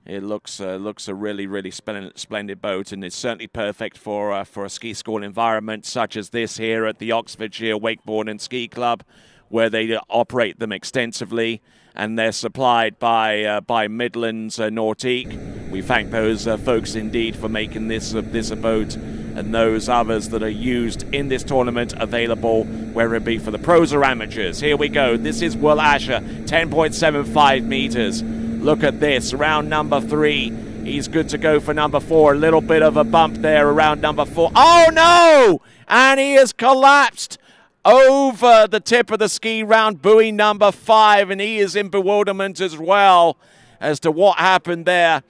it looks a really, really splendid boat, and it's certainly perfect for a ski school environment such as this here at the Oxfordshire Wakeboard and Ski Club, where they operate them extensively, and they're supplied by Midlands Nautique. We thank those folks indeed for making this a boat, and those others that are used in this tournament available, whether it be for the pros or amateurs. Here we go. This is Will Asher, 10.75 meters. Look at this, round number 3. He's good to go for number 4. A little bit of a bump there around number 4. Oh no! And he has collapsed over the tip of the ski round buoy number 5, and he is in bewilderment as well as to what happened there.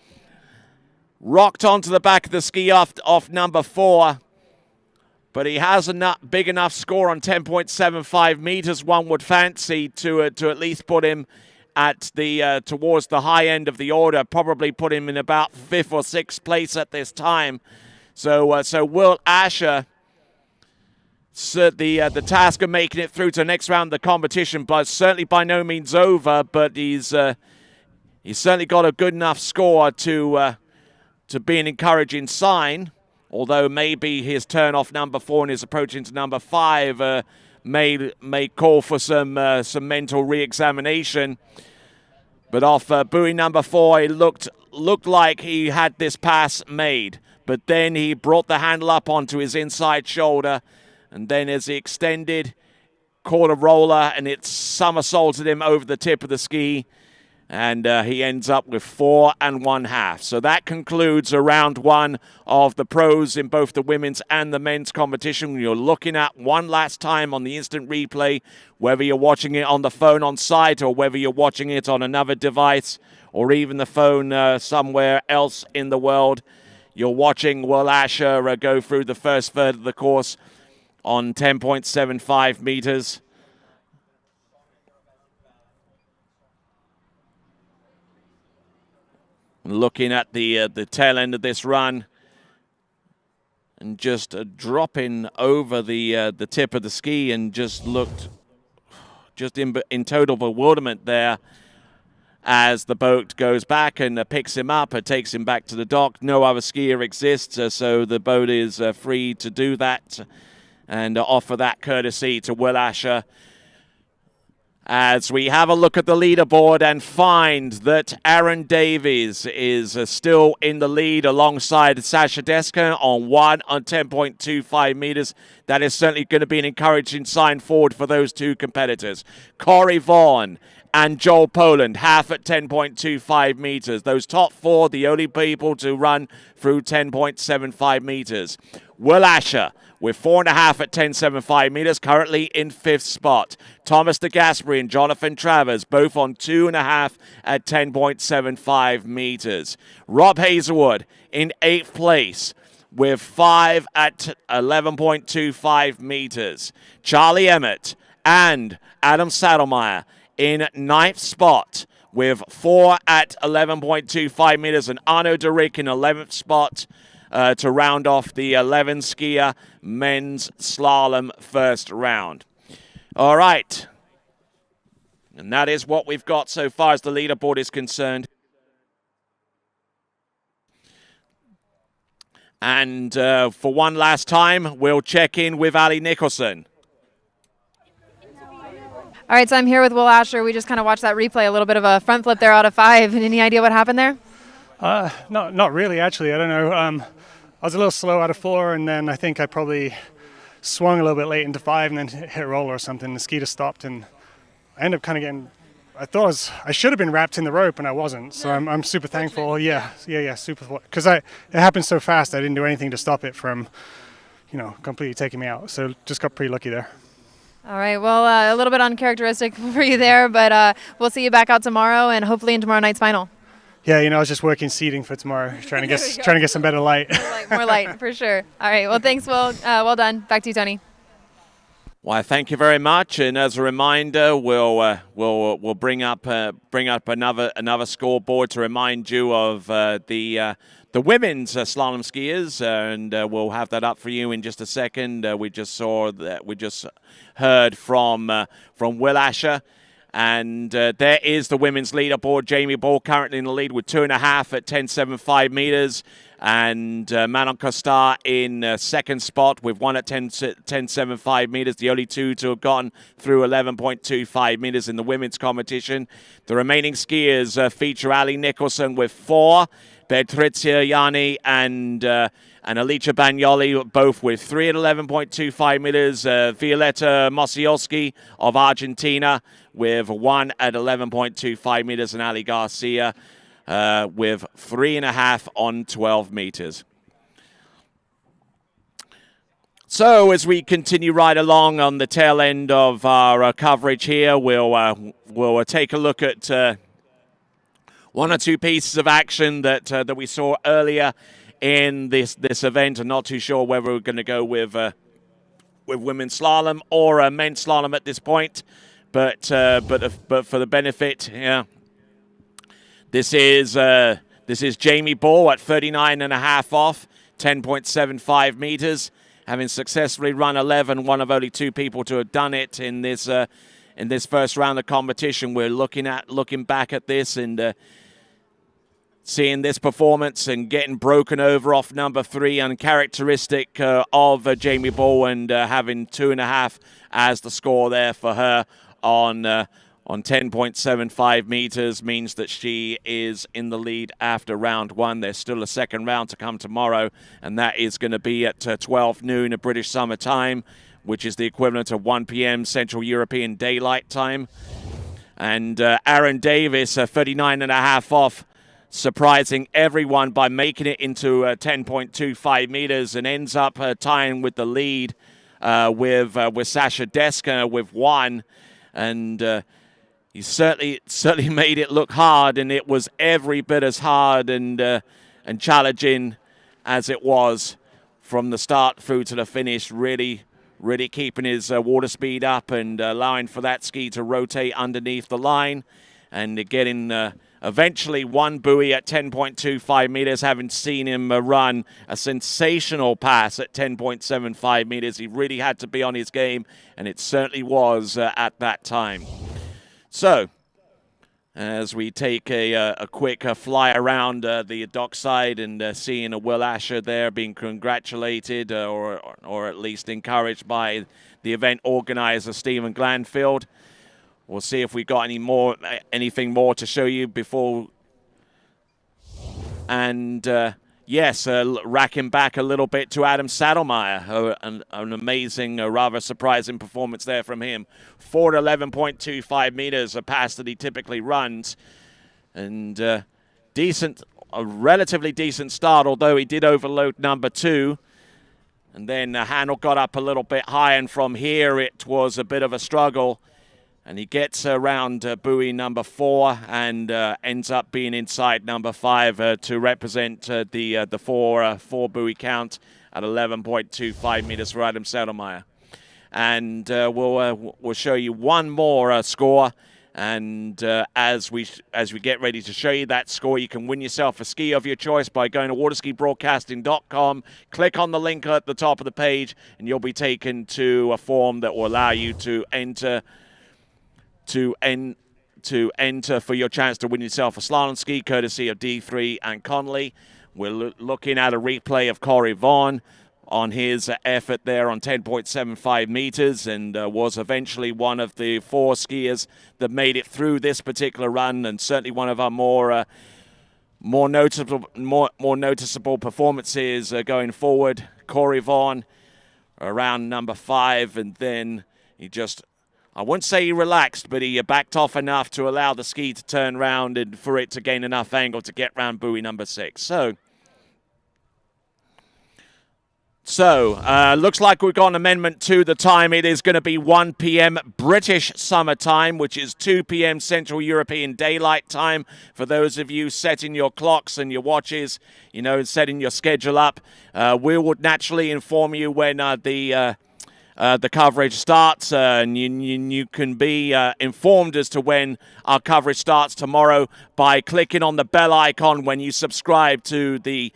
Rocked onto the back of the ski off number 4, But he has a big enough score on 10.75 meters. One would fancy to at least put him at the towards the high end of the order. Probably put him in about 5th or 6th place at this time. So so Will Asher, the task of making it through to the next round of the competition, but certainly by no means over. But he's certainly got a good enough score to be an encouraging sign. Although maybe his turn off number 4 and his approach into number 5 may call for some mental re-examination. But off buoy number 4, it looked like he had this pass made. But then he brought the handle up onto his inside shoulder, and then as he extended, caught a roller, and it somersaulted him over the tip of the ski. And he ends up with 4 1/2. So that concludes round 1 of the pros in both the women's and the men's competition. You're looking at one last time on the instant replay, whether you're watching it on the phone on site or whether you're watching it on another device or even the phone somewhere else in the world. You're watching Will Asher go through the first third of the course on 10.75 meters. Looking at the tail end of this run and just dropping over the tip of the ski, and just looked just in total bewilderment there as the boat goes back and picks him up and takes him back to the dock. No other skier exists, so the boat is free to do that and offer that courtesy to Will Asher. As we have a look at the leaderboard and find that Aaron Davies is still in the lead alongside Sasha Deska on 10.25 meters. That is certainly going to be an encouraging sign forward for those two competitors. Corey Vaughan and Joel Poland, half at 10.25 meters. Those top 4, the only people to run through 10.75 meters. Will Asher with 4.5 at 10.75 meters, currently in 5th spot. Thomas de Gasperi and Jonathan Travers, both on 2.5 at 10.75 meters. Rob Hazelwood in 8th place with 5 at 11.25 meters. Charlie Emmett and Adam Saddlemeyer in 9th spot with 4 at 11.25 meters, and Arno de Rick in 11th spot to round off the 11 skier men's slalom first round. All right. And that is what we've got so far as the leaderboard is concerned. And for one last time, we'll check in with Ali Nicholson. All right, so I'm here with Will Asher. We just kind of watched that replay, a little bit of a front flip there out of 5. Any idea what happened there? Not really, actually. I don't know. I was a little slow out of 4, and then I think I probably swung a little bit late into 5 and then hit a roller or something. The ski just stopped, and I ended up kind of getting, I should have been wrapped in the rope, and I wasn't. So I'm super thankful. Yeah, super. Because it happened so fast, I didn't do anything to stop it from, completely taking me out. So just got pretty lucky there. All right, well, a little bit uncharacteristic for you there, but we'll see you back out tomorrow and hopefully in tomorrow night's final. Yeah, I was just working seating for tomorrow, trying to get some better light. More light, for sure. All right, well, thanks, Will. Well done. Back to you, Tony. Why, thank you very much. And as a reminder, we'll bring up another scoreboard to remind you of the women's slalom skiers, and we'll have that up for you in just a second. We just heard from Will Asher. And there is the women's leaderboard. Jamie Ball currently in the lead with 2.5 at 10.75 meters. And Manon Costar in second spot with 1 at 10.75 meters. The only two to have gotten through 11.25 meters in the women's competition. The remaining skiers feature Ali Nicholson with 4. Patrizia Yanni and Alicia Bagnoli, both with 3 at 11.25 meters. Violetta Mosiolski of Argentina with 1 at 11.25 meters. And Ali Garcia with 3.5 on 12 meters. So as we continue right along on the tail end of our coverage here, we'll take a look at one or two pieces of action that we saw earlier in this event. I'm not too sure whether we're going to go with with women's slalom or men's slalom at this point. But for the benefit, yeah, this is Jamie Ball at 39.5 off, 10.75 meters, having successfully run 11, one of only 2 people to have done it in this first round of competition. We're looking back at this and seeing this performance and getting broken over off number 3, uncharacteristic of Jamie Ball, and having 2.5 as the score there for her on 10.75 meters means that she is in the lead after round 1. There's still a second round to come tomorrow, and that is going to be at 12 noon of British Summer Time, which is the equivalent of 1 p.m. Central European Daylight Time. And Aaron Davis, 39.5 off, surprising everyone by making it into 10.25 meters and ends up tying with the lead with Sasha Deska with 1. And he certainly made it look hard, and it was every bit as hard and challenging as it was from the start through to the finish. Really keeping his water speed up and allowing for that ski to rotate underneath the line, and getting eventually one buoy at 10.25 meters, having seen him run a sensational pass at 10.75 meters. He really had to be on his game, and it certainly was at that time. So, as we take a quick fly around the dockside and seeing a Will Asher there being congratulated or at least encouraged by the event organizer, Stephen Glanfield. We'll see if we got anything more to show you before. And yes, racking back a little bit to Adam Saddlemeyer, an amazing, rather surprising performance there from him. 4:11.25 meters, a pass that he typically runs, and a relatively decent start, although he did overload number 2. And then Handel got up a little bit high, and from here it was a bit of a struggle. And he gets around buoy number 4 and ends up being inside number 5 to represent the four buoy count at 11.25 meters for Adam Saddlemeyer. And we'll show you one more score. And as we get ready to show you that score, you can win yourself a ski of your choice by going to waterskibroadcasting.com. Click on the link at the top of the page, and you'll be taken to a form that will allow you to enter for your chance to win yourself a slalom ski, courtesy of D3 and Connolly. We're looking at a replay of Corey Vaughan on his effort there on 10.75 meters, and was eventually one of the 4 skiers that made it through this particular run, and certainly one of our more noticeable performances going forward. Corey Vaughan around number 5, and then he just, I wouldn't say he relaxed, but he backed off enough to allow the ski to turn round and for it to gain enough angle to get round buoy number 6. So, looks like we've got an amendment to the time. It is going to be 1 p.m. British Summer Time, which is 2 p.m. Central European Daylight Time. For those of you setting your clocks and your watches, setting your schedule up, we would naturally inform you when the coverage starts, and you can be informed as to when our coverage starts tomorrow by clicking on the bell icon when you subscribe to the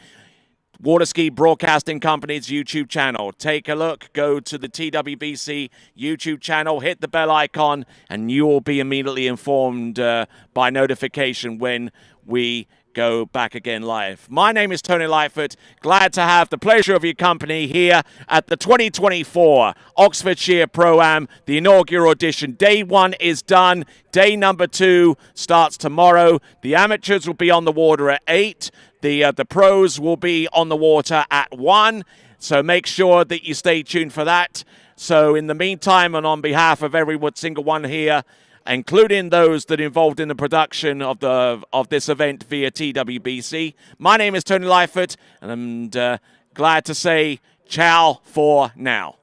Waterski Broadcasting Company's YouTube channel. Take a look, go to the TWBC YouTube channel, hit the bell icon, and you will be immediately informed by notification when we go back again live. My name is Tony Lightfoot. Glad to have the pleasure of your company here at the 2024 Oxfordshire Pro-Am, the inaugural edition. Day 1 is done. Day number 2 starts tomorrow. The amateurs will be on the water at 8. The pros will be on the water at 1. So make sure that you stay tuned for that. So in the meantime, and on behalf of every single one here, including those that are involved in the production of this event via TWBC. My name is Tony Lightfoot, and I'm glad to say ciao for now.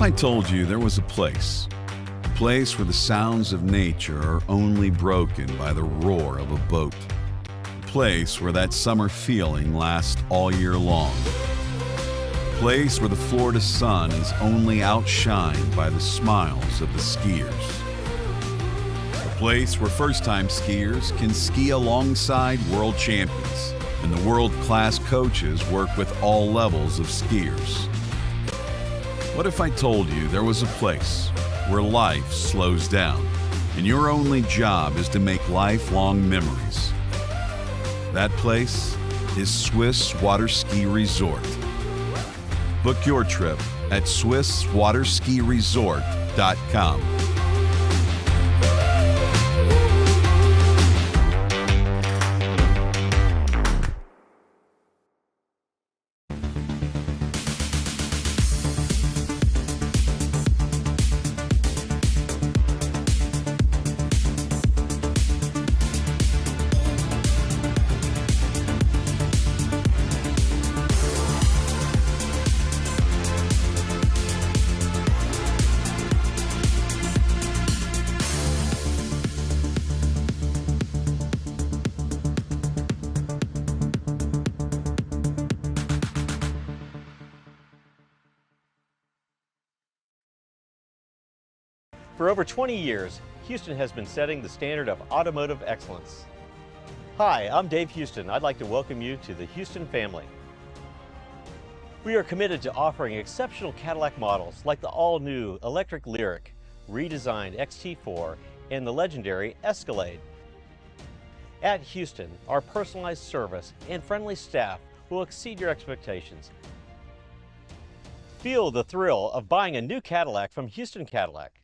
I told you there was a place where the sounds of nature are only broken by the roar of a boat, a place where that summer feeling lasts all year long, a place where the Florida sun is only outshined by the smiles of the skiers, a place where first-time skiers can ski alongside world champions and the world-class coaches work with all levels of skiers. What if I told you there was a place where life slows down and your only job is to make lifelong memories? That place is Swiss Waterski Resort. Book your trip at SwissWaterskiResort.com. For over 20 years, Houston has been setting the standard of automotive excellence. Hi, I'm Dave Houston. I'd like to welcome you to the Houston family. We are committed to offering exceptional Cadillac models like the all-new electric Lyriq, redesigned XT4, and the legendary Escalade. At Houston, our personalized service and friendly staff will exceed your expectations. Feel the thrill of buying a new Cadillac from Houston Cadillac.